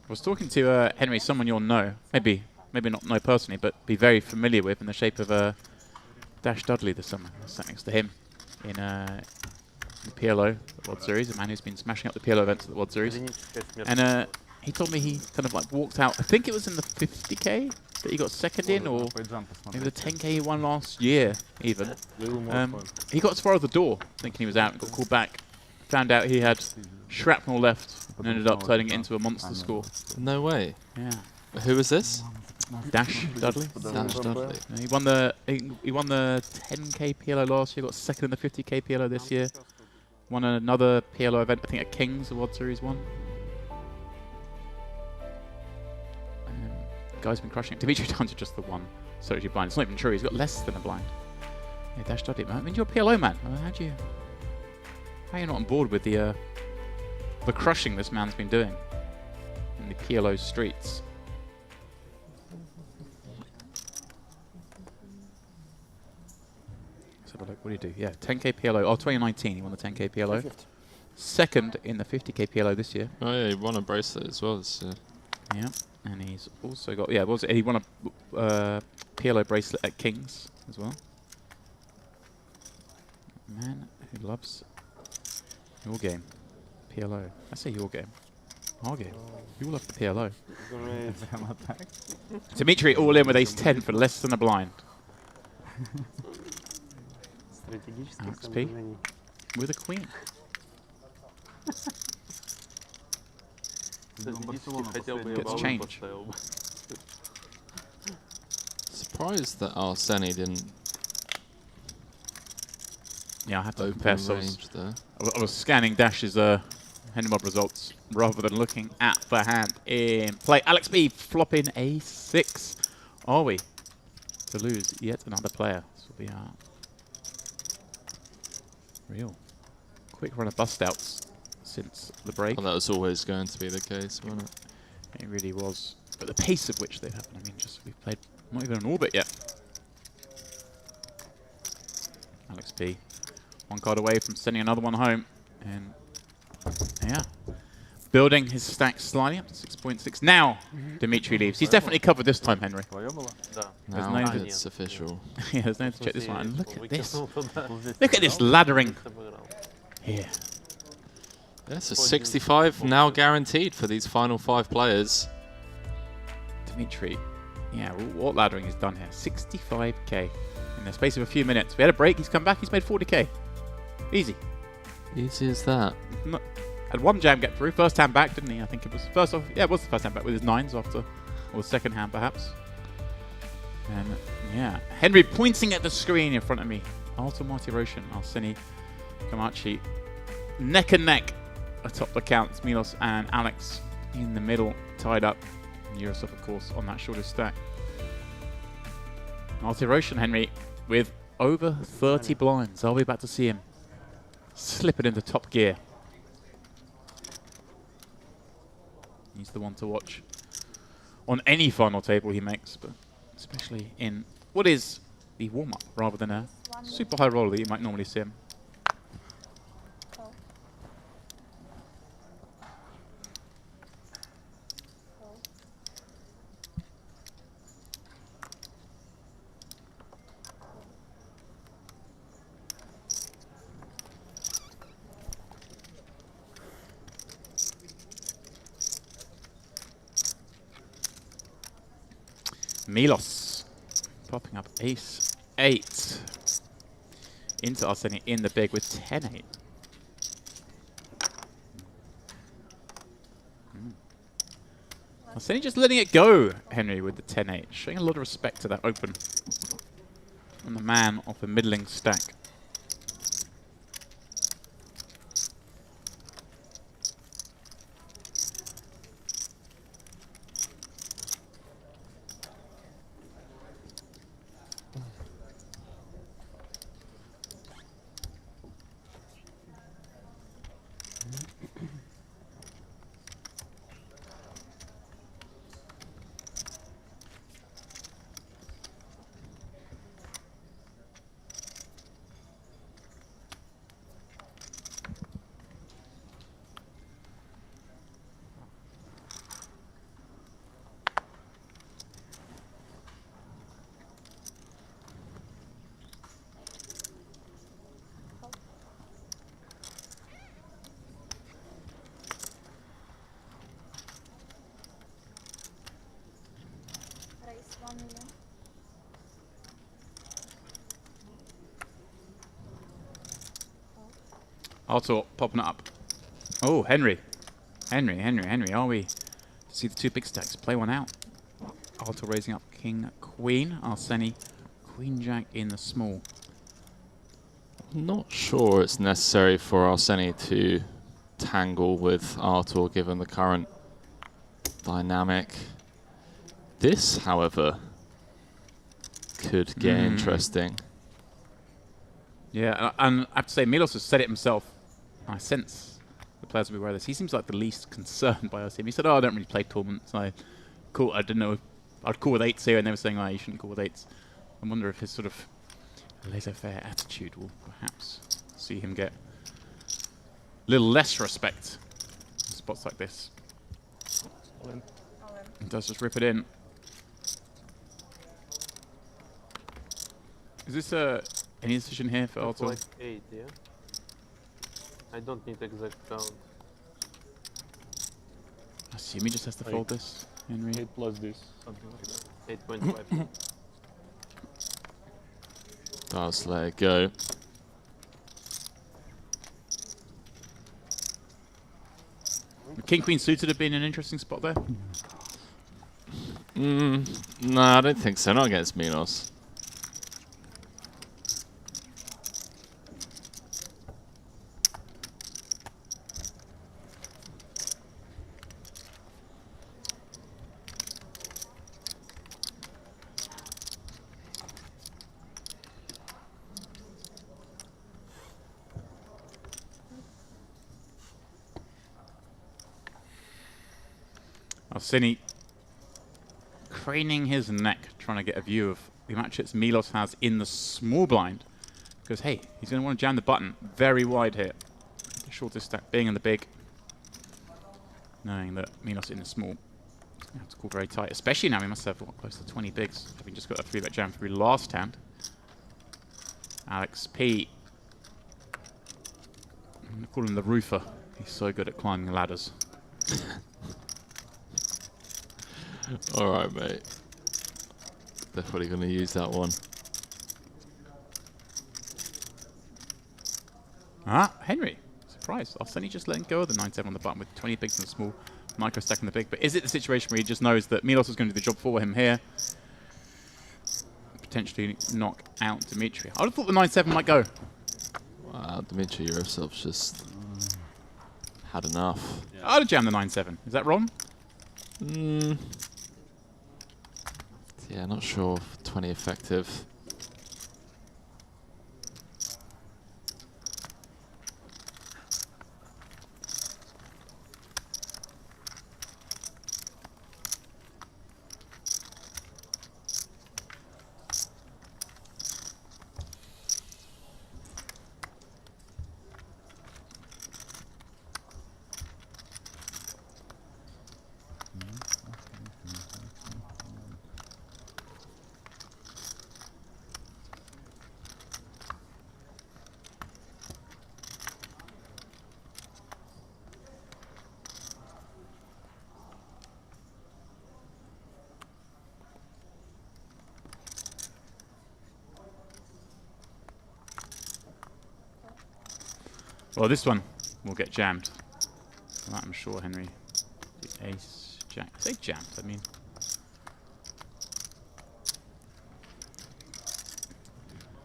I was talking to Henry, someone you'll know, maybe not know personally, but be very familiar with in the shape of Dash Dudley this summer. I sat next to him in the PLO World Series, a man who's been smashing up the PLO events at the World Series. And he told me he kind of like walked out, I think it was in the 50k that he got 2nd in, or maybe the 10k he won last year even. He got as far as the door thinking he was out and got called back. Found out he had shrapnel left and ended up turning it into a monster score. No way. Yeah. Who was this? Dash Dudley. Dash Dudley. He won the 10k PLO last year, got 2nd in the 50k PLO this year. Won another PLO event, I think at Kings, the World Series 1. Guy's been crushing it. Dimitri down to just the 1 Sochi blind. It's not even true, he's got less than a blind. Yeah, Dash Dudley, man. I mean, you're a PLO man. How are you not on board with the crushing this man's been doing in the PLO streets? Let's have a look. What do you do? Yeah, 10k PLO. Oh, 2019, he won the 10k PLO. 2nd in the 50k PLO this year. Oh yeah, he won a bracelet as well this year. Yeah, and he's also got, he won a PLO bracelet at Kings as well. Man who loves your game. PLO. I say your game. Our game. You all love the PLO. Dimitri all in with ace-10 for less than a blind. Alex P with a queen. Gets change. Surprised that Arseni didn't. Yeah, I have to open confess. range there. I was scanning Dash's Hendemob results rather than looking at the hand in play. Alex B flopping a6. Are we to lose yet another player? This will be our real quick run of bust outs since the break. Well, that was always going to be the case, wasn't it? It really was. But the pace at which they've happened, I mean, just we've played not even an orbit yet. Alex P. 1 card away from sending another one home. And yeah, building his stack slightly up to 6.6. Now, Dimitri leaves. He's definitely covered this time, Henry. There's Now no it's official. yeah, there's no to check this one. And look at this. Look at this laddering here. Yes, a 65 now guaranteed for these final 5 players. Dimitri, yeah, what laddering he's done here. 65k in the space of a few minutes. We had a break, he's come back, he's made 40k. Easy. Easy as that. Had one jam get through, first hand back, didn't he? I think it was first off. Yeah, it was the first hand back with his 9s after, or the second hand perhaps. And yeah, Henry pointing at the screen in front of me. Artur Martirosyan, Arseni Kamachi, neck and neck atop the counts. Milos and Alex in the middle, tied up. And Yurosov, of course, on that shortest stack. Martirosyan, Henry, with over 30 blinds. Are we about to see him slip it into top gear? He's the one to watch on any final table he makes, but especially in what is the warm-up rather than a super high roller that you might normally see him. Milos popping up ace 8 into Arseni in the big with 10-8. Arseni just letting it go, Henry, with the 10-8, showing a lot of respect to that open from the man off a middling stack. Artur popping it up. Oh, Henry. Henry. Are we to see the two big stacks play one out? Artur raising up King, Queen. Arseni, Queen, Jack in the small. Not sure it's necessary for Arseni to tangle with Artur given the current dynamic. This, however, could get interesting. Yeah, and I have to say, Milos has said it himself. I sense the players will be aware of this. He seems like the least concerned by us. He said, "Oh, I don't really play tournaments. I didn't know if I'd call with 8s here," and they were saying, "Oh, you shouldn't call with 8s." I wonder if his sort of laissez-faire attitude will perhaps see him get a little less respect in spots like this. He does just rip it in. Is this any decision here for Artur? Like 8, yeah? I don't need exact count. I assume he just has to fold this, Henry. 8 plus this, something like that. 8.5. Does let it go. King Queen suited have been an interesting spot there. No, I don't think so. Not against Milos. Arseni craning his neck, trying to get a view of the matchups Milos has in the small blind. Because, hey, he's going to want to jam the button very wide here. The shortest stack being in the big. knowing that Milos in the small. You have to call very tight, especially now. We must have close to 20 bigs, having just got a 3-bet jam through last hand. Alex P. I'm gonna call him the roofer. He's so good at climbing ladders. All right, mate. Definitely going to use that one. Ah, Henry. Surprise. Arseni just letting go of the 9-7 on the button with 20 bigs and a small. Micro stacking the big. But is it the situation where he just knows that Milos is going to do the job for him here? Potentially knock out Dimitri. I would have thought the 9-7 might go. Wow, Dmitry Yursov's just had enough. Yeah. I'd have jammed the 9-7. Is that wrong? Yeah, not sure if 20 effective. Well, this one will get jammed. That I'm sure, Henry. The ace, jack. I say jammed, I mean.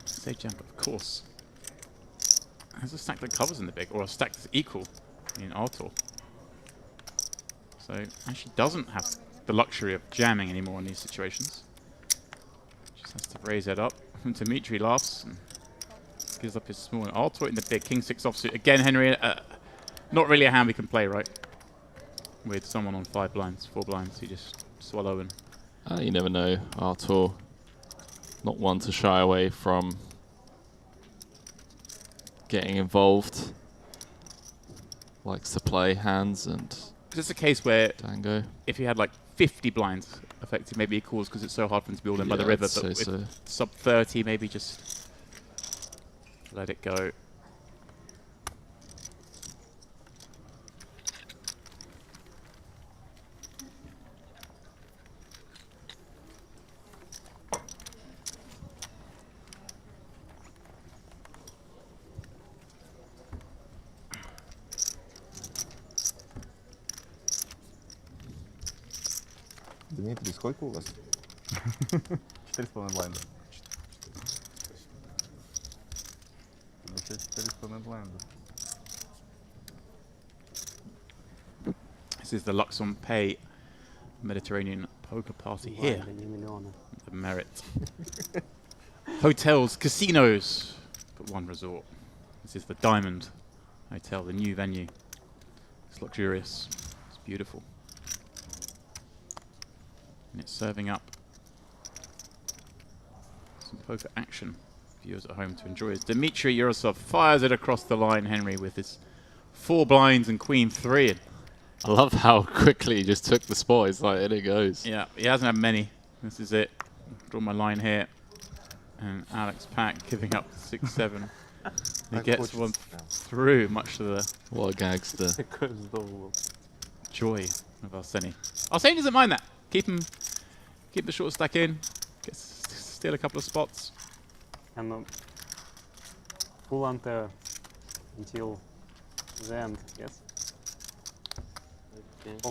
I say jammed, of course. There's a stack that covers in the big, or a stack that's equal in Artur. So, actually doesn't have the luxury of jamming anymore in these situations. Just has to raise it up. Dimitri laughs and gives up his small and Artur in the big. King 6 offsuit. Again, Henry, not really a hand we can play, right? With someone on 5 blinds, 4 blinds, you just swallow and... You never know. Artur, not one to shy away from getting involved. Likes to play hands and... Is this a case where Dango. If he had like 50 blinds effective, maybe he calls because it's so hard for him to be all in by the river, but with sub 30, maybe just let it go. Дмитрий, сколько у вас? 4,5 блайнда. 4,5 блайнда. This is the luxonpay Mediterranean poker party here. The Merit. Hotels, casinos, but one resort. This is the Diamond Hotel, the new venue. It's luxurious. It's beautiful. And it's serving up some poker action for viewers at home to enjoy. As Dmitry Yursov fires it across the line, Henry, with his 4 blinds and queen 3. I love how quickly he just took the spot. It's like, in it goes. Yeah, he hasn't had many. This is it. Draw my line here. And Alex Pack giving up 6-7. He gets one through, much to the what a gangster. Joy of Arseni. Arseni doesn't mind that. Keep the short stack in. Steal a couple of spots. And full ante until the end, yes?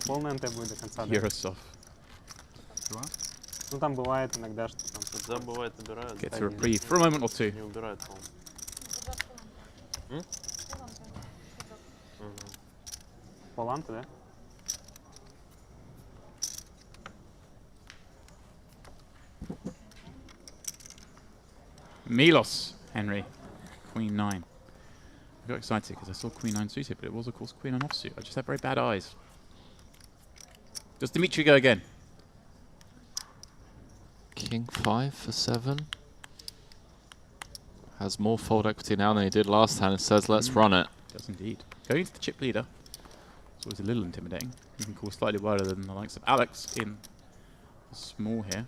Полный ante будет до конца. Yursov. Ну там бывает иногда, что там... Да, бывает, убирают. Gets a reprieve for a moment or two. Не убирают, по-моему. Пол анте, да? Milos, Henry, Queen 9. I got excited because I saw Queen 9 suited, but it was, of course, Queen 9 offsuit. I just had very bad eyes. Does Dimitri go again? King 5 for 7. Has more fold equity now than he did last time and says, let's run it. Does indeed. Going to the chip leader. It's always a little intimidating. You can call slightly wider than the likes of Alex in the small here.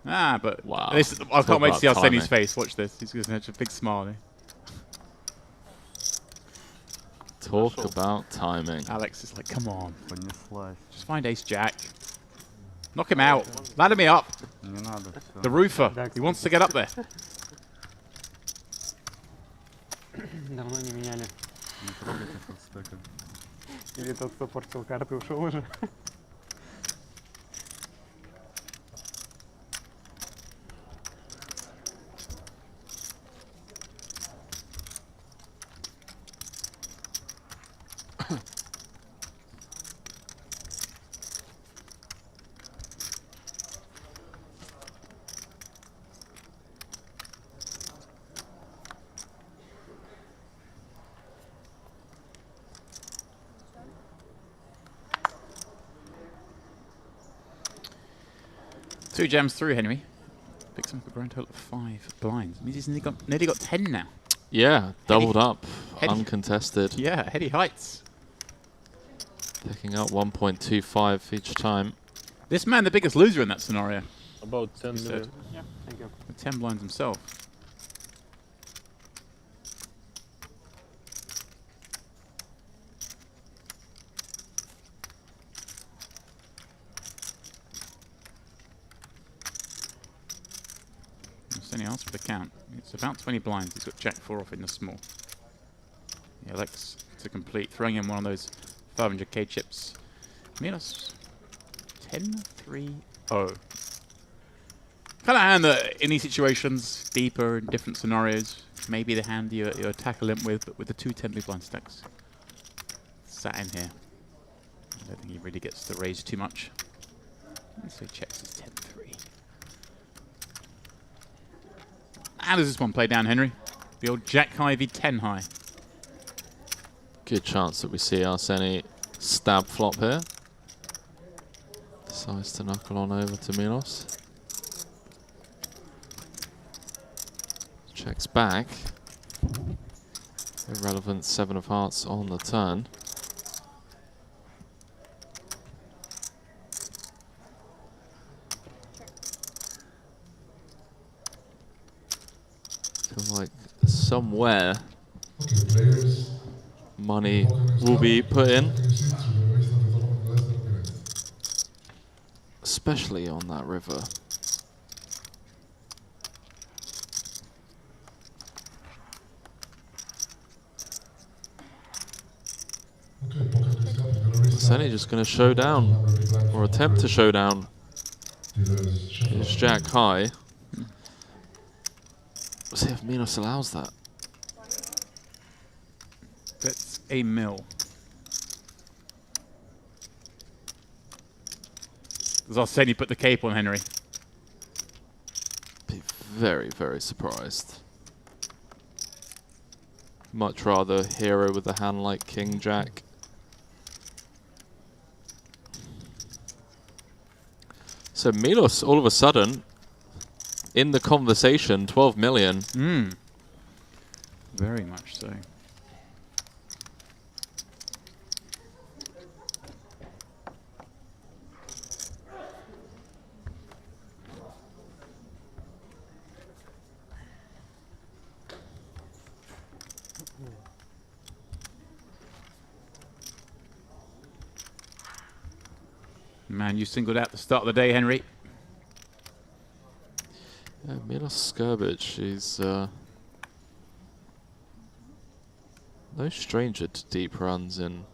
Ah, but wow. This, I can't wait to see timing. Arseni's face. Watch this. He's going to have a big smile. Talk about timing. Alex is like, come on. Понеслась. Just find ace jack. Knock him out. Ladder me up. Не надо, всё. The roofer. He wants to get up there. Давно не меняли. Не трогайте форстека. Или тот, кто портил карты, ушел уже. Two jams through, Henry. Picks him up a grand total of 5 blinds. Means he's nearly got 10 now. Yeah, doubled up, Heady. uncontested. Yeah, heady heights. Picking up 1.25 each time. This man, the biggest loser in that scenario. About 10 million. Yeah, thank you. With 10 blinds himself. Only asked for the count. It's about 20 blinds. He's got jack 4 off in the small. Yeah, Alex to complete, throwing in one of those 500k chips. Milos 10-3-0. Kind of hand that in these situations, deeper in different scenarios, maybe the hand you attack a limp with, but with the 2 10 big blind stacks sat in here, I don't think he really gets to raise too much. So he checks his 10-3. How does this one play down, Henry? The old jack high v 10 high. Good chance that we see Arseni stab flop here. Decides to knuckle on over to Milos. Checks back. Irrelevant 7 of hearts on the turn. Feels like somewhere money will be put in, especially on that river. Arseni just going to show down, or attempt to show down. It's jack high. Let's see if Milos allows that. That's a mill. Does Arseni put the cape on Henry? Be very, very surprised. Much rather hero with a hand like King Jack. So Milos, all of a sudden, in the conversation, 12 million. Very much so. Man, you singled out the start of the day, Henry. Yeah, Milos Skrbic, she's no stranger to deep runs in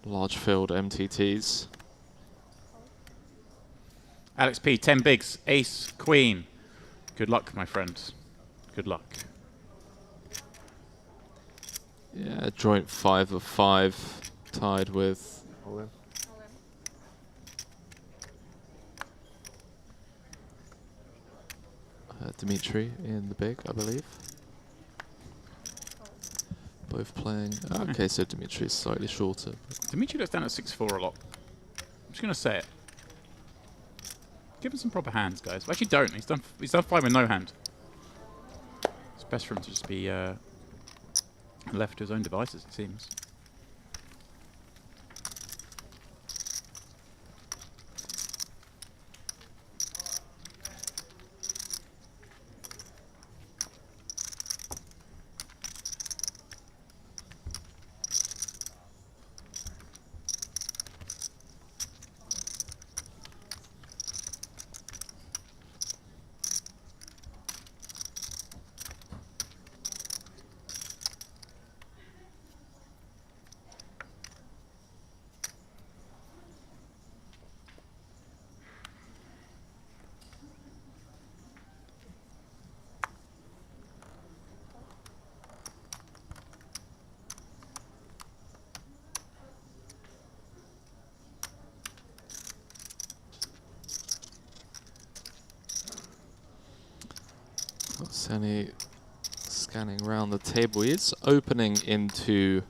large field MTTs. Alex P, 10 bigs, ace, queen. Good luck, my friends. Good luck. Yeah, joint 5 of 5, tied with Dimitri in the big, I believe. Both playing. Okay, so Dimitri's slightly shorter. Dimitri looks down at 6-4 a lot. I'm just going to say it. Give him some proper hands, guys. Well, actually, don't. He's done 5 with no hand. It's best for him to just be left to his own devices, it seems. Seni scanning around the table. He's opening into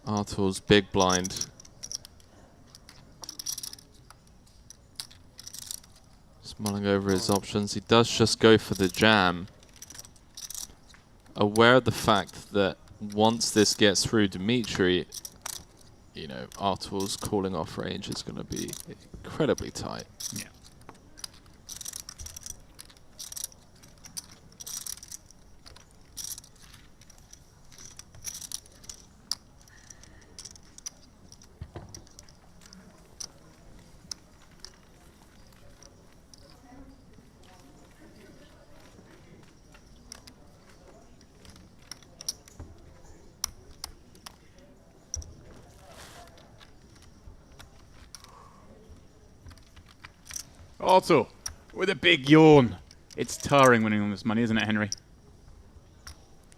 Artur's big blind. Just mulling over his options. He does just go for the jam. Aware of the fact that once this gets through Dimitri, you know, Artur's calling off range is going to be incredibly tight. Yeah. Artur, with a big yawn. It's tiring winning all this money, isn't it, Henry?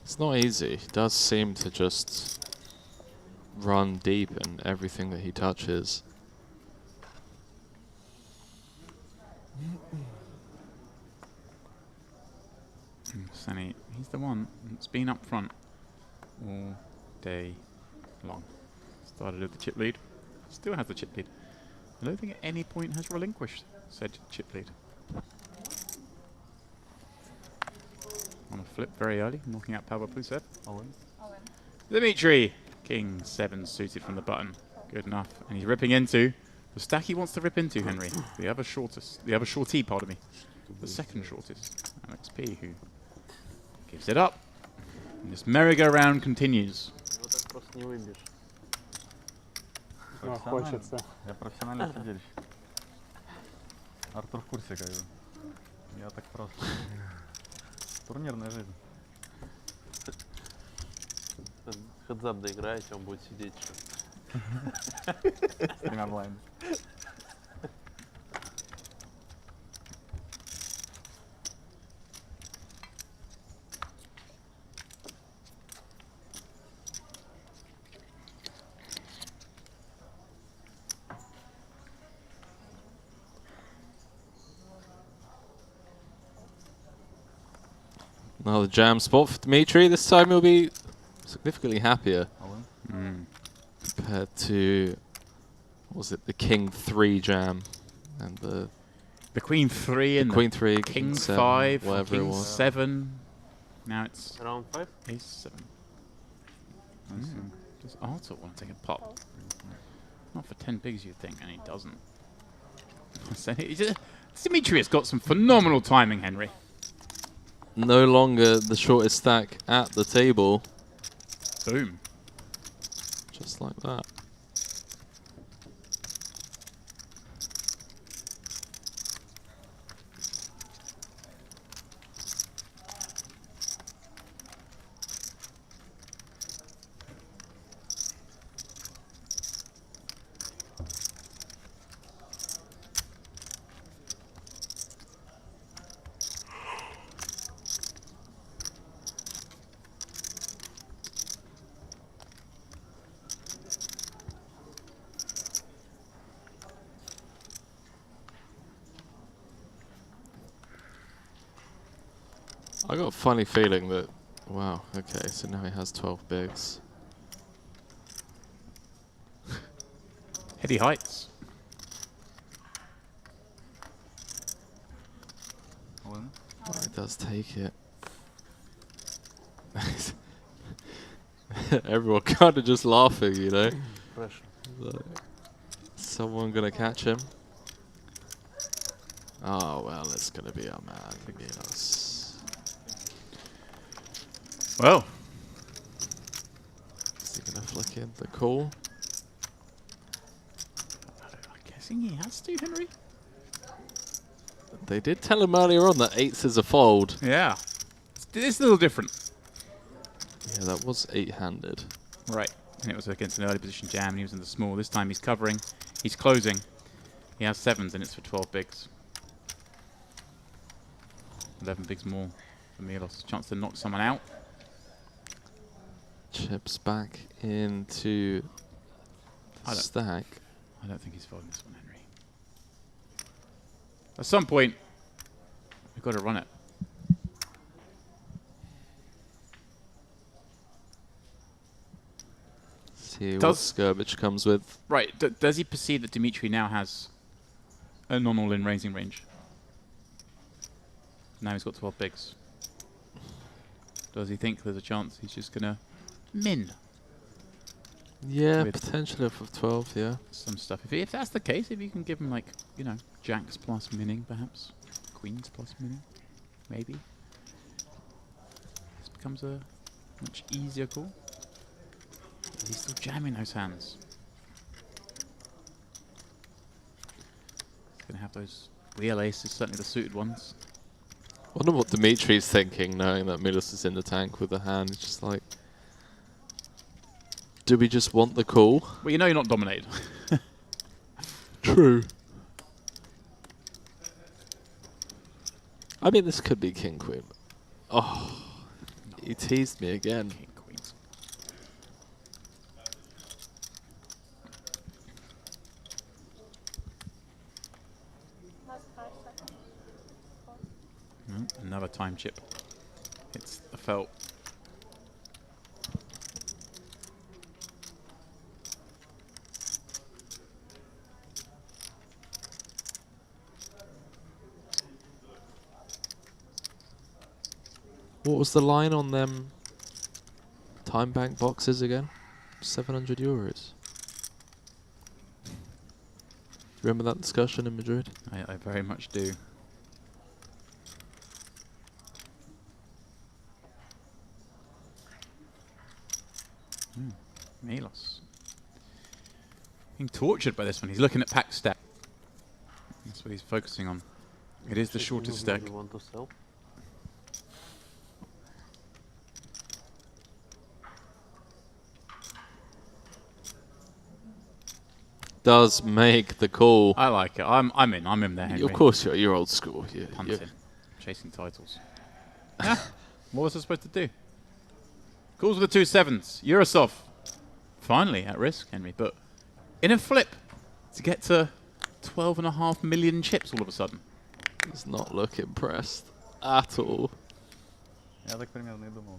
It's not easy. He does seem to just run deep in everything that he touches. Seni, he's the one that's been up front all day long. Started with the chip lead, still has the chip lead. I don't think at any point has relinquished said chip lead. On a flip very early, knocking out Pavel Pusev. Dimitri, King 7 suited from the button. Good enough. And he's ripping into the stack he wants to rip into, Henry. The other shortee, pardon me. The second shortest, Alex P, who gives it up. And this merry-go-round continues. Хочется. Я профессиональный сидельщик. Артур в курсе, как бы. Я так просто. Турнирная жизнь. Хедзап доиграете, он будет сидеть еще. Стрим онлайн. Another jam spot for Dimitri. This time he'll be significantly happier compared to, what was it, the King 3 jam and the Queen 3 and Queen 3, King 7, 5, whatever King it was. 7. Now it's round 5. Ace 7. Does Artur want to take a pop? Not for 10 bigs, you'd think, and he doesn't. Dimitri has got some phenomenal timing, Henry. No longer the shortest stack at the table. Boom. Just like that. I got a funny feeling that, wow, okay, so now he has 12 bigs. Heady heights. Oh, he does take it. Everyone kind of just laughing, you know? Pressure. Like, someone gonna catch him? Oh, well, it's gonna be our man, Milos. Well, is he gonna flick in the call? I'm guessing he has to, Henry. They did tell him earlier on that 8s is a fold. Yeah. It's a little different. Yeah, that was 8-handed. Right. And it was against an early position jam, and he was in the small. This time he's covering. He's closing. He has 7s, and it's for 12 bigs. 11 bigs more for Milos. Chance to knock someone out. Chips back into the stack. I don't think he's folding this one, Henry. At some point, we've got to run it. see what Skirvich comes with. Right. Does he perceive that Dimitri now has a non-all-in raising range? Now he's got 12 bigs. Does he think there's a chance he's just going to min? Yeah, potentially off of 12, yeah. Some stuff. If that's the case, if you can give him, like, you know, jacks plus minning, perhaps. Queens plus minning, maybe. This becomes a much easier call. He's still jamming those hands. He's going to have those wheel aces, certainly the suited ones. I wonder what Dimitri's thinking, knowing that Milos is in the tank with the hand. It's just like, do we just want the call? Well, you know you're not dominated. True. I mean, this could be King Queen. Oh, no. He teased me again. King Queens. Another time chip. It's the felt. What was the line on them time bank boxes again? 700 euros. Remember that discussion in Madrid? I very much do. Milos. Being tortured by this one. He's looking at pack stack. That's what he's focusing on. It is the shortest stack. You want to sell? Does make the call. I like it. I'm in there, Henry. Of course you're old school. Punting. Chasing titles. What was I supposed to do? Calls with the 2 sevens. Eurosov. Finally at risk, Henry. But in a flip to get to 12.5 million chips all of a sudden. Does not look impressed at all. Я так примерно и думал.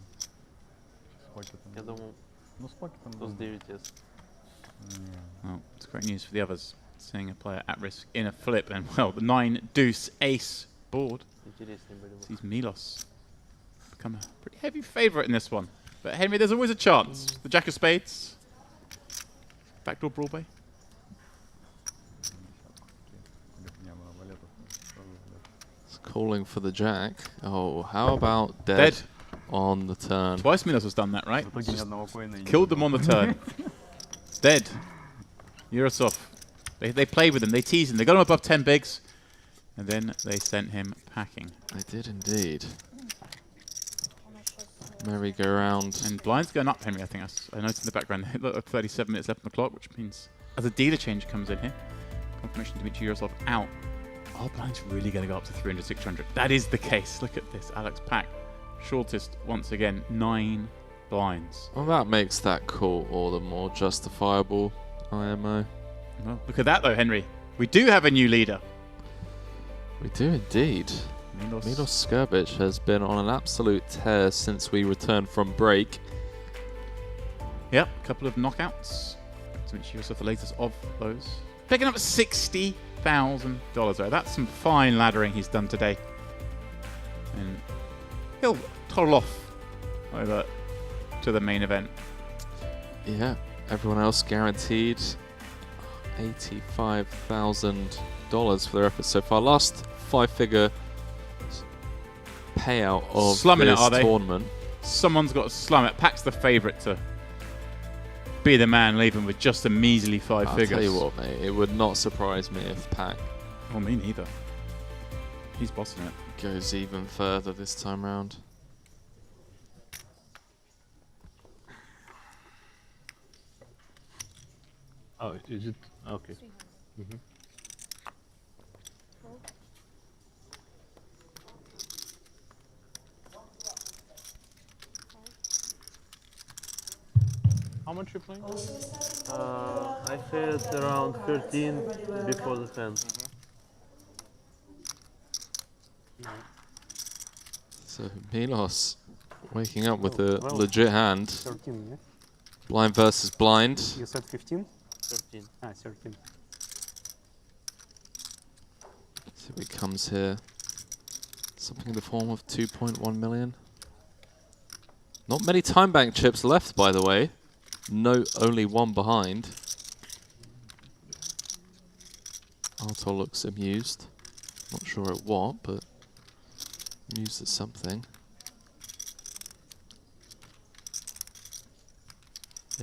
Я думал, ну с покетом. Туз 9S. Well, it's great news for the others. Seeing a player at risk in a flip and, well, the 9 deuce ace board sees Milos become a pretty heavy favourite in this one. But Henry, there's always a chance. The jack of spades. Backdoor Broadway. It's calling for the jack. Oh, how about dead on the turn? Twice Milos has done that, right? Killed them on the turn. Dead. Eurosov. They played with him. They teased him. They got him above 10 bigs. And then they sent him packing. They did indeed. Merry-go-round. And blinds going up, Henry, I think. I noticed in the background. They look like 37 minutes left on the clock, which means as a dealer change comes in here, confirmation Dimitri Eurosov out. Are blinds really going to go up to 300, 600? That is the case. Look at this. Alex Pack. Shortest, once again, 9 blinds. Well, that makes that call all the more justifiable, IMO. Well, look at that, though, Henry. We do have a new leader. We do indeed. Milos Skirvich has been on an absolute tear since we returned from break. Yep, a couple of knockouts. Dimitri Eurosov, the latest of those. Picking up $60,000. Right? That's some fine laddering he's done today. And he'll toddle off over to the main event. Yeah, everyone else guaranteed $85,000 for their efforts so far. Last 5-figure payout of Slumming this it, are they? tournament. Someone's got to slum it. Pack's the favourite to be the man, leaving with just a measly 5 figures. I'll tell you what, mate, it would not surprise me if Pack... Well, me neither. He's bossing it. Goes even further this time round. Oh, is it? Okay. Mm-hmm. How much you playing? I had around 13 before the hand. So Milos waking up with a legit hand. 13, yeah? Blind versus blind. You said 15? 13. Ah, 13. See what comes here. Something in the form of 2.1 million. Not many time bank chips left, by the way. No, only one behind. Arthur looks amused. Not sure at what, but amused at something.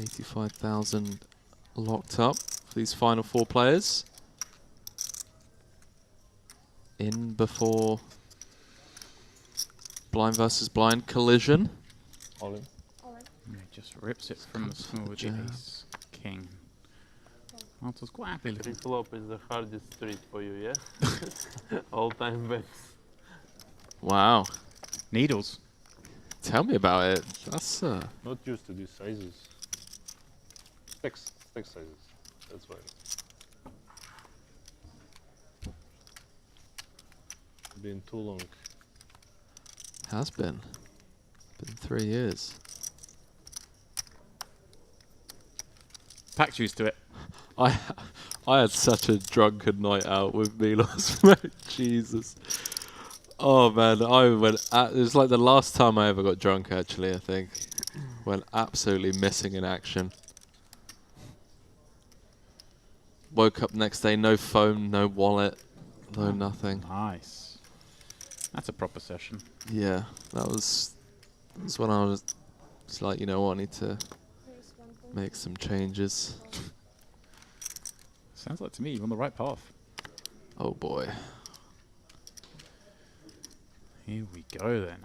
85,000 locked up for these final 4 players. In before blind versus blind collision. All in. He just rips it from the small ace king. Arthur's quite happy looking. Pre-flop is the hardest street for you, yeah? All time bets. Wow. Needles. Tell me about it. That's Not used to these sizes. Six sizes. That's why. Been too long. has been. Been 3 years. Pack's used to it. I had such a drunken night out with Milos, mate. Jesus. Oh man, I went. It was like the last time I ever got drunk. Actually, I think went absolutely missing in action. Woke up next day, no phone, no wallet, no nothing. Nice. That's a proper session. Yeah, that was when I was like, you know what, I need to make some changes. Sounds like to me you're on the right path. Oh boy. Here we go then.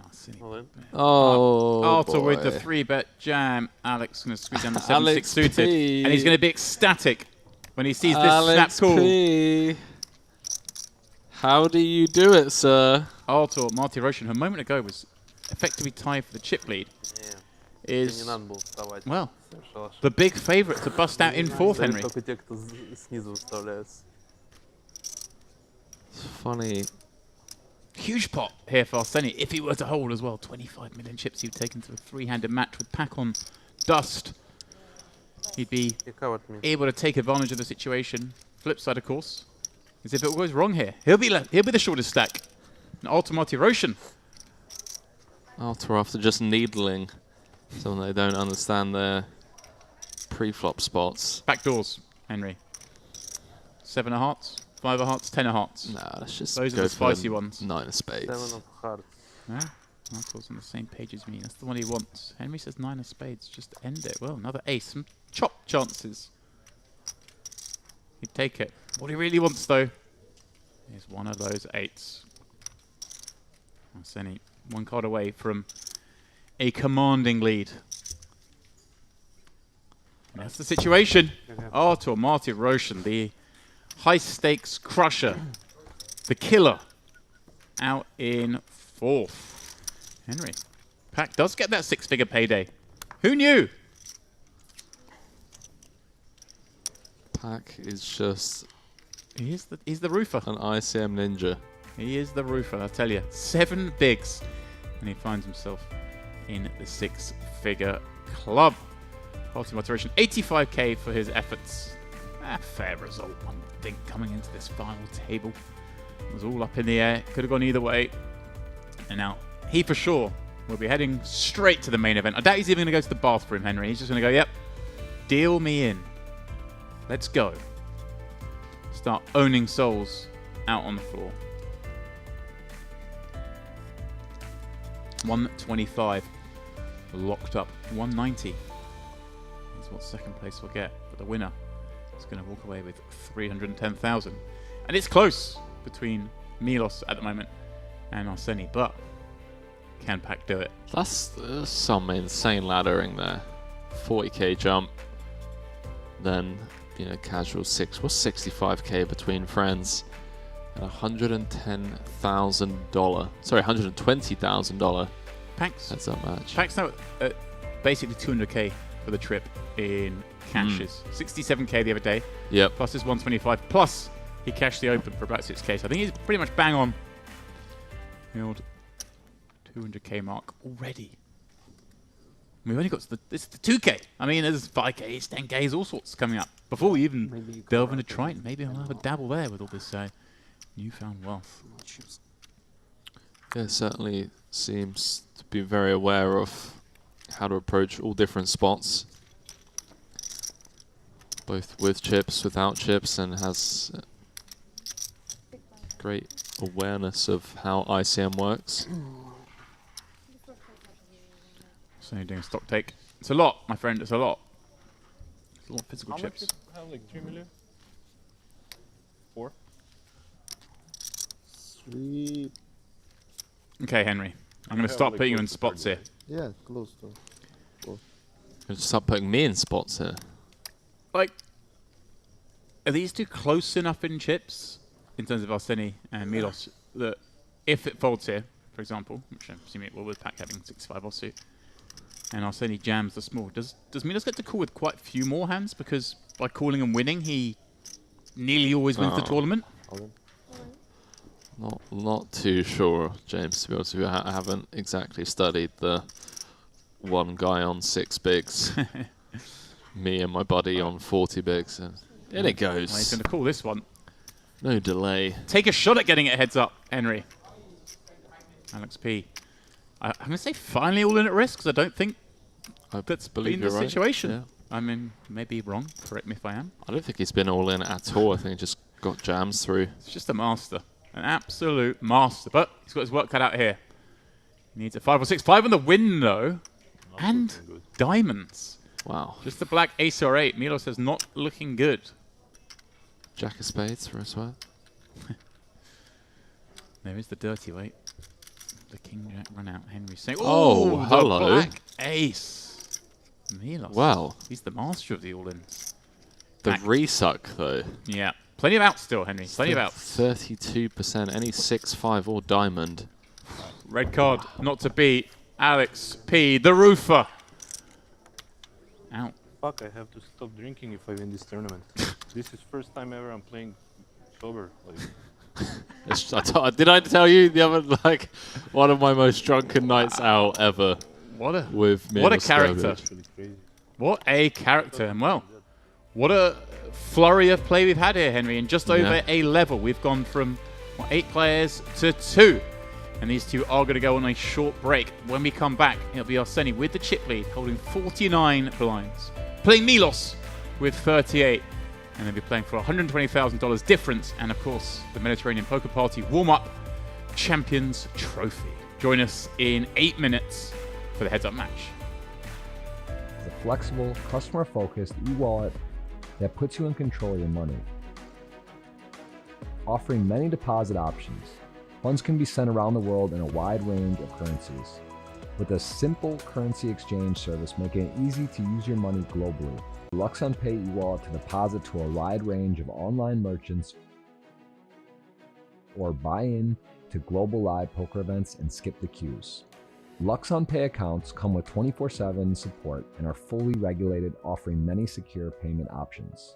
Oh, Arthur with boy. the 3-bet jam. Alex going to squeeze down the 7-6 Alex suited. P. And he's going to be ecstatic when he sees this Alex snap call. P. How do you do it, sir? Arthur, Marty Roshan, a moment ago was effectively tied for the chip lead. Yeah. Is, Не надо было вставать. well, Совершил ошибку. the big favourite to bust out in fourth, Henry. Только те, кто снизу выставляются. It's funny. Huge pot here for Arseni. If he were to hold as well, 25 million chips he'd taken to a three-handed match with pack on dust. He'd be able to take advantage of the situation. Flip side, of course, is if it all goes wrong here, he'll be the shortest stack. And Marty Roshan. After just needling someone they don't understand their pre-flop spots. Backdoors, Henry. 7 of hearts, 5 of hearts, 10 of hearts. Nah, let's just Those go are the for spicy ones. 9 of spades. 7 of hearts. Yeah, Arthur's on the same page as me. That's the one he wants. Henry says 9 of spades. Just end it. Well, another ace. Some chop chances. He'd take it. What he really wants, though, is one of those 8s. Arseni, 1 card away from a commanding lead. And that's the situation. Arthur Marty Roshan, the high-stakes crusher, the killer, out in fourth. Henry, Pack does get that 6-figure payday. Who knew? Pack is just... He's the roofer. An ICM ninja. He is the roofer, I tell you. 7 bigs. And he finds himself in the 6-figure club. Party motivation, 85k for his efforts. A fair result, one would think, coming into this final table. It was all up in the air. Could have gone either way. And now, he for sure will be heading straight to the main event. I doubt he's even going to go to the bathroom, Henry. He's just going to go, yep, deal me in. Let's go. Start owning souls out on the floor. 125 locked up. 190 is what second place will get, but the winner is going to walk away with 310,000. And it's close between Milos at the moment and Arseni, but can Pack do it? That's some insane laddering there. 40k jump, then casual 6. What's 65k between friends? And $110,000. Sorry, $120,000. Pack's heads up match. Pack's now basically 200k for the trip in cashes. 67k the other day. Yep. Plus his 125. Plus he cashed the open for about 6k. So I think he's pretty much bang on the old 200k mark already. We've only got this is the 2K. I mean, there's 5Ks, 10Ks, all sorts coming up. Before we even delve into Triton, maybe I'll have a dabble there with all this newfound wealth. Yeah, certainly seems to be very aware of how to approach all different spots, both with chips, without chips, and has great awareness of how ICM works. So you're doing stock take. It's a lot, my friend. It's a lot. It's a lot of physical How chips. much you have, like 3 million? 4? 3. Okay, Henry. I'm going to start putting you in spots here. Yeah, close to. Going to start putting me in spots here. Like, are these two close enough in chips, in terms of Arseni and Milos, that if it folds here, for example, which I'm assuming it will with Pack having 65 offsuit, and Arseni jams the small, does Milos get to call with quite a few more hands? Because by calling and winning, he nearly always wins the tournament. Not too sure, James, to be honest with you. I haven't exactly studied the one guy on 6 bigs. Me and my buddy on 40 bigs. And in it goes. Well, he's going to call this one. No delay. Take a shot at getting it heads up, Henry. Alex P. I'm going to say finally all in at risk, because I don't think that's been the situation. Yeah. I mean, maybe wrong. Correct me if I am. I don't think he's been all in at all. I think he just got jams through. It's just a master. An absolute master. But he's got his work cut out here. He needs a 5 or 6. 5 on the window. And diamonds. Wow. Just the black ace or 8. Milos says not looking good. Jack of spades for as well. There is the dirty weight. The king jack run out. Henry saying, oh, hello. The black ace. Milos. Wow. He's the master of the all-ins. The resuck, though. Yeah. Plenty of outs still, Henry. Plenty of outs. 32%. Any 6-5 or diamond. Red card not to beat. Alex P, the roofer. Out. Fuck, I have to stop drinking if I win this tournament. This is first time ever I'm playing sober. Like. Did I tell you the other, like, one of my most drunken nights out ever? What a character. What a character. And well, what a flurry of play we've had here, Henry. In just over a level, we've gone from 8 players to 2. And these two are going to go on a short break. When we come back, it'll be Arseni with the chip lead, holding 49 blinds. Playing Milos with 38. And they'll be playing for $120,000 difference. And of course, the Mediterranean Poker Party warm-up Champions Trophy. Join us in 8 minutes for the heads-up match. It's a flexible, customer-focused e-wallet that puts you in control of your money. Offering many deposit options, funds can be sent around the world in a wide range of currencies. With a simple currency exchange service making it easy to use your money globally. LuxonPay e-wallet to deposit to a wide range of online merchants or buy in to global live poker events and skip the queues. LuxonPay accounts come with 24/7 support and are fully regulated, offering many secure payment options.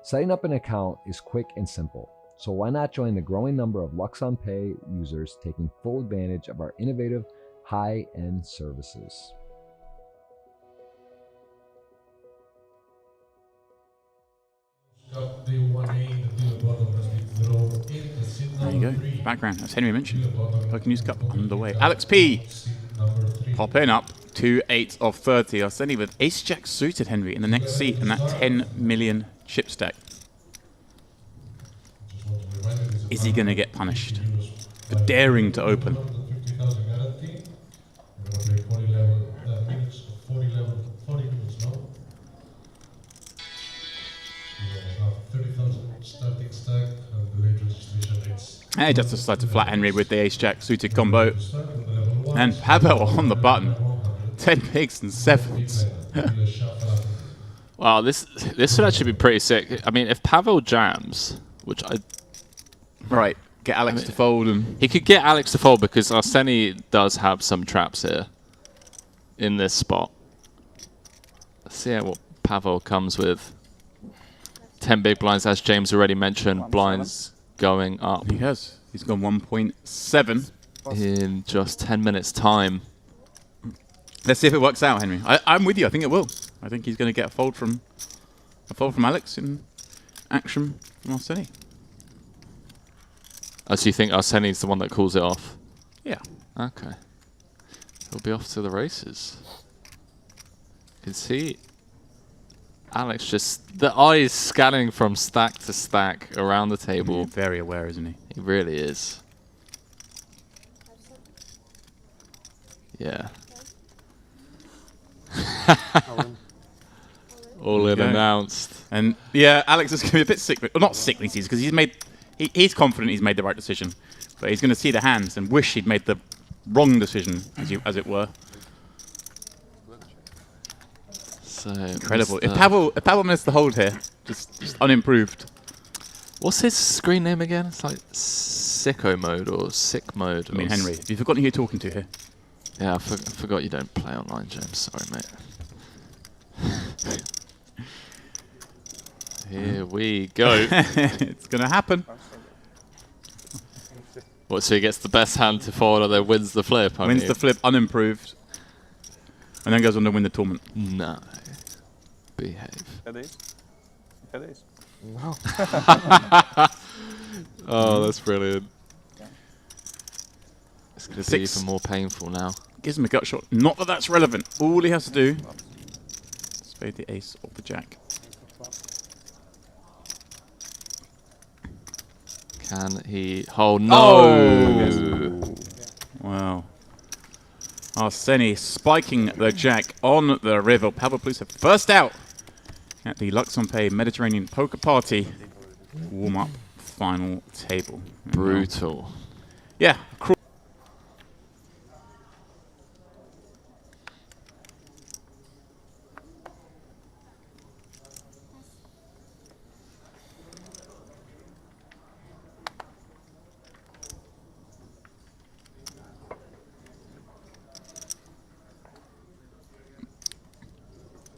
Setting up an account is quick and simple, so why not join the growing number of LuxonPay users taking full advantage of our innovative, high-end services. There you go. Background, as Henry mentioned, Poker News Cup underway. Alex P. Popping up 2 8 of 30. Arseni with ace-jack suited, Henry, in the next seat, and that 10 million chip stack. Is he going to get punished for daring to open? Hey, just decided to flat Henry with the ace-jack suited combo. And Pavel on the button. 10 pigs and 7s. Wow, this would actually be pretty sick. I mean, if Pavel jams, which I... Right, get Alex to fold. And he could get Alex to fold because Arseni does have some traps here in this spot. Let's see what Pavel comes with. 10 big blinds, as James already mentioned. Blinds going up. He has. He's gone 1.7 in just 10 minutes' time. Let's see if it works out, Henry. I'm with you. I think it will. I think he's going to get a fold from Alex in action from Arseni. Oh, so you think Arseni's the one that calls it off? Yeah. Okay. He'll be off to the races. You can see Alex just the eyes scanning from stack to stack around the table. He's very aware, isn't he? He really is. Yeah. All in announced. And yeah, Alex is going to be a bit sick. Well, not sickly season because he's confident he's made the right decision, but he's going to see the hands and wish he'd made the wrong decision, as it were. So incredible. If Pavel missed the hold here, just unimproved. What's his screen name again? It's like sicko mode or sick mode. I mean, Henry, have you forgotten who you're talking to here? Yeah, I forgot you don't play online, James. Sorry, mate. Here we go. It's going to happen. What, so he gets the best hand to fold and then wins the flip? Wins the flip, unimproved. And then goes on to win the tournament. No. Behave. Head ace. Head ace. No. Oh, that's brilliant. It's going to be even more painful now. Gives him a gut shot. Not that that's relevant. All he has to do is spade the ace or the jack. Can he hold? No! Oh. Wow. Arseni spiking the jack on the river. Pavel Plusev first out at the Luxonpay Mediterranean Poker Party warm-up final table. Brutal. Yeah.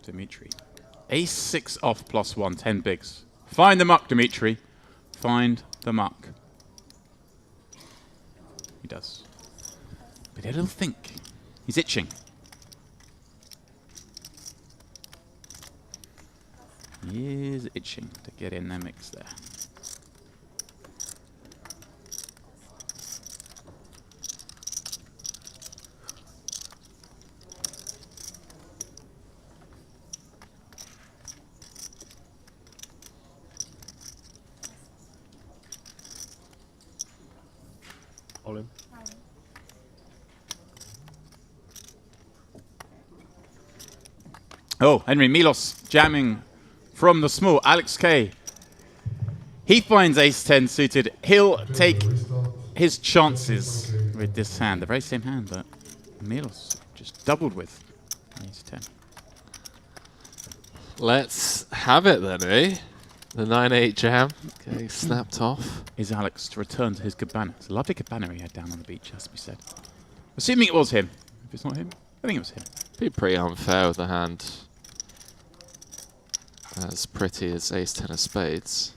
Dimitri. Ace-6 off +1, 10 bigs. Find the muck, Dimitri. Find the muck. He does. But he'll think. He's itching. He is itching to get in their mix there. All in. Oh, Henry Milos jamming from the small. Alex K. He finds ace-10 suited. He'll take his chances with this hand. The very same hand that Milos just doubled with. Ace-10. Let's have it then, eh? The 9-8 jam getting snapped off. Is Alex to return to his cabana? It's a lovely cabana he had down on the beach, has to be said. Assuming it was him. If it's not him, I think it was him. Be pretty unfair with the hand as pretty as ace-10 of spades.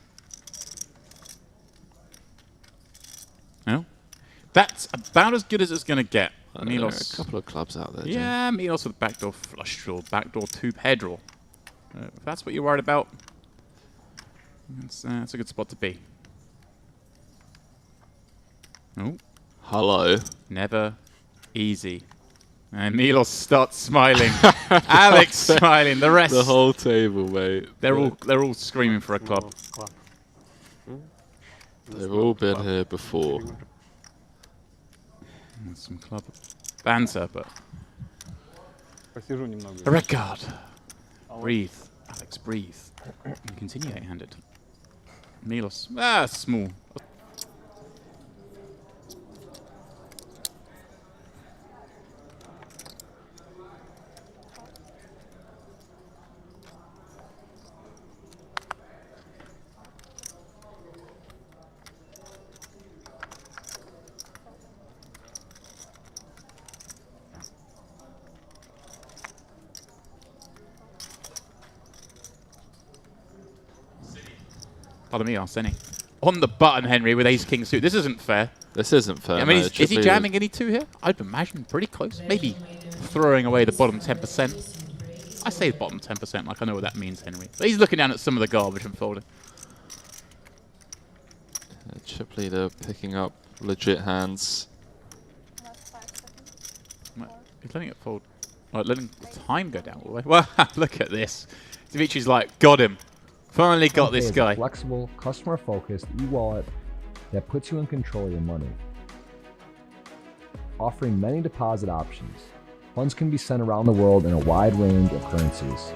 No? That's about as good as it's going to get. Milos. A couple of clubs out there, yeah, Milos with backdoor flush draw, backdoor two-pair draw. If that's what you're worried about, that's a good spot to be. Oh. Hello. Never easy. And Milos starts smiling. Alex smiling. The rest. The whole table, mate. They're all screaming for a club. They've all been here before. And some club banter, but Посижу немного. a red card. Breathe, Alex, breathe. And continue eight-handed. Milos, small. Pardon me, Arseni. On the button, Henry, with ace-king suit. This isn't fair. This isn't fair. I mean, is he jamming any two here? I'd imagine pretty close. Maybe throwing away the bottom 10%. I say bottom 10%, like I know what that means, Henry. But he's looking down at some of the garbage and folding. Chip leader picking up legit hands. He's letting it fold. Like, letting the time go down all the way. Well, look at this. Dimitri's like, got him. Finally got this guy. A flexible, customer-focused e-wallet that puts you in control of your money. Offering many deposit options, funds can be sent around the world in a wide range of currencies.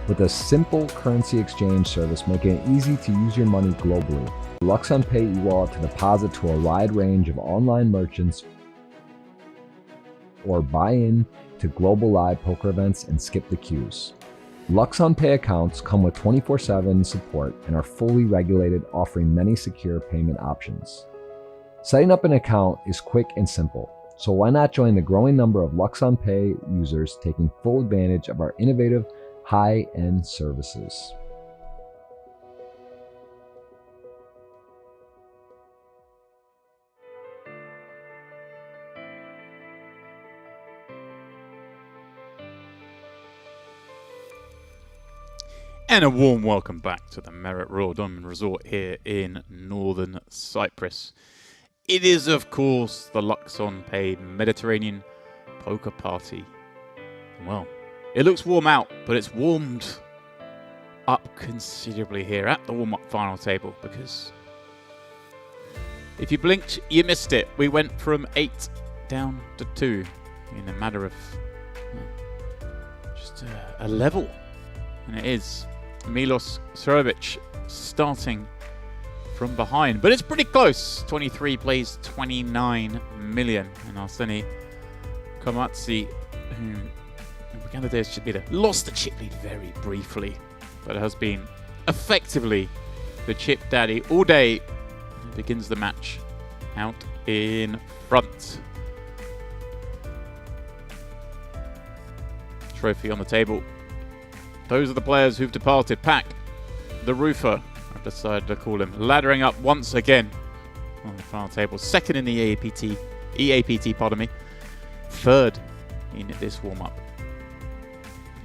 With a simple currency exchange service making it easy to use your money globally. LuxonPay e-wallet to deposit to a wide range of online merchants or buy in to global live poker events and skip the queues. LuxonPay accounts come with 24/7 support and are fully regulated, offering many secure payment options. Setting up an account is quick and simple, so why not join the growing number of LuxonPay users taking full advantage of our innovative, high-end services. And a warm welcome back to the Merit Royal Diamond Resort here in northern Cyprus. It is, of course, the LuxonPay Mediterranean Poker Party. Well, it looks warm out, but it's warmed up considerably here at the warm-up final table, because if you blinked, you missed it. We went from 8 down to 2 in a matter of just a level. And it is Milos Serovic starting from behind. But it's pretty close. 23 plays 29 million. And Arseni Komatsi, who began the day as chip leader, lost the chip lead very briefly, but has been effectively the chip daddy all day. He begins the match out in front. Trophy on the table. Those are the players who've departed. Pack, the roofer, I've decided to call him, laddering up once again on the final table. Second in the EAPT, pardon me. Third in this warm-up.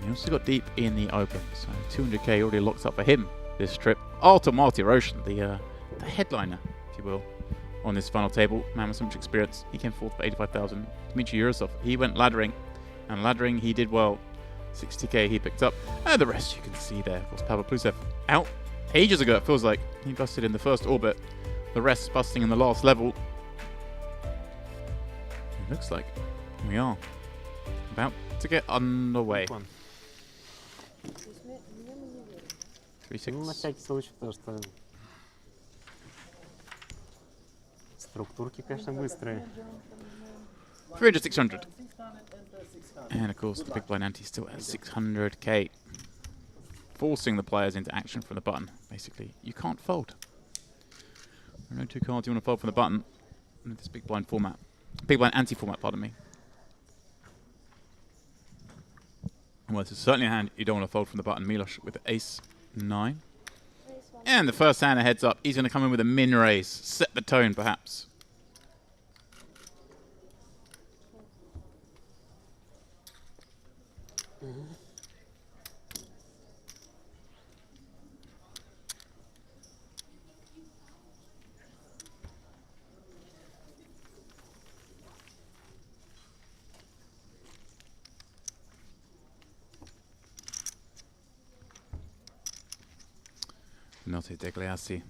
He also got deep in the open, so 200k already locked up for him this trip. Artur Martirosyan, the headliner, if you will, on this final table. Man with so much experience. He came fourth for 85,000. Dmitry Yurosov, he went laddering, and laddering he did well. 60k he picked up, and the rest you can see there. Of course, Pavel Plusev out ages ago, it feels like. He busted in the first orbit, the rest busting in the last level. It looks like we are about to get underway. 3-6. Ну, на всякий случай, потому что структурки, конечно, быстрые. 300, 600. And of course, the big blind ante still at 600k. Forcing the players into action from the button. Basically, you can't fold. There are no two cards you want to fold from the button in this big blind format. Big blind ante format, pardon me. Well, this is certainly a hand you don't want to fold from the button. Milos with ace 9. And the first hand heads up. He's going to come in with a min raise. Set the tone, perhaps. Notte Degliassi.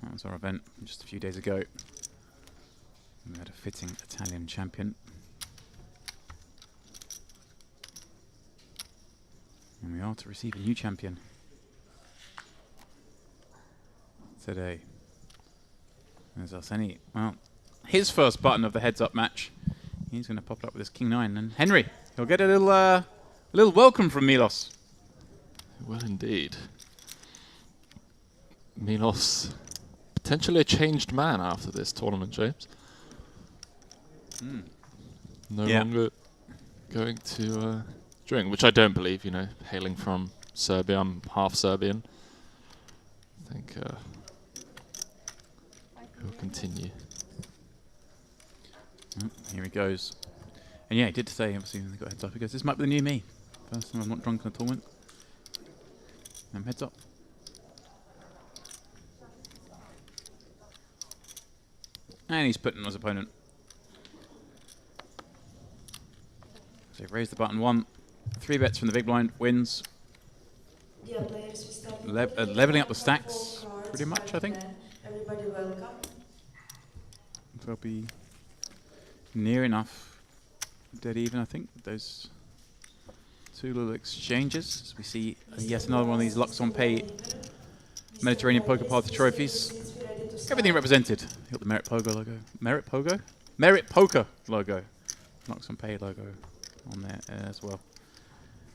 That was our event just a few days ago. We had a fitting Italian champion. And we are to receive a new champion today. There's Arseni. Well, his first button of the heads-up match. He's going to pop it up with his King 9. And Henry, he'll get a little welcome from Milos. Well, indeed. Milos, potentially a changed man after this tournament, James. No longer going to drink, which I don't believe, you know, hailing from Serbia. I'm half Serbian. I think he'll continue. Here he goes. And yeah, he did say, obviously, when they got heads up, he goes, this might be the new me. First time I'm not drunk in a tournament. Heads up. And he's putting on his opponent. So he raised the button 1. 3 bets from the big blind wins. Leveling up the stacks pretty much, I think. Everybody welcome. They'll be near enough dead even, I think, those 2 little exchanges. We see, yes, another one of these luxonpay Mediterranean Poker Party trophies. Everything represented. You got the Merit Pogo logo. Merit Pogo? Merit Poker logo. luxonpay logo on there as well.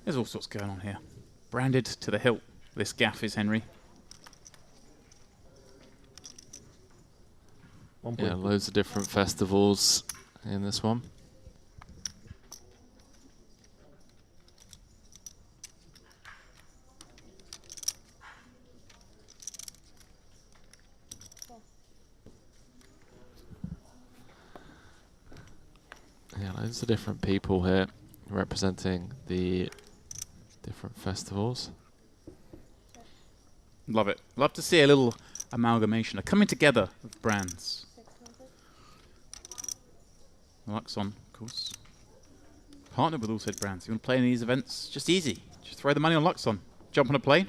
There's all sorts going on here. Branded to the hilt. This gaff is Henry. Yeah, loads of different festivals in this one. Yeah, loads of different people here representing the different festivals. Love it. Love to see a little amalgamation, a coming together of brands. Luxon, of course. Partnered with all said brands. You want to play in these events? Just easy. Just throw the money on Luxon. Jump on a plane.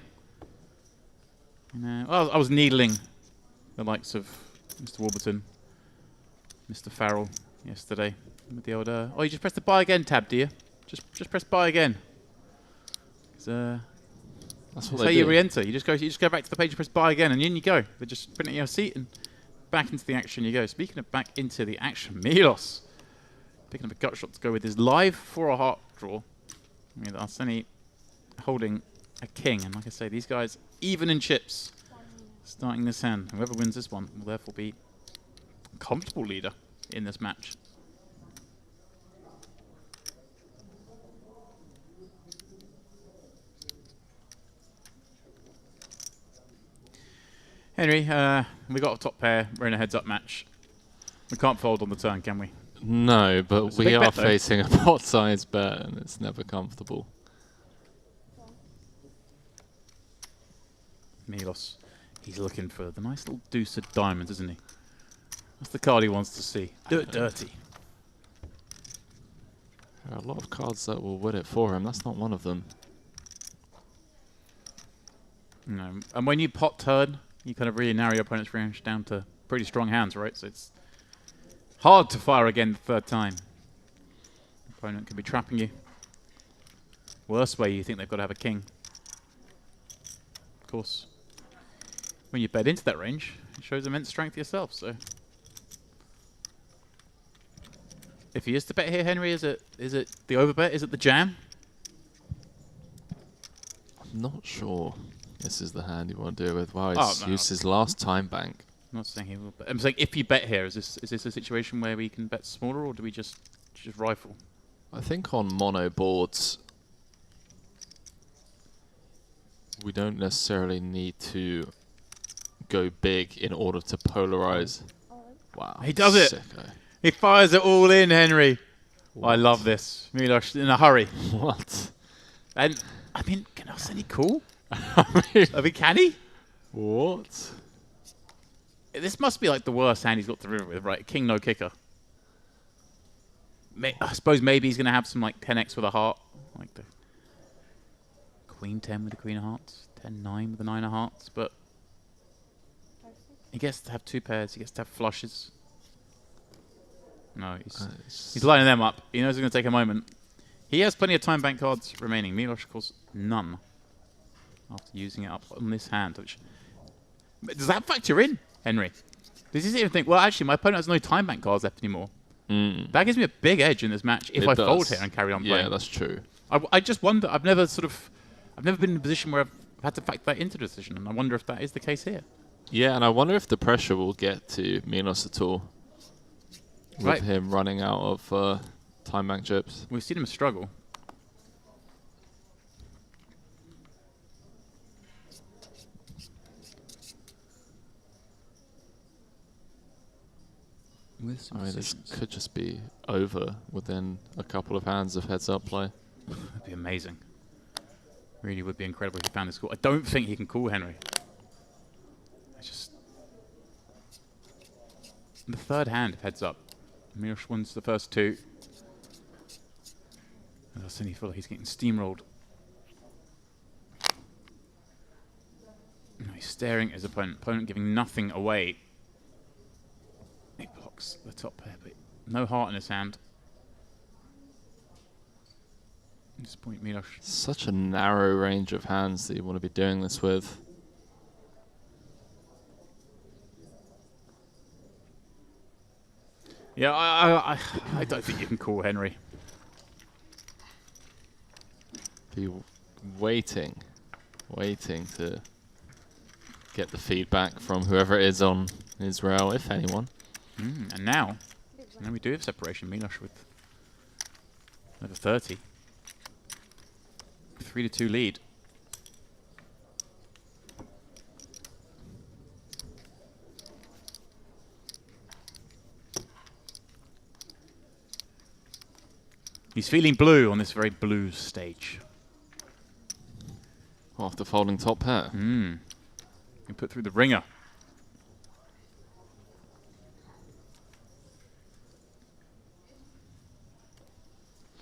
Well, I was needling the likes of Mr. Warburton, Mr. Farrell yesterday with the old. Oh, you just press the buy again tab, do you? Just press buy again. That's how you re-enter. You just go back to the page and press buy again, and in you go. They just print it in your seat and back into the action you go. Speaking of back into the action, Milos picking up a gut shot to go with his live 4-heart draw. With Arseni holding a king, and like I say, these guys even in chips. Starting this hand, whoever wins this one will therefore be a comfortable leader in this match. Henry, we got a top pair. We're in a heads-up match. We can't fold on the turn, can we? No, but we are facing a pot-sized bet, and it's never comfortable. Milos, he's looking for the nice little deuce of diamonds, isn't he? That's the card he wants to see. Do it dirty. There are a lot of cards that will win it for him. That's not one of them. No, and when you pot turn, you kind of really narrow your opponent's range down to pretty strong hands, right? So it's hard to fire again the third time. Opponent can be trapping you. Worst way, you think they've got to have a king. Of course, when you bet into that range, it shows immense strength yourself. So, if he is to bet here, Henry, is it the overbet? Is it the jam? I'm not sure. This is the hand you want to do with. Wow, he's used his last time bank. I'm not saying he will, but I'm saying if you bet here, is this a situation where we can bet smaller, or do we just rifle? I think on mono boards, we don't necessarily need to go big in order to polarize. Wow, he does it. Sicko. He fires it all in, Henry. Oh, I love this. Milos in a hurry. What? And I mean, can Arseni cool? I mean, can he? What? This must be like the worst hand he's got to river with, right? King no kicker. I suppose maybe he's going to have some like 10x with a heart, like the Queen 10 with the Queen of Hearts, 10-9 with the 9 of Hearts, but he gets to have 2 pairs. He gets to have flushes. No, he's lining them up. He knows it's going to take a moment. He has plenty of time bank cards remaining. Milos, of course, none. After using it up on this hand, which does that factor in, Henry? Does he even think, well, actually, my opponent has no time bank cards left anymore? That gives me a big edge in this match if I fold here and carry on playing. Yeah, that's true. I just wonder. I've never been in a position where I've had to factor that into the decision, and I wonder if that is the case here. Yeah, and I wonder if the pressure will get to Milos at all with him running out of time bank chips. We've seen him struggle. With some this decisions. could just be over within a couple of hands of heads-up play. That'd be amazing. Really would be incredible if he found this call. I don't think he can call Henry. It's just the third hand of heads up. Miloš wins the first two. And Arseny Fuller, he's getting steamrolled. No, he's staring at his opponent. Opponent giving nothing away. He blocks the top pair, but no heart in his hand. At this point, Miloš. Such a narrow range of hands that you want to be doing this with. Yeah, I don't think you can call Henry. Be waiting to get the feedback from whoever it is on his rail, if anyone. And now we do have separation. Miloš with over 30. 3-2 lead. He's feeling blue on this very blue stage. After folding top pair. He put through the ringer.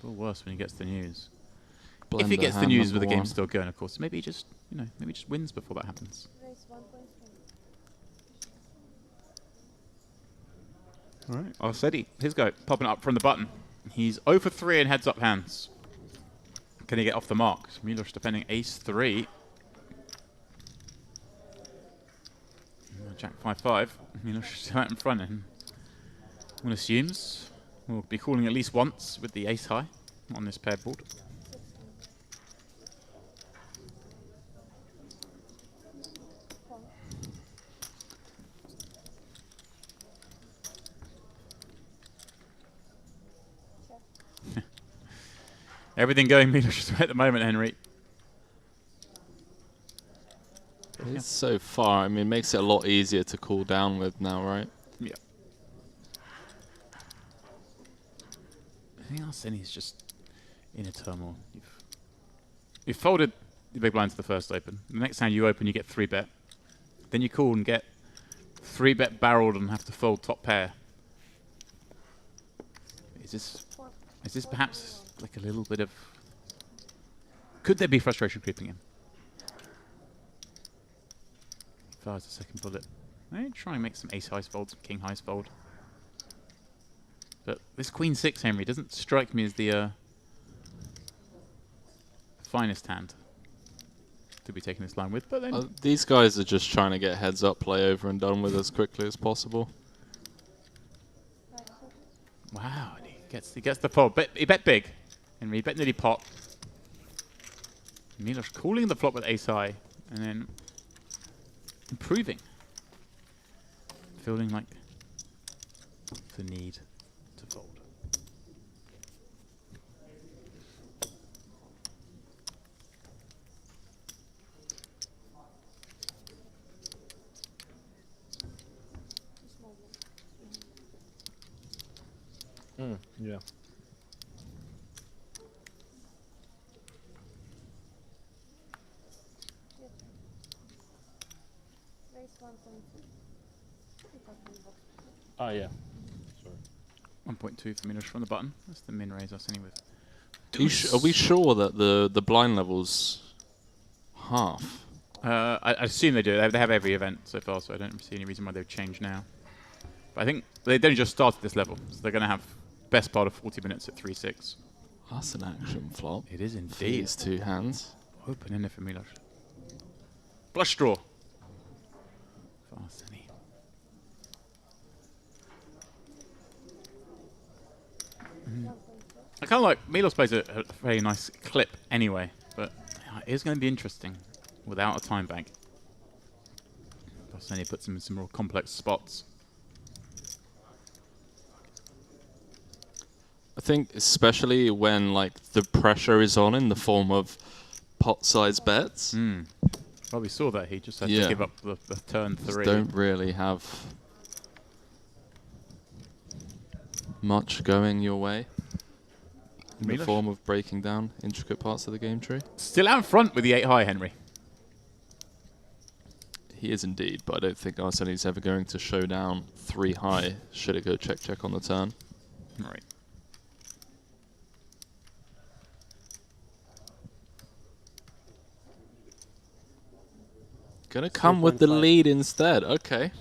A little worse when he gets the news. If he gets the news with the game still going, of course, maybe he just, maybe just wins before that happens. All right, Arseny, his go, popping up from the button. He's 0 for 3 in heads-up hands. Can he get off the mark? Miloš defending ace-3. Jack 5-5. Miloš still out in front, and one assumes we'll be calling at least once with the ace-high on this paired board. Everything going Miloš's way at the moment, Henry. It's so far. I mean, it makes it a lot easier to cool down with now, right? Yeah. I think Arseny's just in a turmoil. You've folded the big blind to the first open. The next hand you open, you get 3-bet. Then you call and get 3-bet barreled and have to fold top pair. Is this perhaps like a little bit of... Could there be frustration creeping in? Fires the second bullet. I try and make some ace-highs fold, some king-highs fold. But this queen-6, Henry, doesn't strike me as the finest hand to be taking this line with. But then these guys are just trying to get heads-up play over and done with as quickly as possible. Wow, and he gets the fold. He bet big. Henry bet nearly pot. Miloš calling the flop with ace-high, and then improving. Feeling like the need to fold. Yeah. Oh yeah. Sorry. 1.2 for Miloš from the button. That's the min raise Arseny with. Are we sure that the blind level's half? I assume they do. They have every event so far, so I don't see any reason why they would change now. But I think they only just started this level, so they're going to have best part of 40 minutes at 3-6. That's an action flop. It is indeed. These two hands. Open in there for Miloš. Blush draw. For Arseny. I kind of like Miloš plays a very nice clip anyway, but it is going to be interesting without a time bank. Arseny puts him in some more complex spots. I think especially when like the pressure is on in the form of pot-size bets. Well, we saw that he just had to give up the turn 3. Just don't really have much going your way in the Milos? form of breaking down intricate parts of the game tree? Still out in front with the 8 high, Henry. He is indeed, but I don't think Arseni's ever going to show down 3 high should it go check on the turn. Right. Gonna come with the lead instead. Okay.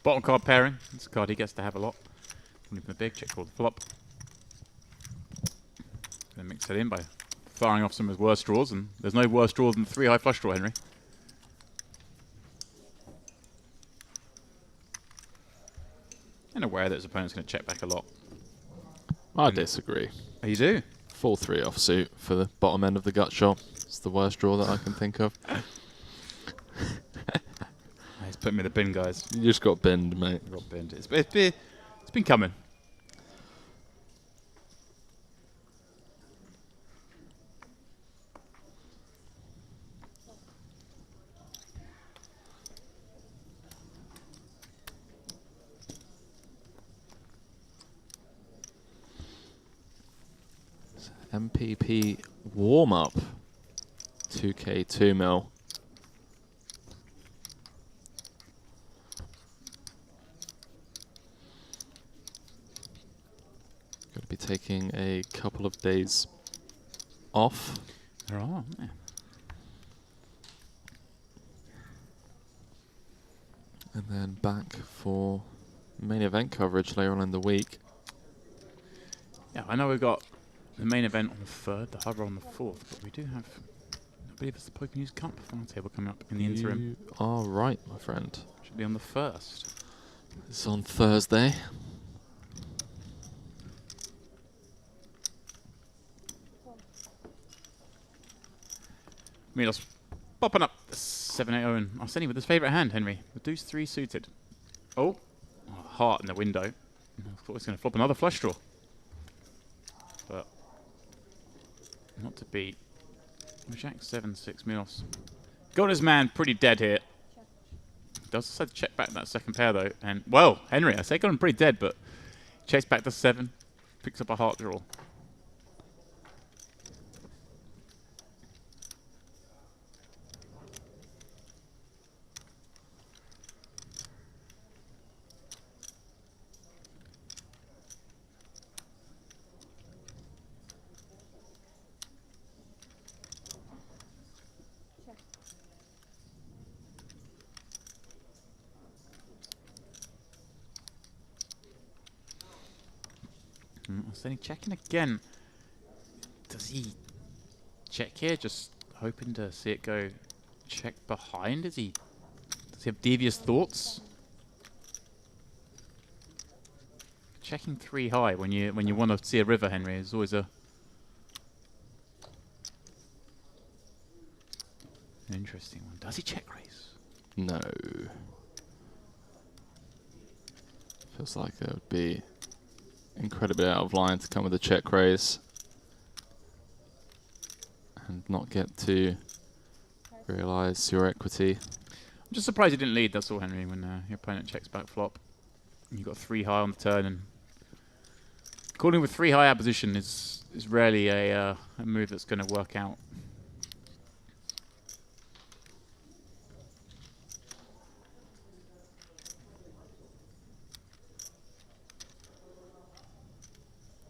Bottom card pairing. This card he gets to have a lot. Leave him a big check called flop. Gonna mix that in by firing off some of his worst draws, and there's no worse draw than 3 high flush draw, Henry. And aware that his opponent's going to check back a lot. I disagree. Oh, you do? Full 3 offsuit for the bottom end of the gut shot. It's the worst draw that I can think of. He's putting me in the bin, guys. You just got binned, mate. Got binned. It's been coming. MPP warm-up. 2K 2 mil. Going to be taking a couple of days off. There are, aren't there? And then back for main event coverage later on in the week. Yeah, I know we've got the main event on the 3rd, the hover on the 4th, but we do have, I believe it's the Poker News Cup final table coming up in the interim. You are right, my friend. Should be on the 1st. It's on Thursday. Milos popping up 7-8-0, and Arseni with his favourite hand, Henry. The deuce 3 suited. Oh, heart in the window. I thought he was going to flop another flush draw. But not to beat. Jack 7-6 Milos. Got his man pretty dead here. Does decide to check back that second pair though, and well, Henry, I say got him pretty dead, but chase back to 7, picks up a heart draw. Then checking again. Does he check here? Just hoping to see it go check behind? Does he have devious thoughts? Checking 3 high when you want to see a river, Henry, is always an interesting one. Does he check raise? No. Feels like it would be incredibly out of line to come with a check raise and not get to realise your equity. I'm just surprised you didn't lead, that's all, Henry, when your opponent checks back flop. You got 3 high on the turn, and calling with 3 high opposition is rarely a move that's going to work out.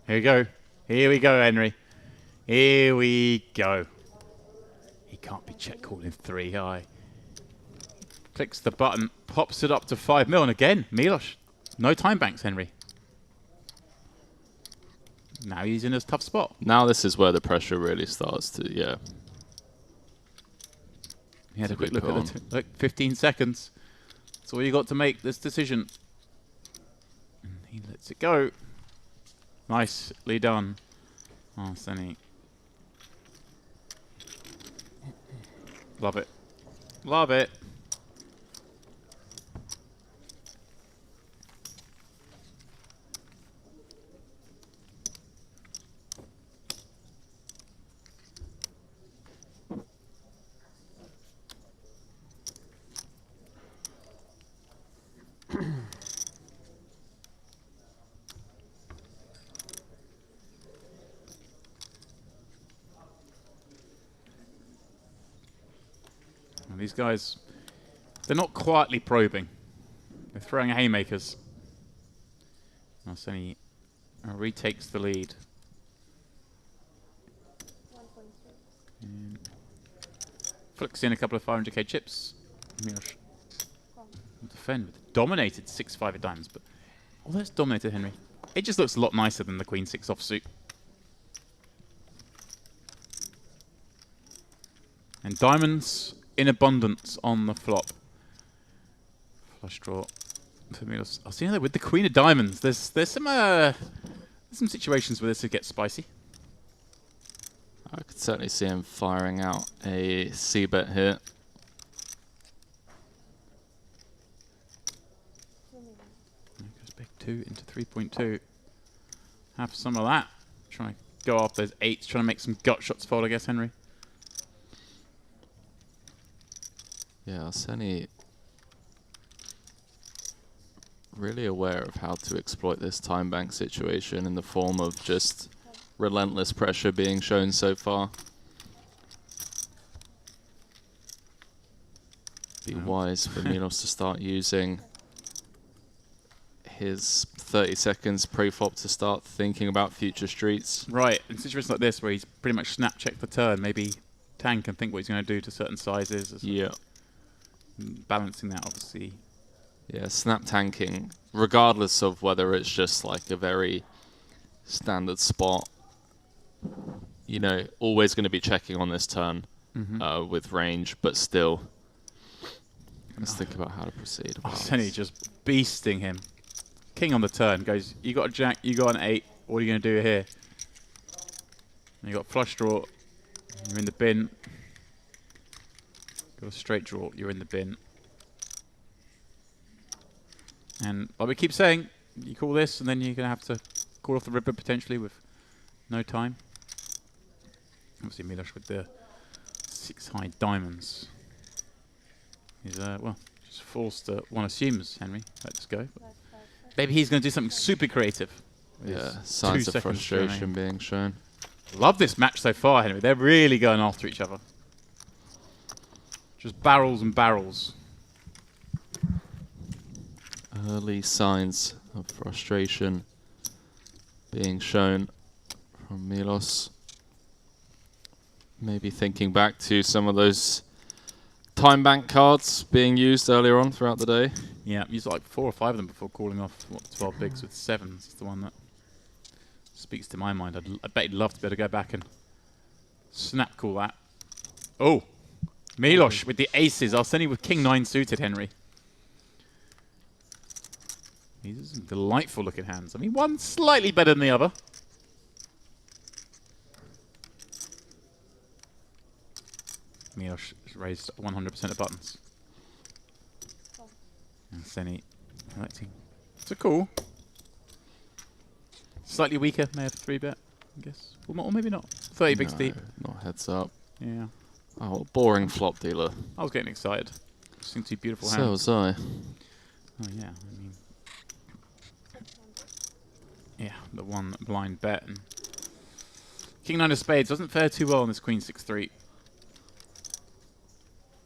Here we go. Here we go, Henry. Here we go. He can't be check calling 3 high. Clicks the button, pops it up to 5 mil, and again, Milos. No time banks, Henry. Now he's in a tough spot. Now this is where the pressure really starts to, yeah. He had a quick look at the look, 15 seconds. That's all you got to make this decision. And he lets it go. Nicely done. Oh, Senny. Love it. Love it. These guys, they're not quietly probing. They're throwing haymakers. Arseni retakes the lead. And flicks in a couple of 500k chips. Miloš will defend with a dominated 6-5 of diamonds, but although it's dominated Henry, it just looks a lot nicer than the Queen 6 offsuit. And diamonds in abundance on the flop. Flush draw for Miloš. I'll see that with the Queen of Diamonds. There's some situations where this could get spicy. I could certainly see him firing out a C-bet here. Goes big 2 into 3.2. Have some of that. Trying to go off those 8s, trying to make some gut shots fold, I guess, Henry. Yeah, Arseni really aware of how to exploit this time bank situation in the form of just relentless pressure being shown so far. Be wise for Miloš to start using his 30 seconds pre-flop to start thinking about future streets. Right, in situations like this where he's pretty much snap checked the turn, maybe Tang can think what he's going to do to certain sizes. Yeah. Balancing that, obviously. Yeah, snap tanking, regardless of whether it's just like a very standard spot, you know, always going to be checking on this turn with range, but still. Let's think about how to proceed. Arseni just beasting him. King on the turn goes, you got a jack, you got an 8, what are you going to do here? And you got flush draw, you're in the bin. Got a straight draw, you're in the bin. And like we keep saying, you call this and then you're going to have to call off the river potentially with no time. Obviously Miloš with the 6 high diamonds. He's, well, just forced to, one assumes, Henry, let this go. But maybe he's going to do something super creative. Yeah, signs of frustration being shown. Love this match so far, Henry. They're really going after each other. Just barrels and barrels. Early signs of frustration being shown from Miloš. Maybe thinking back to some of those time bank cards being used earlier on throughout the day. Yeah, used like 4 or 5 of them before calling off 12 bigs with 7s. It's the one that speaks to my mind. I bet he'd love to be able to go back and snap call that. Oh, Miloš with the aces. Arseni with king 9 suited, Henry. These are some delightful looking hands. I mean, one slightly better than the other. Miloš raised 100% of buttons. And Arseni electing. It's a call. Slightly weaker, may have 3-bet, I guess. Or maybe not. 30 bigs deep. Not heads up. Yeah. Oh, boring flop dealer. I was getting excited. Seemed to be beautiful So hands. was I. Oh yeah, I mean, yeah, the one blind bet and king 9 of spades doesn't fare too well on this queen 6-3.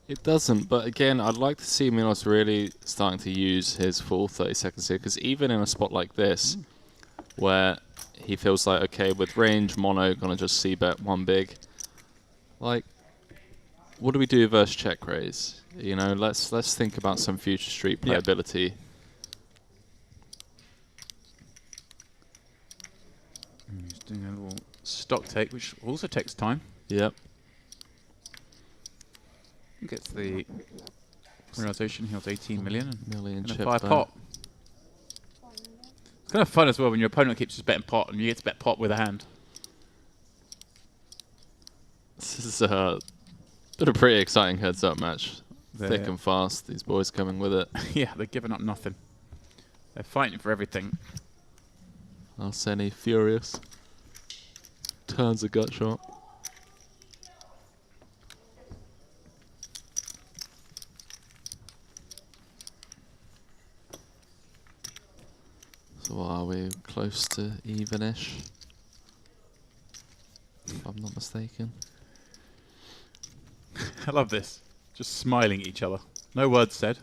It doesn't, but again, I'd like to see Miloš really starting to use his full 30 seconds here, because even in a spot like this, where he feels like, okay, with range, mono, gonna just c-bet 1 big, like, what do we do versus check raise? You know, let's think about some future street playability. He's doing a little stock take, which also takes time. Yep. Gets the realization he holds 18 million and chip a 5 pot. It's kind of fun as well when your opponent keeps just betting pot and you get to bet pot with a hand. This is been a pretty exciting heads-up match. Thick and fast, these boys coming with it. Yeah, they're giving up nothing. They're fighting for everything. Arseni furious. Turns a gut shot. So are we close to even-ish? If I'm not mistaken. I love this. Just smiling at each other. No words said.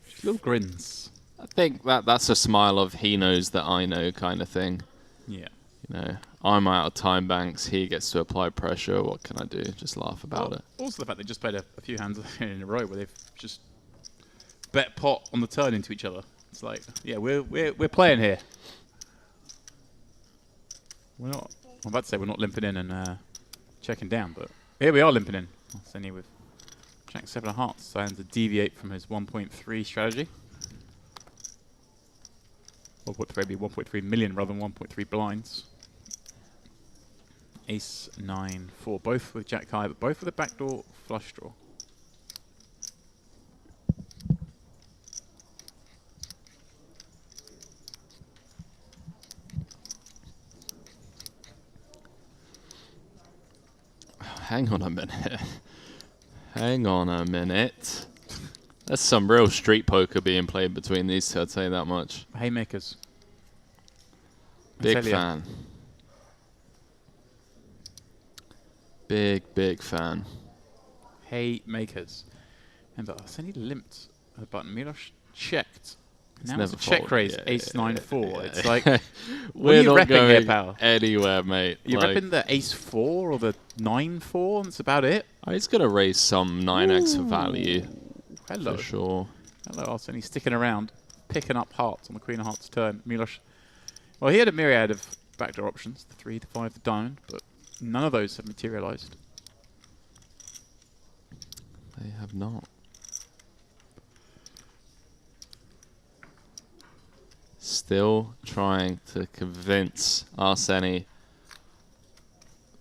Just little grins. I think that's a smile of he knows that I know kind of thing. Yeah. You know, I'm out of time banks. He gets to apply pressure. What can I do? Just laugh about it. Also, the fact they just played a few hands in a row where they've just bet pot on the turn into each other. It's like, yeah, we're playing here. We're not. I'm about to say we're not limping in and checking down, but here we are limping in. Arseny with Jack 7 of hearts, trying to deviate from his 1.3 strategy. 1.3 be 1.3 million rather than 1.3 blinds. Ace 9 4, both with Jack high, but both with a backdoor flush draw. Hang on a minute. Hang on a minute. There's some real street poker being played between these two, I'd say that much. Haymakers. Big fan. Big fan. Haymakers. And but Arseny limped the button. Milos checked. It's Now never it's a check fold. raise, Yeah, ace 9 4. yeah. It's like, what We're are you not repping here, going pal? anywhere, mate. You're Like, repping the ace 4 or the 9 4, and that's about it. He's going to raise some 9x for value. Hello. For sure. Hello, Arseny sticking around, picking up hearts on the Queen of Hearts turn. Milos, well, he had a myriad of backdoor options, the 3, the 5, the diamond, but none of those have materialized. They have not. Still trying to convince Arseny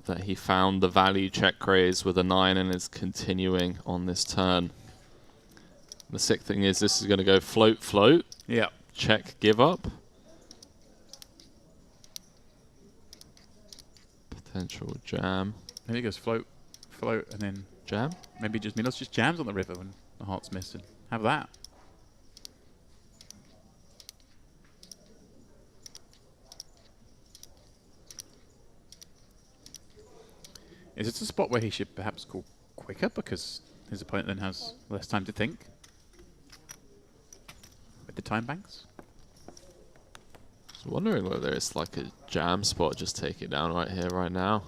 that he found the value check raise with a 9 and is continuing on this turn. The sick thing is this is going to go float, float. Yeah. Check, give up. Potential jam. Maybe he goes float, float, and then jam. Maybe just Milos just jams on the river when the heart's missing. Have that. Is it a spot where he should perhaps call quicker because his opponent then has less time to think? With the time banks? I was wondering whether it's like a jam spot, just take it down right here, right now.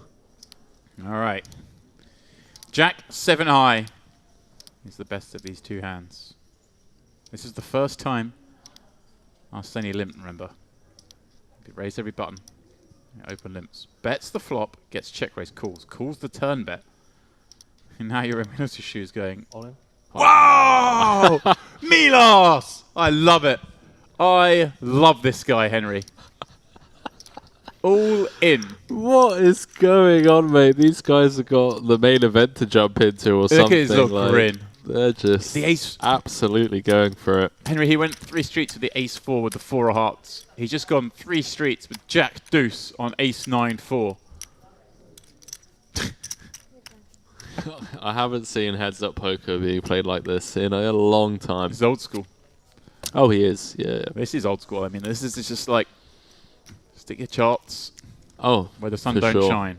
All right. Jack 7 high is the best of these two hands. This is the first time Arseny limped, remember. He raised every button. Open limps. Bets the flop, gets check raise, calls. Calls the turn bet. And now you're in Milos' shoes going, all in. Wow! Milos! I love it. I love this guy, Henry. All in. What is going on, mate? These guys have got the main event to jump into or something. Look at his little grin. They're just the ace absolutely going for it. Henry, he went 3 streets with the ace 4 with the 4 of hearts. He's just gone 3 streets with Jack deuce on ace 9 4. I haven't seen heads up poker being played like this in a long time. He's old school. Oh, he is. Yeah. This is old school. I mean, this is just like stick your charts. Oh, where the sun for don't sure. shine.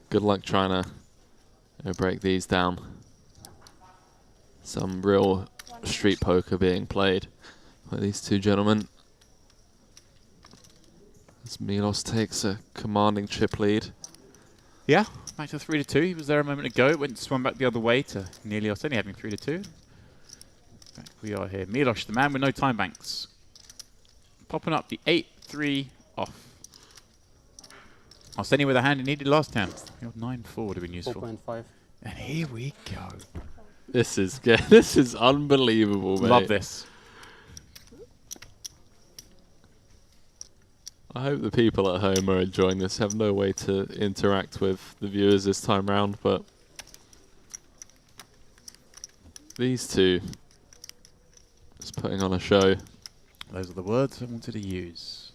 Good luck trying to break these down. Some real street poker being played by these two gentlemen. As Milos takes a commanding chip lead. Yeah, back to 3 to 2. He was there a moment ago. It went swung back the other way to nearly Arseny having 3 to 2. Back we are here. Milos, the man with no time banks. Popping up the 8-3 off. Arseny with a hand he needed last time. 9-4 would have been useful. 4.5. And here we go. This is unbelievable, mate. Love this. I hope the people at home are enjoying this. Have no way to interact with the viewers this time round, but these two just putting on a show. Those are the words I wanted to use.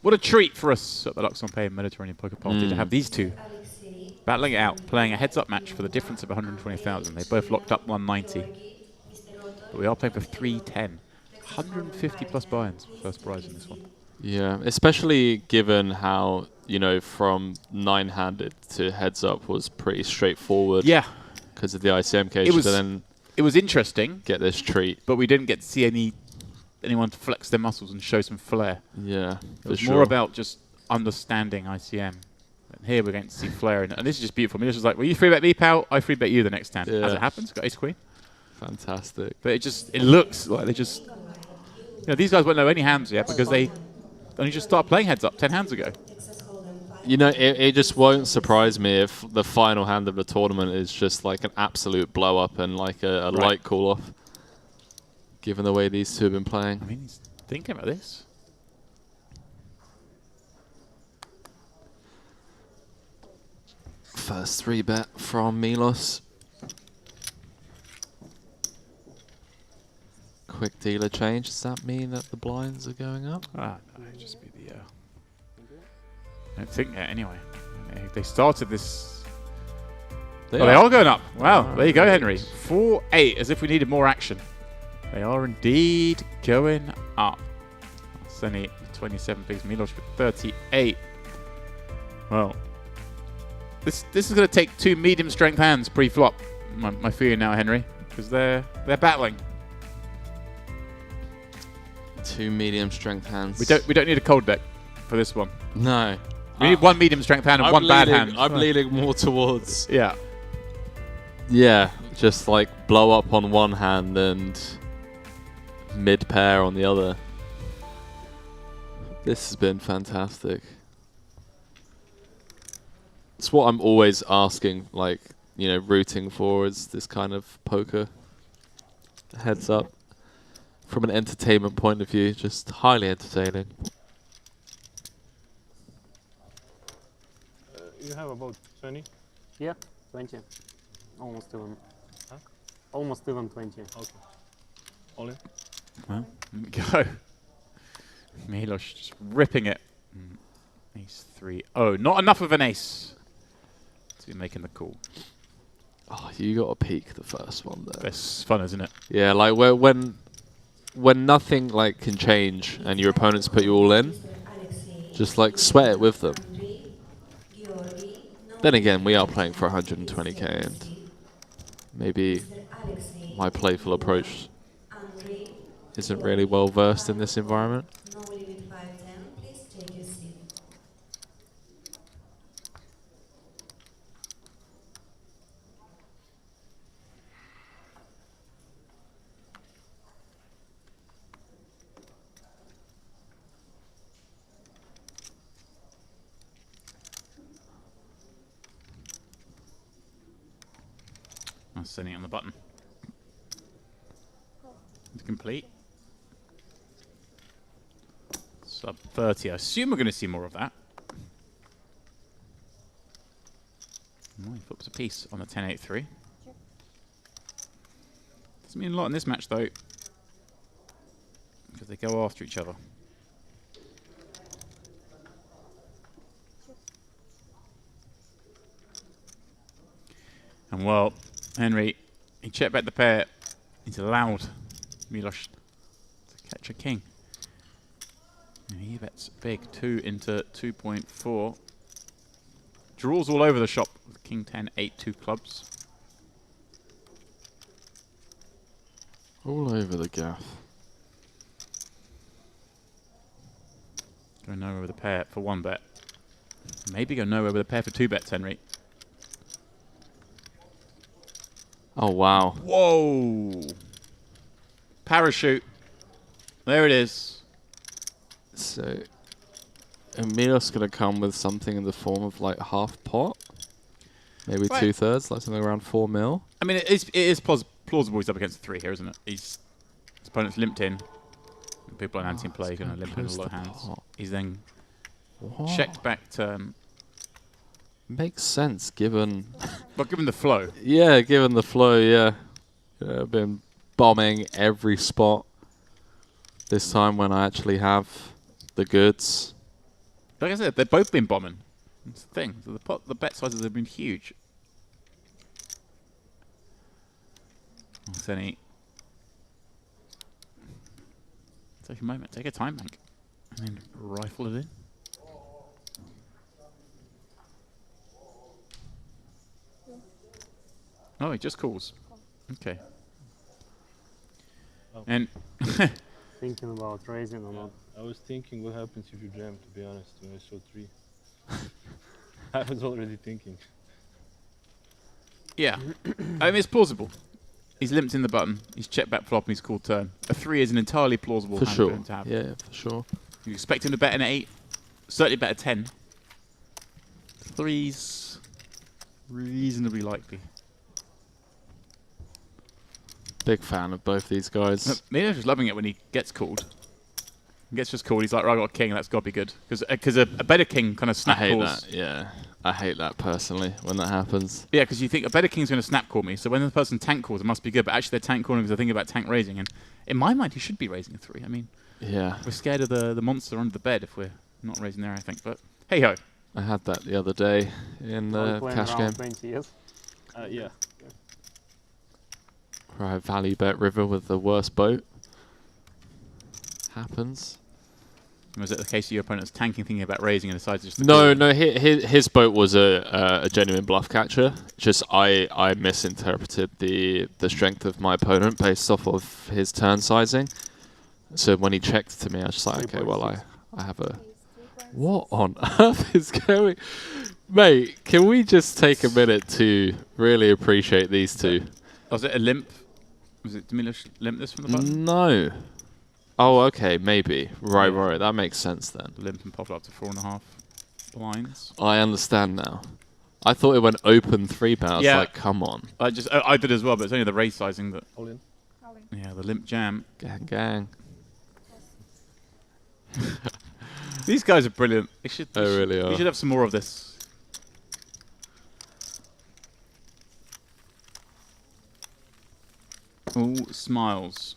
What a treat for us at the luxonpay Mediterranean Poker Party to have these two battling it out, playing a heads-up match for the difference of 120,000. They both locked up 190. But we are playing for 310. 150 plus buy-ins first prize in this one. Yeah, especially given how, you know, from 9-handed to heads-up was pretty straightforward. Yeah. because of the ICM cage. It was, to then it was interesting. Get this treat. But we didn't get to see anyone to flex their muscles and show some flair. Yeah, it was more about just understanding ICM. And here we're going to see flair. And this is just beautiful. Milos was like, well, you 3-bet me, pal. I 3-bet you the next hand. As it happens, got ace-queen. Fantastic. But it looks like they just... these guys won't know any hands yet because they only just started playing heads up 10 hands ago. It just won't surprise me if the final hand of the tournament is just like an absolute blow up and like a light call off, given the way these two have been playing. I mean, he's thinking about this. First 3-bet from Milos. Quick dealer change. Does that mean that the blinds are going up? No, it'd just be the... I don't think yet, anyway. They started this... They are going up. Wow, there you go, Henry. 4-8, as if we needed more action. They are indeed going up. Seni 27 piece, Milos with 38. Well, this is going to take 2 medium strength hands pre-flop. My feeling now, Henry, because they're battling. 2 medium strength hands. We don't need a cold deck for this one. No. We need 1 medium strength hand and 1 bad hand. I'm leaning more towards... Yeah. Yeah, just like blow up on one hand and mid pair on the other. This has been fantastic. It's what I'm always asking, like, rooting for is this kind of poker. Heads up. From an entertainment point of view, just highly entertaining. You have about 20? Yeah, 20. Almost even. Huh? Almost even 20. Okay. All in? Well, go. Milos just ripping it. Ace 3. Oh, not enough of an ace to be making the call. Oh, you got to peek the first one there. That's fun, isn't it? Yeah, like when nothing like can change and your opponents put you all in, just like sweat it with them. Then again, we are playing for 120k and maybe my playful approach isn't really well versed in this environment. Sending it on the button. It's complete. Sub 30. I assume we're going to see more of that. Oh, he flips a piece on the 10-8-3. Doesn't mean a lot in this match though, because they go after each other. And well, Henry, he checked back the pair. He's allowed Milos to catch a king. And he bets big, 2 into 2.4. Draws all over the shop with King 10, 8, 2 clubs. All over the gaff. Go nowhere with a pair for 1 bet. Maybe go nowhere with a pair for 2 bets, Henry. Oh, wow. Whoa! Parachute. There it is. So, Milos going to come with something in the form of like half pot? Maybe 2/3, like something around 4 mil? I mean, it is plausible he's up against a 3 here, isn't it? His opponent's limped in. And people on anti play are going to limp in a lot of hands. He's then checked back turn. Makes sense given... But given the flow. Yeah, given the flow, yeah. I've been bombing every spot this time when I actually have the goods. Like I said, they've both been bombing. That's the thing. So the bet sizes have been huge. Seni. Take a moment. Take a time bank. And then rifle it in. Oh, he just calls. Okay. Oh. And Thinking about raising or not. I was thinking what happens if you jam, to be honest, when I saw 3. I was already thinking. yeah, I mean it's plausible. He's limped in the button. He's checked back flop and he's called turn. A 3 is an entirely plausible For hand sure. for him to have. Yeah, for sure. You expect him to bet an 8. Certainly bet a 10. 3's reasonably likely. Big fan of both these guys. Milo's just loving it when he gets called. He gets just called. He's like, right, I got a king. That's got to be good. Because a better king kind of snap I hate calls. that. Yeah, I hate that personally when that happens. Yeah, because you think a better king's going to snap call me. So when the person tank calls, it must be good. But actually, they're tank calling because they're thinking about tank raising. And in my mind, he should be raising a 3. I mean, yeah, we're scared of the monster under the bed if we're not raising there, I think. But hey ho. I had that the other day in the cash game. 20, yes? Yeah. Where I value bet river with the worst boat. Happens. Was it the case of your opponent's tanking, thinking about raising, and decides just to No, his boat was a genuine bluff catcher. Just I misinterpreted the strength of my opponent based off of his turn sizing. So when he checked to me, I was just like, okay, well I have a. What on earth is going? Mate, can we just take a minute to really appreciate these two? Was it a limp? Was it Diminished limp this from the button? No. Oh, okay, maybe. Right, that makes sense then. Limp and pop up to 4.5 blinds. I understand now. I thought it went open 3 bet. I was like, come on. I did as well, but it's only the raise sizing that. All in. Yeah, the limp jam. Gang. These guys are brilliant. They really are. We should have some more of this. All smiles.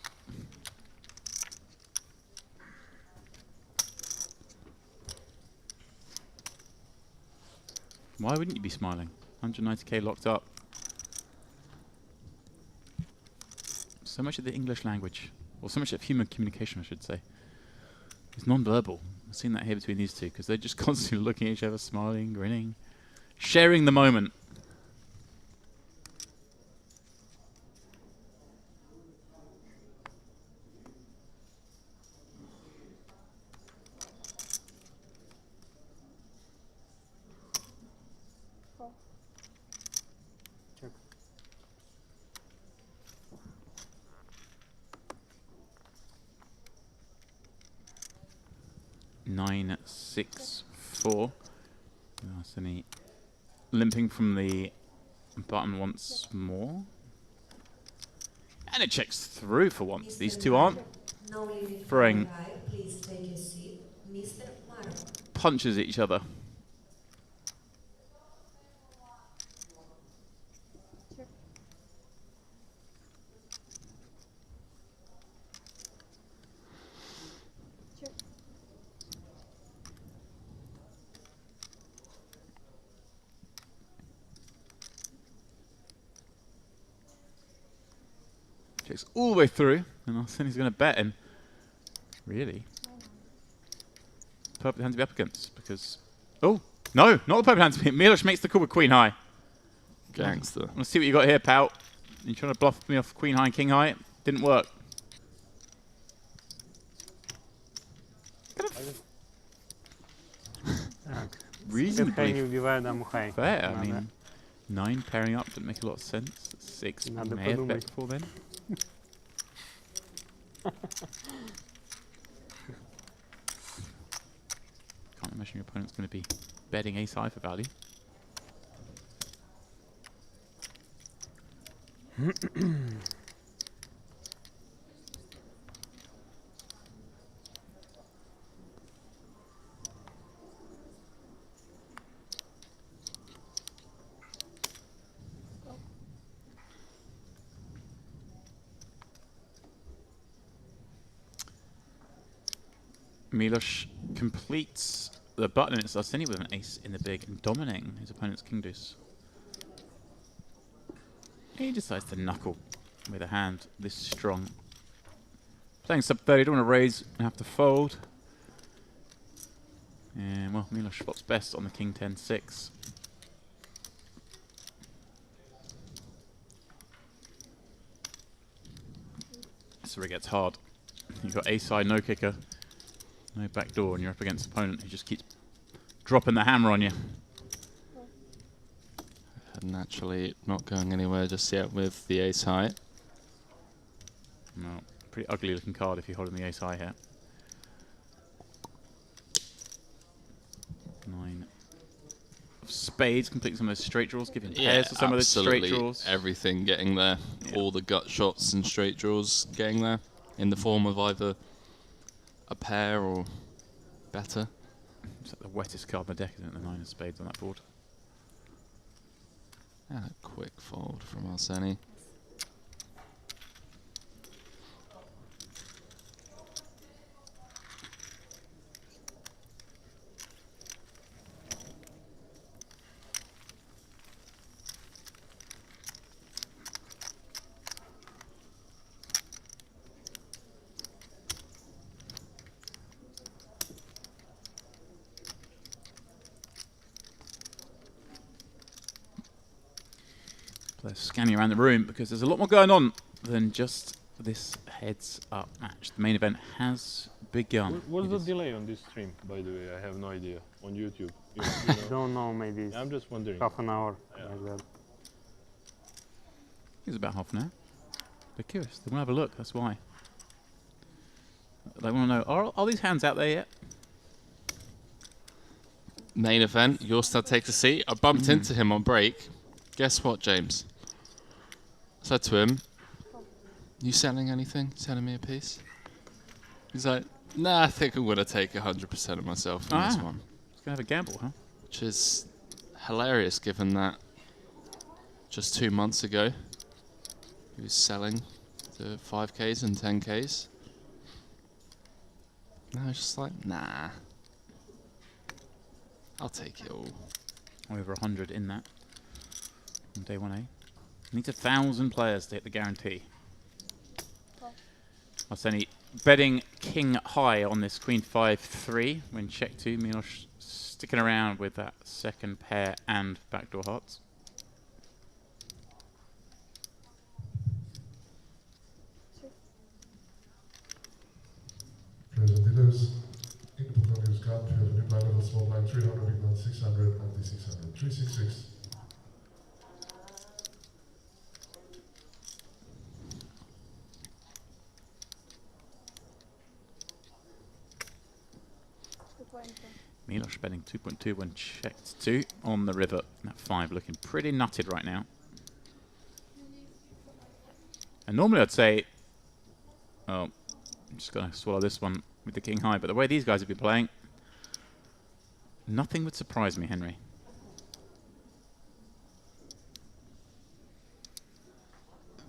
Why wouldn't you be smiling? 190k locked up. So much of the English language, or so much of human communication, I should say, is non-verbal. I've seen that here between these two, because they're just constantly looking at each other, smiling, grinning, sharing the moment. Check. Nine, 6, 4. Arseny limping from the button once more. And it checks through for once. These two aren't throwing punches at each other. Checks all the way through, and Arseny's going to bet him. Really? Purple hand to be up against, because... Oh, no, not the purple hand to be. Milos makes the call with queen high. Gangster. Let's see what you got here, pal. You trying to bluff me off queen high and king high? Didn't work. Reasonably fair. I mean, 9 pairing up didn't make a lot of sense. 6 may have bet before then. Can't imagine your opponent's going to be betting ace high for value. Milos completes the button, and it's Arseny with an ace in the big and dominating his opponent's king deuce. He decides to knuckle with a hand this strong. Playing sub 30, don't want to raise and have to fold. And well, Milos flops best on the king 10-6. is where it gets hard. You've got ace-high, no kicker, no backdoor, and you're up against an opponent who just keeps dropping the hammer on you. Naturally not going anywhere just yet with the ace-high. No, pretty ugly looking card if you're holding the ace-high here. 9 of spades, completing some of those straight draws, giving pairs to some of those straight draws. Everything getting there. Yeah. All the gut shots and straight draws getting there in the form of either a pair or better. It's like the wettest card in the deck, isn't it? The 9 of spades on that board. And a quick fold from Arseni. Scanning around the room because there's a lot more going on than just this heads-up match. The main event has begun. What's the delay on this stream, by the way? I have no idea. On YouTube. You Don't know, maybe it's I'm just wondering. half an hour. Like that. It's about half an hour. They're curious. They want to have a look. That's why. They want to know, are these hands out there yet? Main event, Jorstad takes a seat. I bumped into him on break. Guess what, James? I said to him, you selling anything? Selling me a piece? He's like, nah, I think I'm going to take 100% of myself in this one. He's going to have a gamble, huh? Which is hilarious given that just 2 months ago he was selling to 5Ks and 10Ks. Now he's just like, nah. I'll take it all. Over 100 in that. On day 1A. Needs 1,000 players to hit the guarantee. Arseni betting king high on this queen 5-3 when check 2. Milos sticking around with that second pair and backdoor hearts. Players and dealers, in the Portfolio's card, we have a new blind level small blind 300, big blind 600, and the 600. 366. Milos betting 2.2 when checked 2 on the river. That 5 looking pretty nutted right now. And normally I'd say, oh, I'm just going to swallow this one with the king high. But the way these guys have been playing, nothing would surprise me, Henry.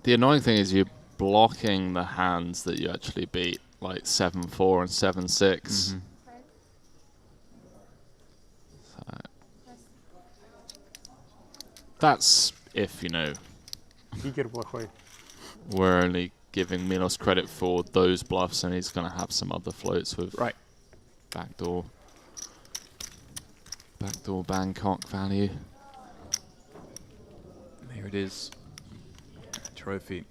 The annoying thing is you're blocking the hands that you actually beat, like 7-4 and 7-6. That's if, you know, we're only giving Milos credit for those bluffs and he's going to have some other floats with backdoor Bangkok value. There it is. Trophy.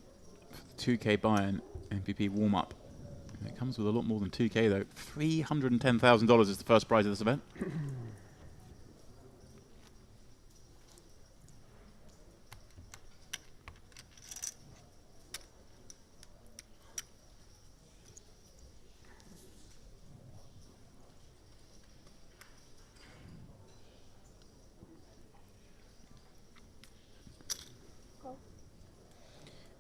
2K buy-in MVP warm-up. It comes with a lot more than 2K though. $310,000 is the first prize of this event.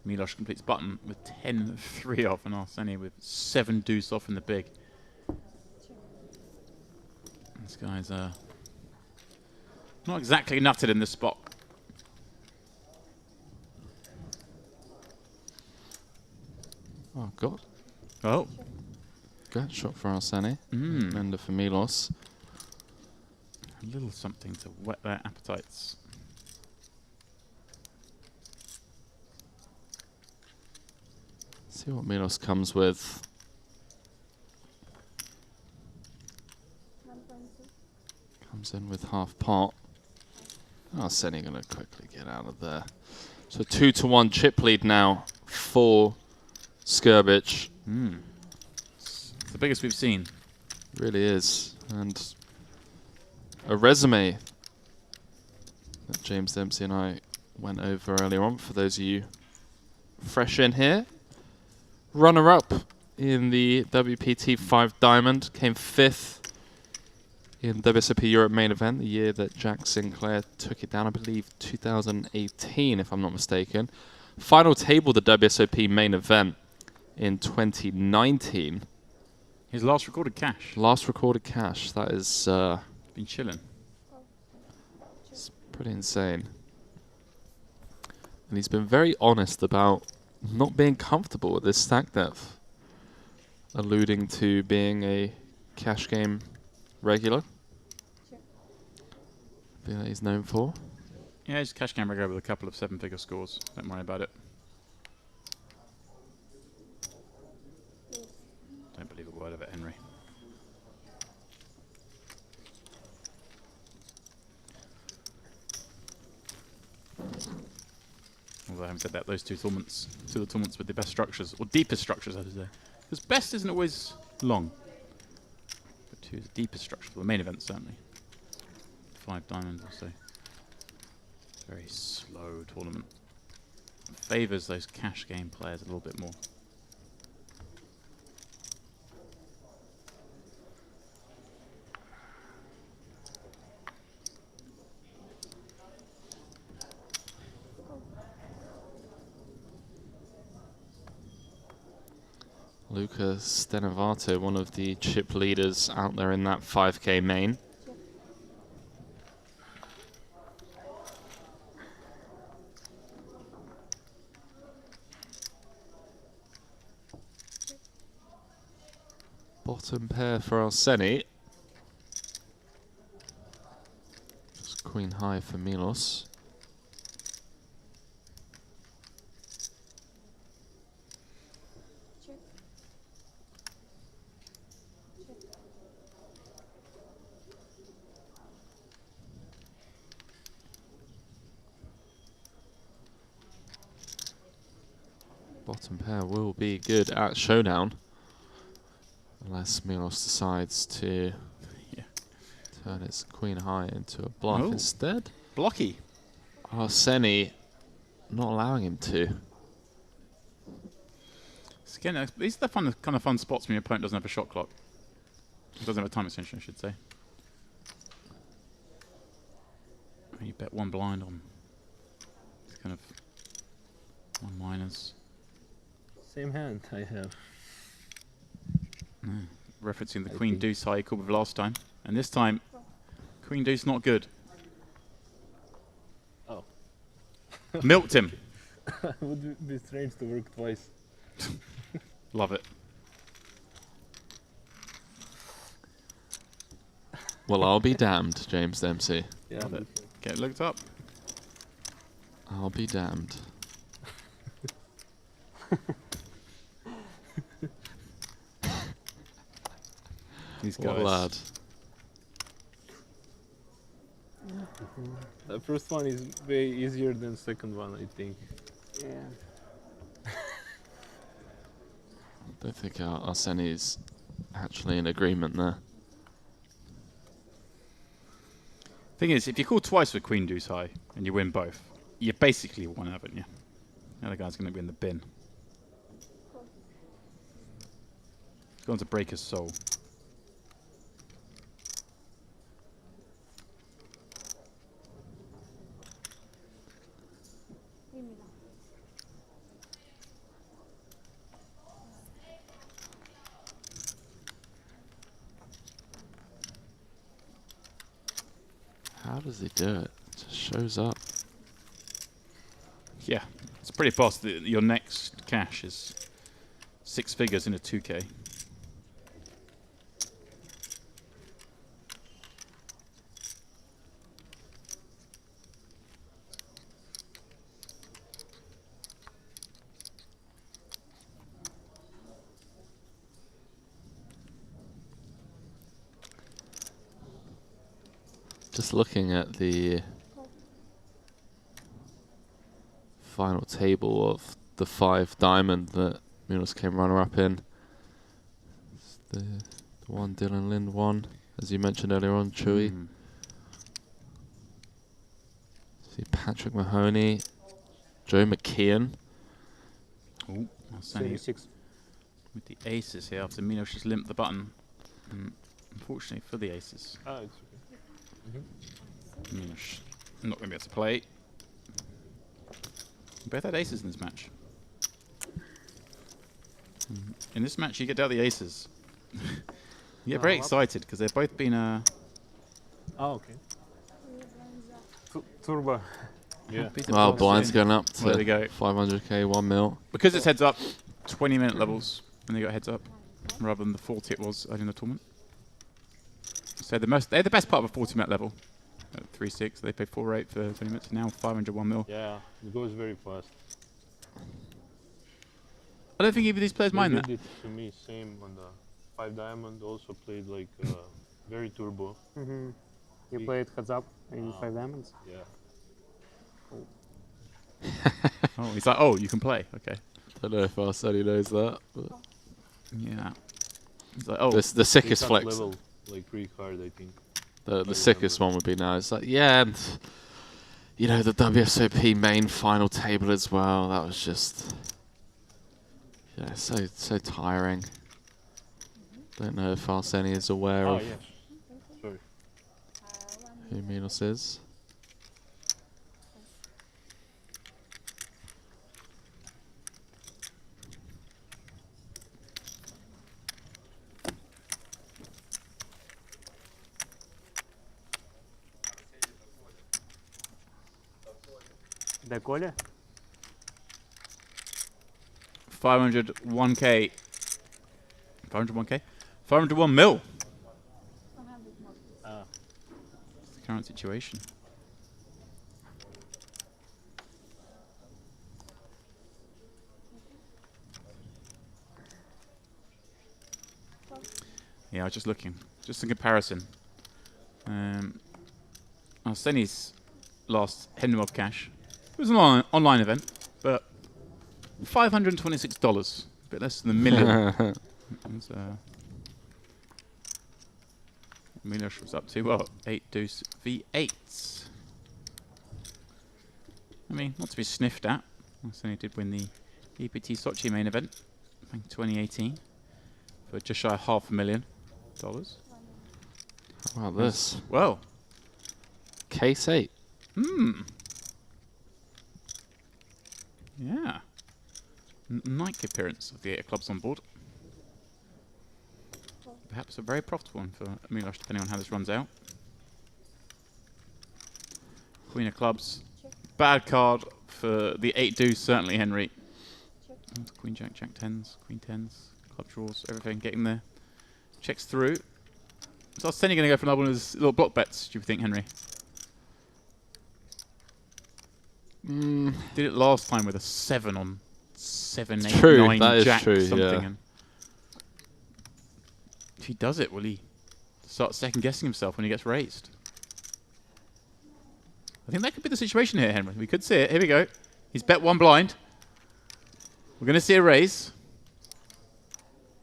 Milos completes button with 10-3 off and Arseni with 7 deuce off in the big. This guy's not exactly nutted in this spot. Oh, God. Oh. Good shot for Arseni. Render for Milos. A little something to whet their appetites. See what Milos comes with. Comes in with half pot. Arseni going to quickly get out of there. So 2-1 chip lead now for Skirbic. It's the biggest we've seen. Really is. And a resume that James Dempsey and I went over earlier on, for those of you fresh in here. Runner-up in the WPT 5 Diamond, came 5th in WSOP Europe main event, the year that Jack Sinclair took it down, I believe 2018, if I'm not mistaken. Final table the WSOP main event in 2019. His last recorded cash. Last recorded cash. That is... been chilling. It's pretty insane. And he's been very honest about not being comfortable with this stack depth, alluding to being a cash game regular. I think that he's known for. Yeah, he's a cash game regular with a couple of 7-figure scores. Don't worry about it. Don't believe a word of it, Henry. Although having said that, those two of the tournaments with the best structures, or deepest structures, I should say. Because best isn't always long. But two of the deepest structures, for the main event certainly. 5 diamonds or so. Very slow tournament. Favours those cash game players a little bit more. Luca Stenovato, one of the chip leaders out there in that 5K main. Bottom pair for Arseni. Just queen high for Milos. Bottom pair will be good at showdown, unless Milos decides to turn its queen high into a bluff instead. Blocky. Arseni not allowing him to. So again, these are the kind of fun spots when your opponent doesn't have a shot clock. Doesn't have a time extension, I should say. You bet one blind on kind of one minors. Same hand I have. Referencing the queen deuce high called with last time, and this time queen deuce not good. Oh. Milked him. Would be strange to work twice. Love it. Well, I'll be damned, James Dempsey. Yeah. Love it. Get looked up. I'll be damned. These what guys. a lad. The first one is way easier than the second one, I think. Yeah. I don't think Arseni is actually in agreement there. Thing is, if you call twice with queen deuce high and you win both, you basically won, haven't you? The other guy's going to be in the bin. He's going to break his soul. How does he do it? Just shows up. Yeah, it's pretty fast. Your next cash is 6 figures in a 2K. Just looking at the final table of the 5 diamond that Milos came runner-up in. It's the one Dylan Lind won, as you mentioned earlier on, Chewy. See Patrick Mahoney, Joe McKeon. Oh, with the aces here after Milos just limped the button. Unfortunately for the aces. Ah, it's okay. Milos not going to be able to play. Both had aces in this match. In this match, you get out the aces. You get very excited because they've both been. Oh, okay. Turbo. Yeah. Wow, blind's going up to there we go. 500k, 1 mil. Because it's heads up, 20-minute levels, and they got heads up, rather than the 40 it was early in the tournament. So they're the best part of a 40-minute level. 3-6, they played 4-8 for 20 minutes. Now 500, 1 mil. Yeah, it goes very fast. I don't think either of these players mind that. They did it to me, same on the 5 diamond. Also played like very turbo. You played heads up in 5 diamonds? Yeah. Oh, he's like, oh, you can play. Okay. I don't know if Arseny knows that. But yeah. He's like, oh. The sickest flex. Level, like pretty hard, I think. The sickest one would be now. It's like, yeah, and you know, the WSOP main final table as well. That was just, yeah, so tiring. Don't know if Arseny is aware of Sorry. who Milos is. The Коля? 501k. 501k? 501 mil. That's the current situation. Yeah, I was just looking. Just in comparison. Arseny's last Henry cash. It was an online event, but $526, a bit less than $1 million. Milos was up to, well, 8 deuce V8s. I mean, not to be sniffed at. Arseny did win the EAPT Sochi main event in 2018 for just shy of $500,000. How about this? Well, Case 8. Yeah. Nike appearance of the 8 clubs on board. Perhaps a very profitable one for Milos, depending on how this runs out. Queen of clubs. Bad card for the 8 deuce, certainly, Henry. Queen jack, jack 10s, queen 10s, club draws, everything getting there. Checks through. So Arseny going to go for another one of his little block bets, do you think, Henry? Did it last time with a 7 on 7, 8, true, 9 that jack is true, something. yeah. And if he does it, will he start second guessing himself when he gets raised? I think that could be the situation here, Henry. We could see it. Here we go. He's bet 1 blind. We're going to see a raise.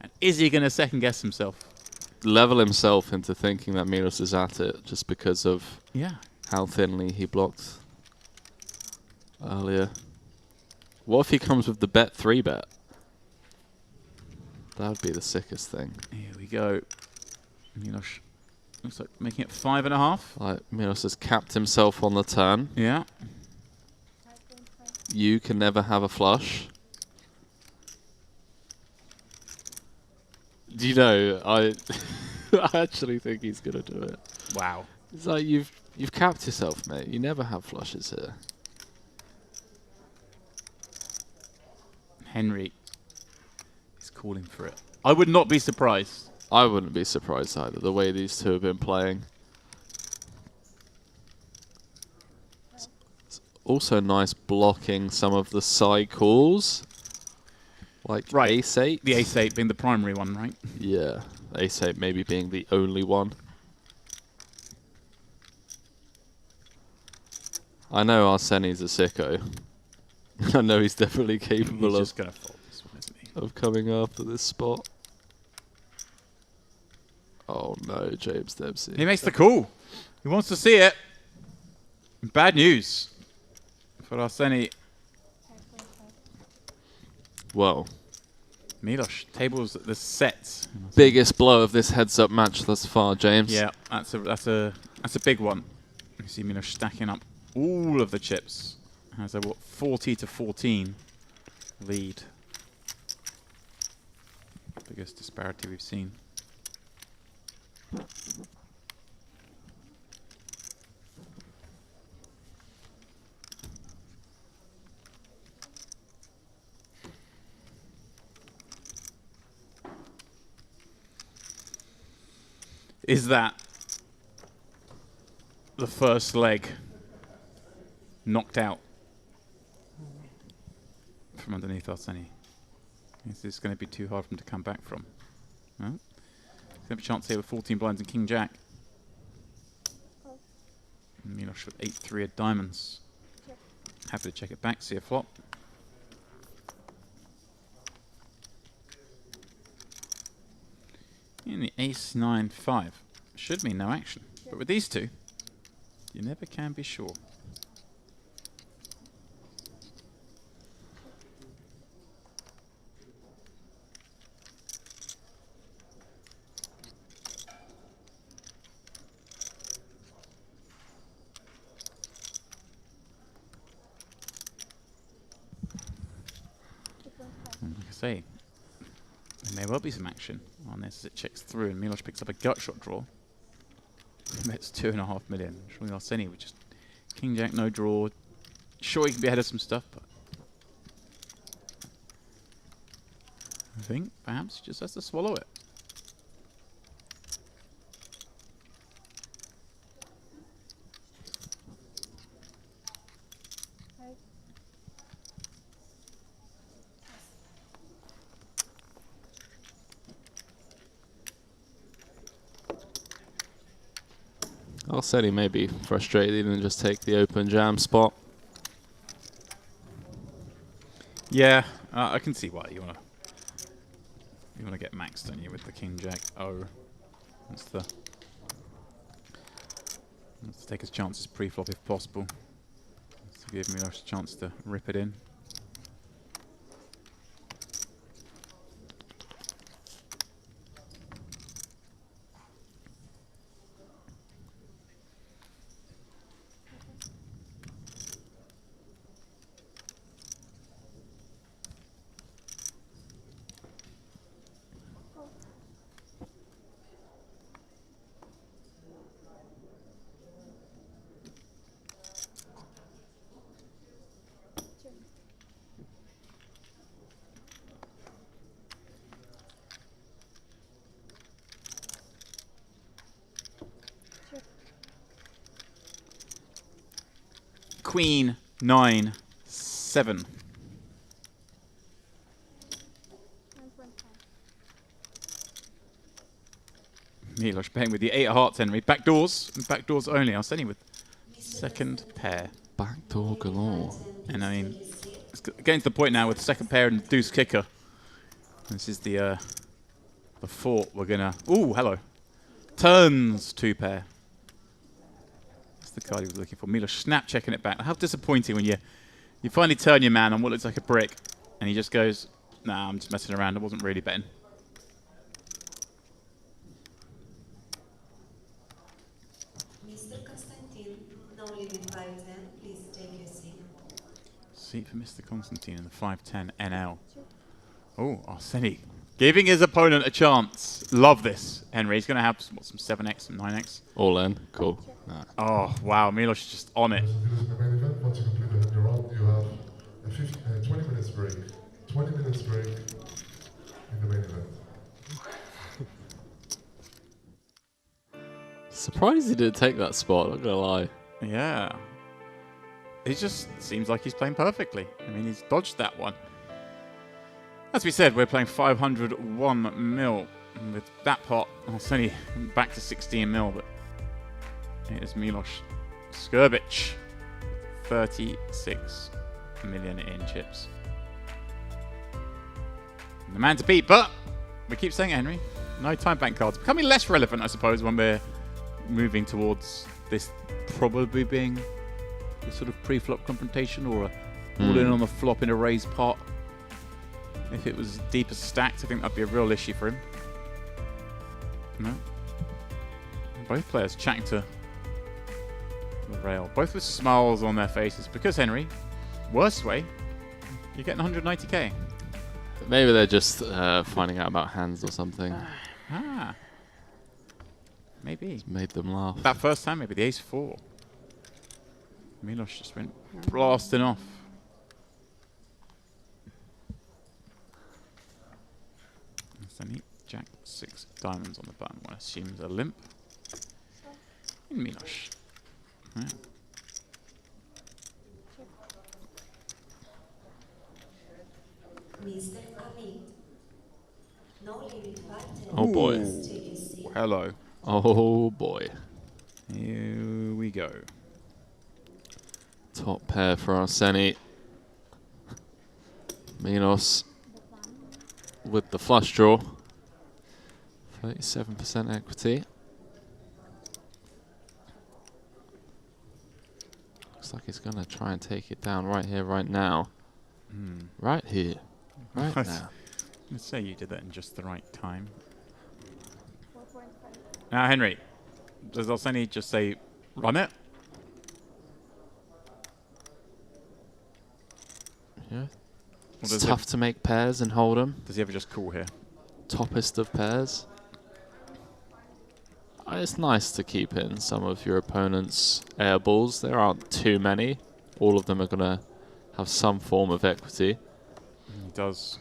And is he going to second guess himself? Level himself into thinking that Milos is at it just because of how thinly he blocked earlier. What if he comes with the bet 3 bet? That would be the sickest thing. Here we go. Milos looks like making it 5.5. Like Milos has capped himself on the turn. Yeah. You can never have a flush. Do you know, I actually think he's gonna do it. Wow. It's like you've capped yourself, mate. You never have flushes here. Henry is calling for it. I would not be surprised. I wouldn't be surprised either, the way these two have been playing. It's also nice blocking some of the side calls. Like ace 8. The ace 8 being the primary one, right? Yeah. Ace 8 maybe being the only one. I know Arseny's a sicko. I know he's definitely capable of... He's just going to fold this one, isn't he? of coming after this spot. Oh no, James Dempsey. He makes the call. He wants to see it. Bad news for Arseni. Well, Milos tables the sets. Biggest blow of this heads-up match thus far, James. Yeah, that's a big one. You see Milos stacking up all of the chips. Has a 40-14 lead. Biggest disparity we've seen. Is that the first leg knocked out from underneath Arseni? Is this going to be too hard for him to come back from? No? He's going to have a chance here with 14 blinds and King Jack. Milos with 8-3 of diamonds. Happy to check it back, see a flop. In the ace-9-5. Should mean no action. But with these two, you never can be sure. And like I say, there may well be some action on this as it checks through and Milos picks up a gut shot draw. It's 2.5 million. Surely Arseni with just King Jack, no draw. Sure, he can be ahead of some stuff, but I think perhaps he just has to swallow it. Arseni may be frustrated and just take the open jam spot. Yeah, I can see why you wanna get maxed, don't you, with the King Jack? Oh, let's take his chances pre-flop if possible. Let's give Milos a chance to rip it in. Queen 9-7. Milos playing with the 8 of hearts, Henry. Backdoors, and backdoors only. Arseni with second pair. Backdoor galore. And I mean, it's getting to the point now with second pair and deuce kicker. This is the fort we're gonna. Ooh, hello. Turns 2 pair. The card he was looking for. Milos snap checking it back. How disappointing when you finally turn your man on what looks like a brick and he just goes, nah, I'm just messing around. I wasn't really betting. Mr. Constantine, no limit 5-10, please take your seat. Seat for Mr. Constantine in the 5-10 NL. Oh, Arseni giving his opponent a chance. Love this, Henry. He's going to have some 7x, some 9x. All in. Cool. Nah. Oh, wow. Milos is just on it. In the main event, once you complete the round, you have a 20 minutes break. 20 minutes break in the main event. Surprised he didn't take that spot, not gonna lie. Yeah. It just seems like he's playing perfectly. I mean, he's dodged that one. As we said, we're playing 501 mil. And with that pot, Arseni back to 16 mil, but it is Milos Skrbic, 36 million in chips. The man to beat, but we keep saying it, Henry. No time bank cards. Becoming less relevant, I suppose, when we're moving towards this probably being a sort of pre-flop confrontation or a all in on the flop in a raised pot. If it was deeper stacked, I think that'd be a real issue for him. No. Both players chatting to the rail, both with smiles on their faces. Because, Henry, worst way, you're getting 190k. Maybe they're just finding out about hands or something. Maybe. It's made them laugh. That first time, maybe the ace-4. Milos just went blasting off. Then Jack 6 diamonds on the button. One assumes a limp. In Milos. Yeah. Oh boy. Hello. Oh boy. Here we go. Top pair for Arseni. Milos with the flush draw. 37% equity. Looks like he's going to try and take it down right here, right now. Right here. Right now. Let's say you did that in just the right time. Now, Henry, does Arseni just say, run it? Yeah. It's tough to make pairs and hold them. Does he ever just call here? Toppest of pairs. It's nice to keep in some of your opponent's air balls. There aren't too many. All of them are going to have some form of equity. He does.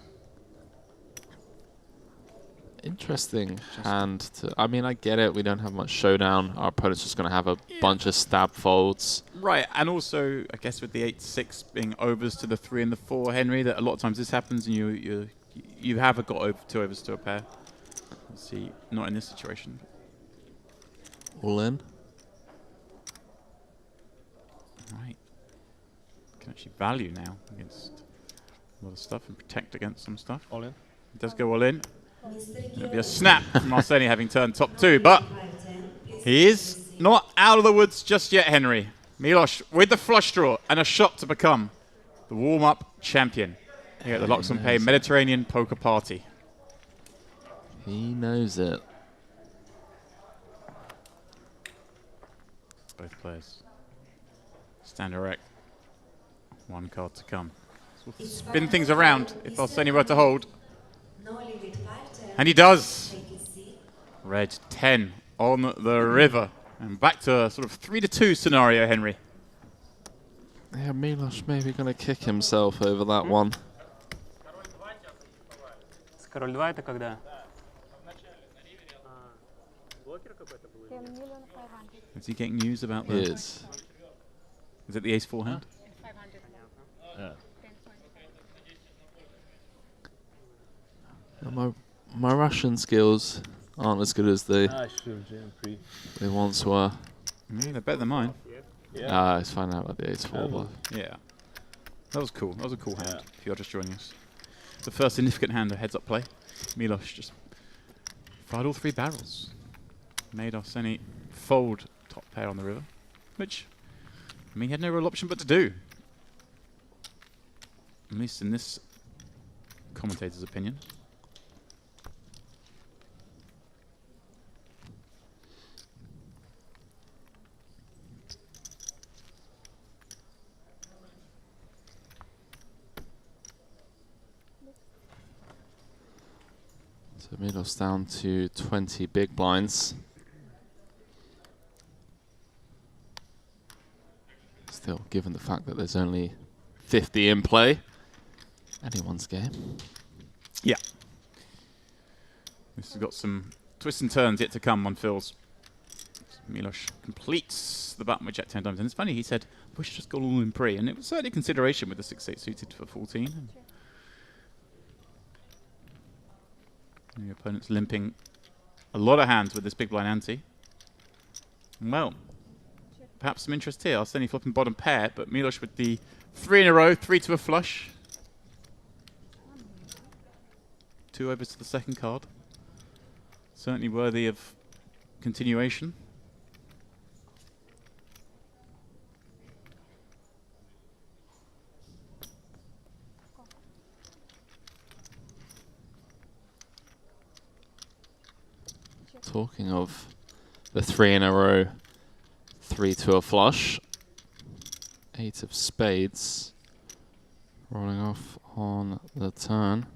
Interesting hand to... I mean, I get it. We don't have much showdown. Our opponent's just going to have a bunch of stab folds. Right, and also, I guess with the 8-6 being overs to the 3 and the 4, Henry, that a lot of times this happens and you have got over 2 overs to a pair. Let's see, not in this situation. All in. Right. Can actually value now against a lot of stuff and protect against some stuff. All in. He does go all in. It'll be a snap from Arseni having turned top 2, but he is not out of the woods just yet, Henry. Milos with the flush draw and a shot to become the warm-up champion here at the luxonpay Mediterranean Poker Party. He knows it. Both players stand erect. One card to come. So we'll spin things around if Arseni were to hold. And he does. Red 10 on the river. And back to a sort of 3-2 scenario, Henry. Yeah, Milos maybe going to kick himself over that one. С король 2 это когда? Is he getting news about that? He is. Is it the ace-4 hand? Yeah. My Russian skills aren't as good as they once were. Yeah, they're better than mine. He's finding out about the ace-4 bluff. Yeah. That was cool. That was a cool hand, if you're just joining us. The first significant hand of heads-up play. Milos just fired all 3 barrels. Made Arseni fold top pair on the river, which, I mean, he had no real option but to do. At least in this commentator's opinion. So Milos down to 20 big blinds. Still, given the fact that there's only 50 in play, anyone's game. Yeah. This has got some twists and turns yet to come on Phil's. Milos completes the button with Jack 10 times. And it's funny, he said, we should just go all in pre. And it was certainly a consideration with the 6-8 suited for 14. And your opponent's limping a lot of hands with this big blind ante. Well, perhaps some interest here. Arseni flopping bottom pair, but Milos with the 3 in a row, 3 to a flush. 2 overs to the second card. Certainly worthy of continuation. Talking of the 3 in a row, 3 to a flush, 8 of spades, rolling off on the turn.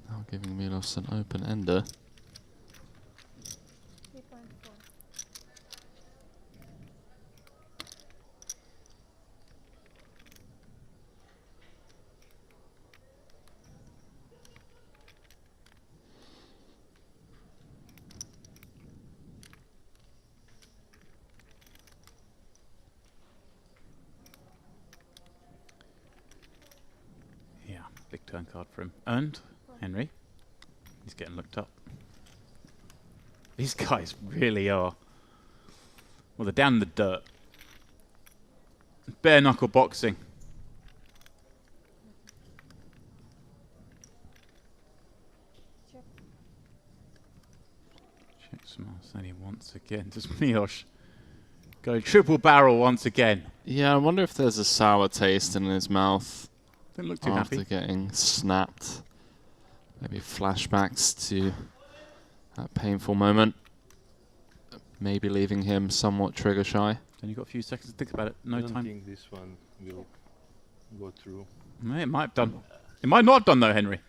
Now giving Milos an open ender. Big turn card for him. Earned, Henry. He's getting looked up. These guys really are. Well, they're down in the dirt. Bare knuckle boxing. Checks Marceni once again. Does Milos go triple barrel once again? Yeah, I wonder if there's a sour taste in his mouth. Didn't look too after happy. Getting snapped. Maybe flashbacks to that painful moment. Maybe leaving him somewhat trigger shy. Then you've got a few seconds to think about it. No I don't time. think this one will go through. It might have done. It might not have done though, Henry.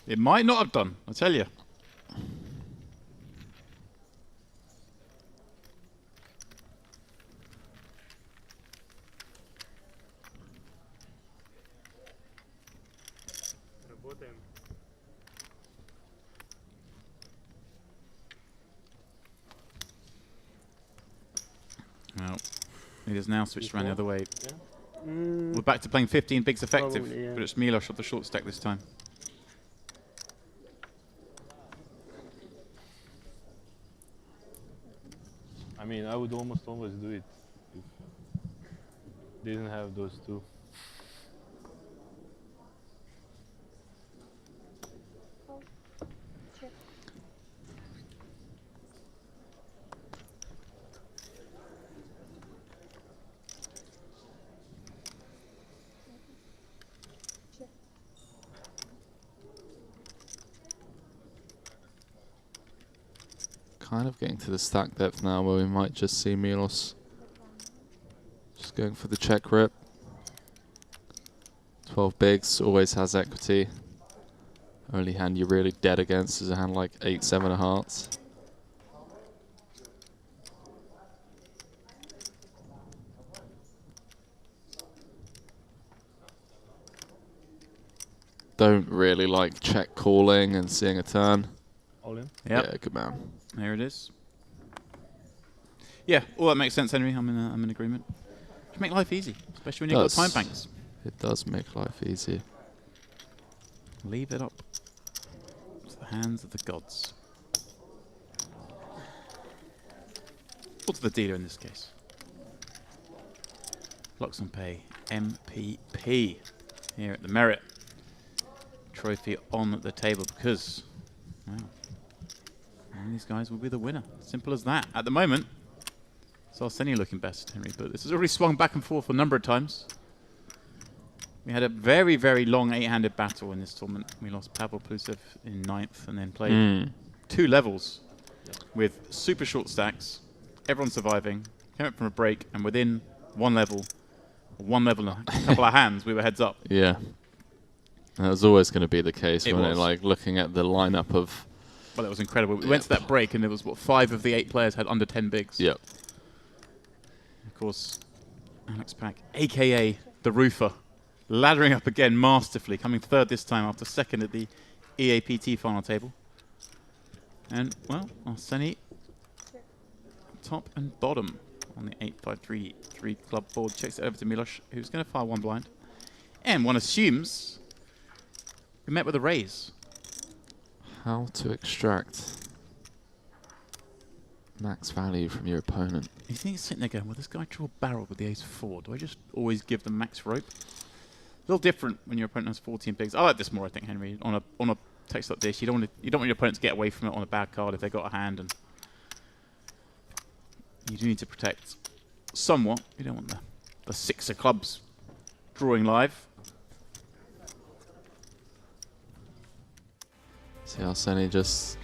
It might not have done, I tell you. Well, it is now switched around the other way. We're back to playing 15 bigs effective, Probably, yeah. but it's Milos of the short stack this time. I mean, I would almost always do it if didn't have those two. Kind of getting to the stack depth now where we might just see Milos just going for the check rip. 12 bigs, always has equity. Only hand you're really dead against is a hand like 8-7 of hearts. Don't really like check calling and seeing a turn. All in? Yep. Yeah, good man. There it is. Yeah, all that makes sense, Henry. I'm in agreement. Should make life easy, especially when you've got time banks. It does make life easy. Leave it up to the hands of the gods. Or to the dealer in this case. luxonpay MPP here at the Merit. Trophy on the table because, wow, and these guys will be the winner. Simple as that. At the moment, it's Arseni looking best, Henry, but this has already swung back and forth a number of times. We had a very, very long 8-handed battle in this tournament. We lost Pavel Plusev in 9th and then played 2 levels with super short stacks, everyone surviving, came up from a break, and within one level and a couple of hands, we were heads up. Yeah. That was always going to be the case, wasn't it? was. Like looking at the lineup of... Well, that was incredible. We went to that break and there was, what, 5 of the 8 players had under 10 bigs. Yep. Of course, Alex Pack, a.k.a. the Roofer, laddering up again masterfully, coming 3rd this time after 2nd at the EAPT final table. And, well, Arseni, top and bottom on the 8-5-3 club board. Checks it over to Milos, who's going to fire 1 blind. And one assumes we met with a raise. How to extract. max value from your opponent. You think he's sitting there going, well, this guy drew a barrel with the ace-4. Do I just always give them max rope? A little different when your opponent has 14 bigs. I like this more, I think, Henry. On a text like this, you don't want your opponent to get away from it on a bad card if they got a hand, and you do need to protect somewhat. You don't want the 6 of clubs drawing live. See Arseni just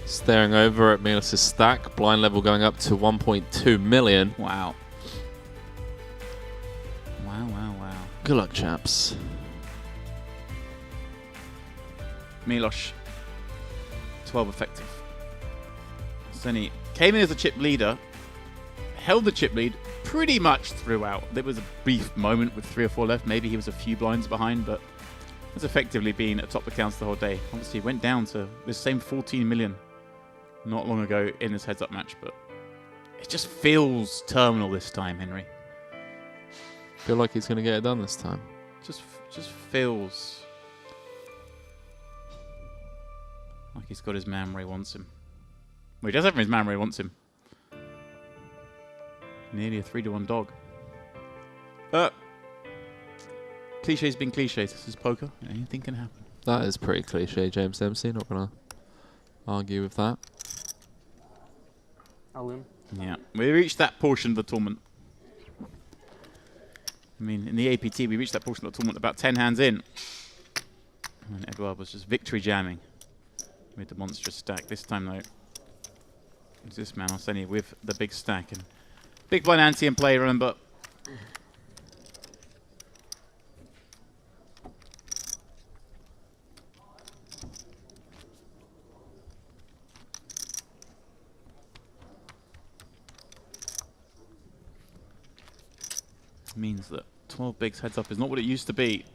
staring over at Milos' stack. Blind level going up to 1.2 million. Wow. Wow, wow, wow. Good luck, chaps. Milos, 12 effective. Arseni came in as a chip leader, held the chip lead pretty much throughout. There was a brief moment with 3 or 4 left. Maybe he was a few blinds behind, but has effectively been atop the counts the whole day. Obviously, went down to this same 14 million not long ago in this heads-up match, but it just feels terminal this time, Henry. Feel like he's going to get it done this time. Just feels like he's got his man where he wants him. Well, he does have his man where he wants him. Nearly a 3-to-1 dog. Cliches being cliches. This is poker. Anything can happen. That is pretty cliche, James Dempsey. Not going to argue with that. All in. Yeah, we reached that portion of the tournament. I mean, in the APT, we reached that portion of the tournament about 10 hands in. And Edouard was just victory jamming with the monstrous stack. This time, though, it's this man, Arseni, with the big stack. And big blind ante in play, remember. Means that 12 bigs heads up is not what it used to be.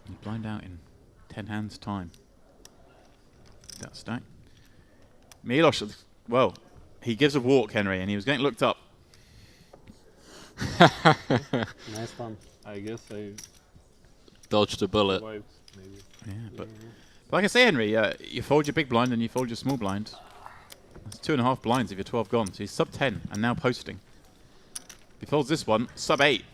You blind out in 10 hands time. That stack. Milos, well, he gives a walk, Henry, and he was getting looked up. Nice one. I guess I dodged a bullet. Survived, maybe. Yeah, but like I say, Henry, you fold your big blind and you fold your small blind. That's 2.5 blinds if you're 12 gone. So he's sub 10 and now posting. If he folds this one, sub 8.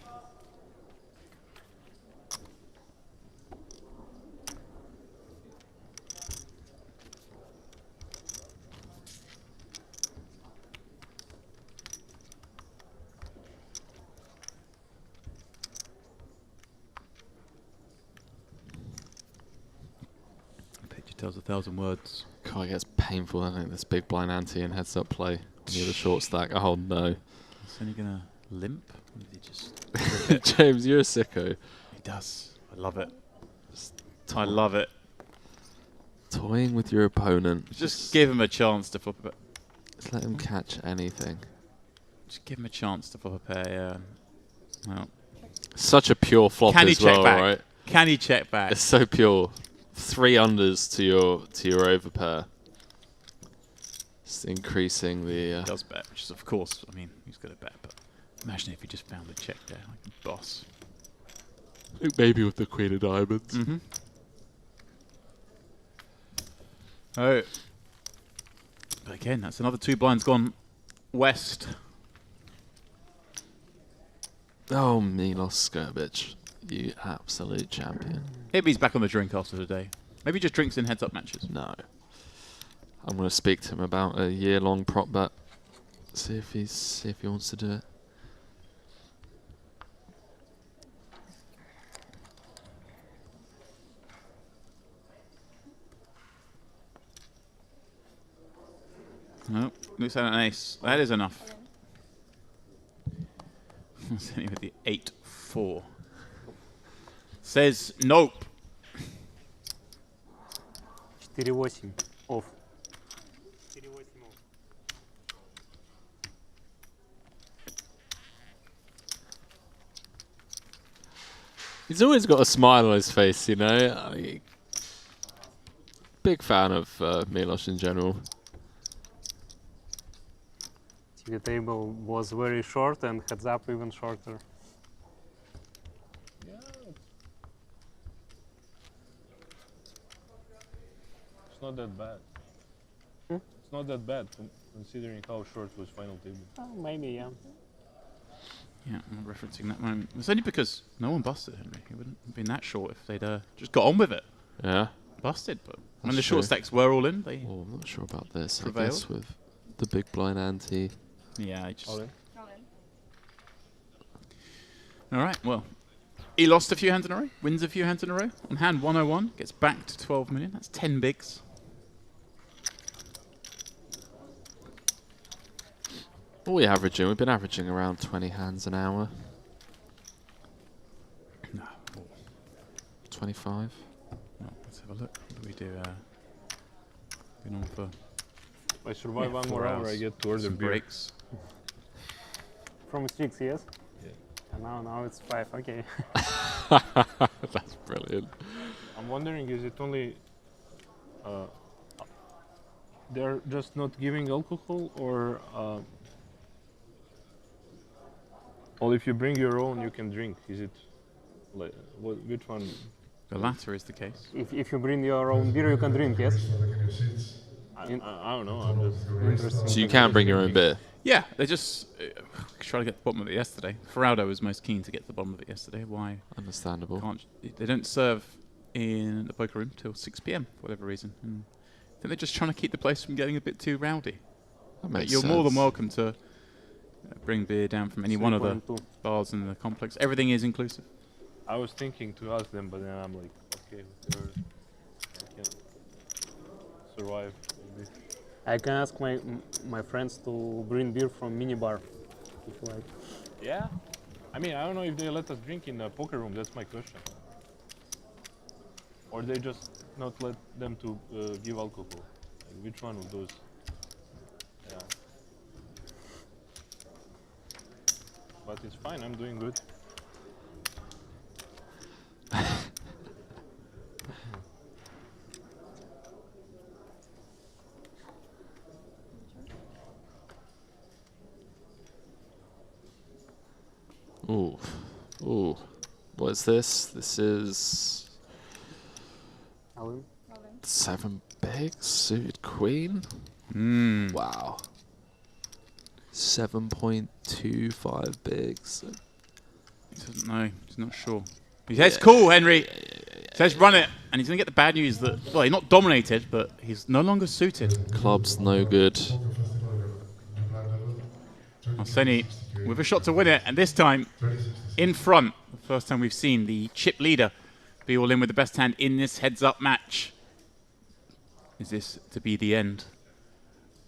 Picture tells 1,000 words. God, it gets painful, I think, this big blind ante and heads up play near the short stack. Oh no. Is he gonna limp? Or did he just James, you're a sicko. He does. I love it. I love it. Toying with your opponent. Just give him a chance to flip a pair. Just let him catch anything. Just give him a chance to flip a pair, yeah. Well, such a pure flop can he as check well, back? right? Can he check back? It's so pure. 3 unders to your overpair. Just increasing the. He does bet, which is of course. I mean, he's got to bet, but imagine if he just found a check there, like a boss. I think maybe with the Queen of Diamonds. Mm-hmm. Oh, but again, that's another 2 blinds gone west. Oh, Milos Skrbich, you absolute champion. Maybe he's back on the drink after the day. Maybe he just drinks in heads-up matches. No. I'm going to speak to him about a year-long prop bet. See if he wants to do it. No, looks like an ace. That is enough. Sitting with the 8-4. Says nope. 4-8. Off. 4-8 off. He's always got a smile on his face, you know. Big fan of Milos in general. The table was very short and heads up even shorter. Yeah. It's not that bad. It's not that bad considering how short was final table. Oh, maybe, yeah. Yeah, I'm referencing that moment. It's only because no one busted Henry. It wouldn't have been that short if they'd just got on with it. Yeah. Busted, but when That's the short true. stacks were all in, they Oh, I'm not sure about this. prevailed. I guess with the big blind ante. Yeah, I just... All in. All right, well, he lost a few hands in a row, wins a few hands in a row. On hand 101, gets back to 12 million. That's 10 bigs. What are we averaging? We've been averaging around 20 hands an hour. No. 25. No, let's have a look. What do we do? Been on for... If I survive one 4 more hour, hours. I get to order Some beer. breaks. From 6, yes? Yeah. And now it's 5, okay. That's brilliant. I'm wondering, is it only they're just not giving alcohol, or well, if you bring your own, you can drink? Is it like which one? The latter is the case. If you bring your own beer, you can drink, yes? I don't know. I'm just Interesting. So you can bring your own beer? Yeah, they just try to get to the bottom of it yesterday. Ferraldo was most keen to get to the bottom of it yesterday. Why? Understandable. They don't serve in the poker room till 6 p.m. for whatever reason. And I think they're just trying to keep the place from getting a bit too rowdy. That makes You're sense. more than welcome to bring beer down from any one of the 3.2. bars in the complex. Everything is inclusive. I was thinking to ask them, but then I'm like, okay, whatever. I can survive. Maybe. I can ask my friends to bring beer from minibar, if you like. Yeah. I mean, I don't know if they let us drink in the poker room. That's my question. Or they just not let them to give alcohol. Like, which one of those? Yeah. But it's fine. I'm doing good. Ooh. Ooh. What is this? This is... Alan? 7 bigs, suited queen. Wow. 7.25 bigs. He doesn't know. He's not sure. He says, cool, Henry. He says, run it. And he's going to get the bad news that, well, he's not dominated, but he's no longer suited. Club's no good. Arseni with a shot to win it, and this time in front. The first time we've seen the chip leader be all in with the best hand in this heads-up match. Is this to be the end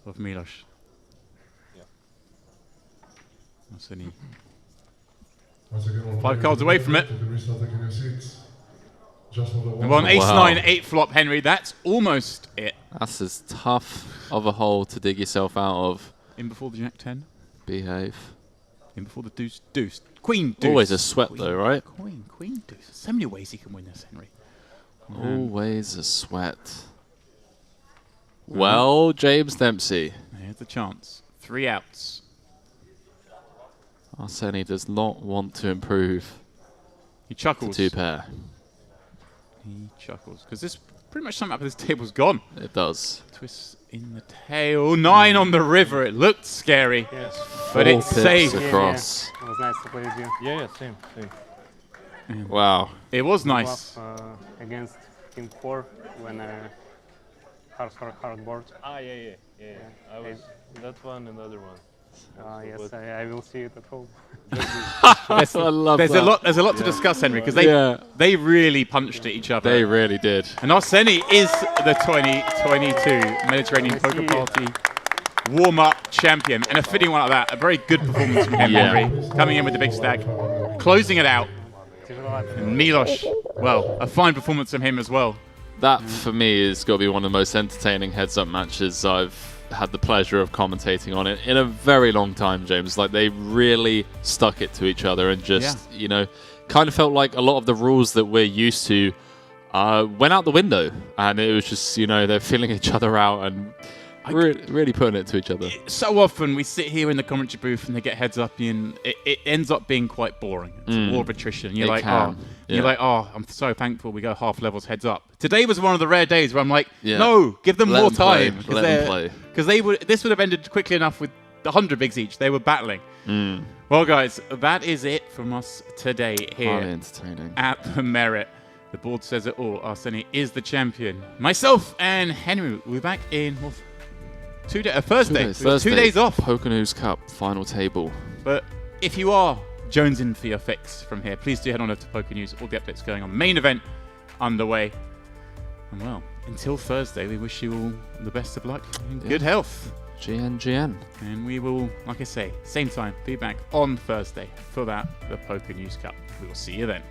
of Milos? Yeah. Arseni 5 cards away from it. And on ace-9, 8 flop, Henry. That's almost it. That's as tough of a hole to dig yourself out of. In before the Jack-10. Behave. In before the deuce. Queen deuce. Always a sweat Queen, though, right? Queen deuce. So many ways he can win this, Henry. Always a sweat. Well, James Dempsey. Here's the chance. 3 outs. Arseni does not want to improve. He chuckles. To 2 pair. He chuckles. Because this pretty much sum up this table's gone. It does. Twist in the tail. 9 on the river. It looked scary. Yes. But 4 it's pips safe. across. Yeah. It was nice to play with you. Yeah, same. Wow. It was nice. Against King 4 when hard board. Yeah. I was that one and the other one. Yes, I will see it at home. There's a lot to discuss, Henry, because they really punched at each other. They really did. And Arseni is the 2022 Mediterranean Poker Party warm-up champion, and a fitting one like that. A very good performance from him, Henry, coming in with the big stack, closing it out. And Milos, well, a fine performance from him as well. That, for me, is got to be one of the most entertaining heads-up matches I've had the pleasure of commentating on it in a very long time, James. Like, they really stuck it to each other and just, you know, kind of felt like a lot of the rules that we're used to went out the window. And it was just, you know, they're feeling each other out and Really putting it to each other. So often we sit here in the commentary booth and they get heads up, and it ends up being quite boring. It's a war of attrition. You're like, I'm so thankful we go half levels heads up. Today was one of the rare days where I'm like, no, give them more time. Let them play. Because this would have ended quickly enough with 100 bigs each. They were battling. Well, guys, that is it from us today here at the Merit. The board says it all. Arseni is the champion. Myself and Henry will be back in Thursday. 2 days off. Poker News Cup final table. But if you are jonesing for your fix from here, please do head on over to Poker News. All the updates going on. Main event underway. And well, until Thursday, we wish you all the best of luck and good health. GN. And we will, like I say, same time, be back on Thursday for the Poker News Cup. We will see you then.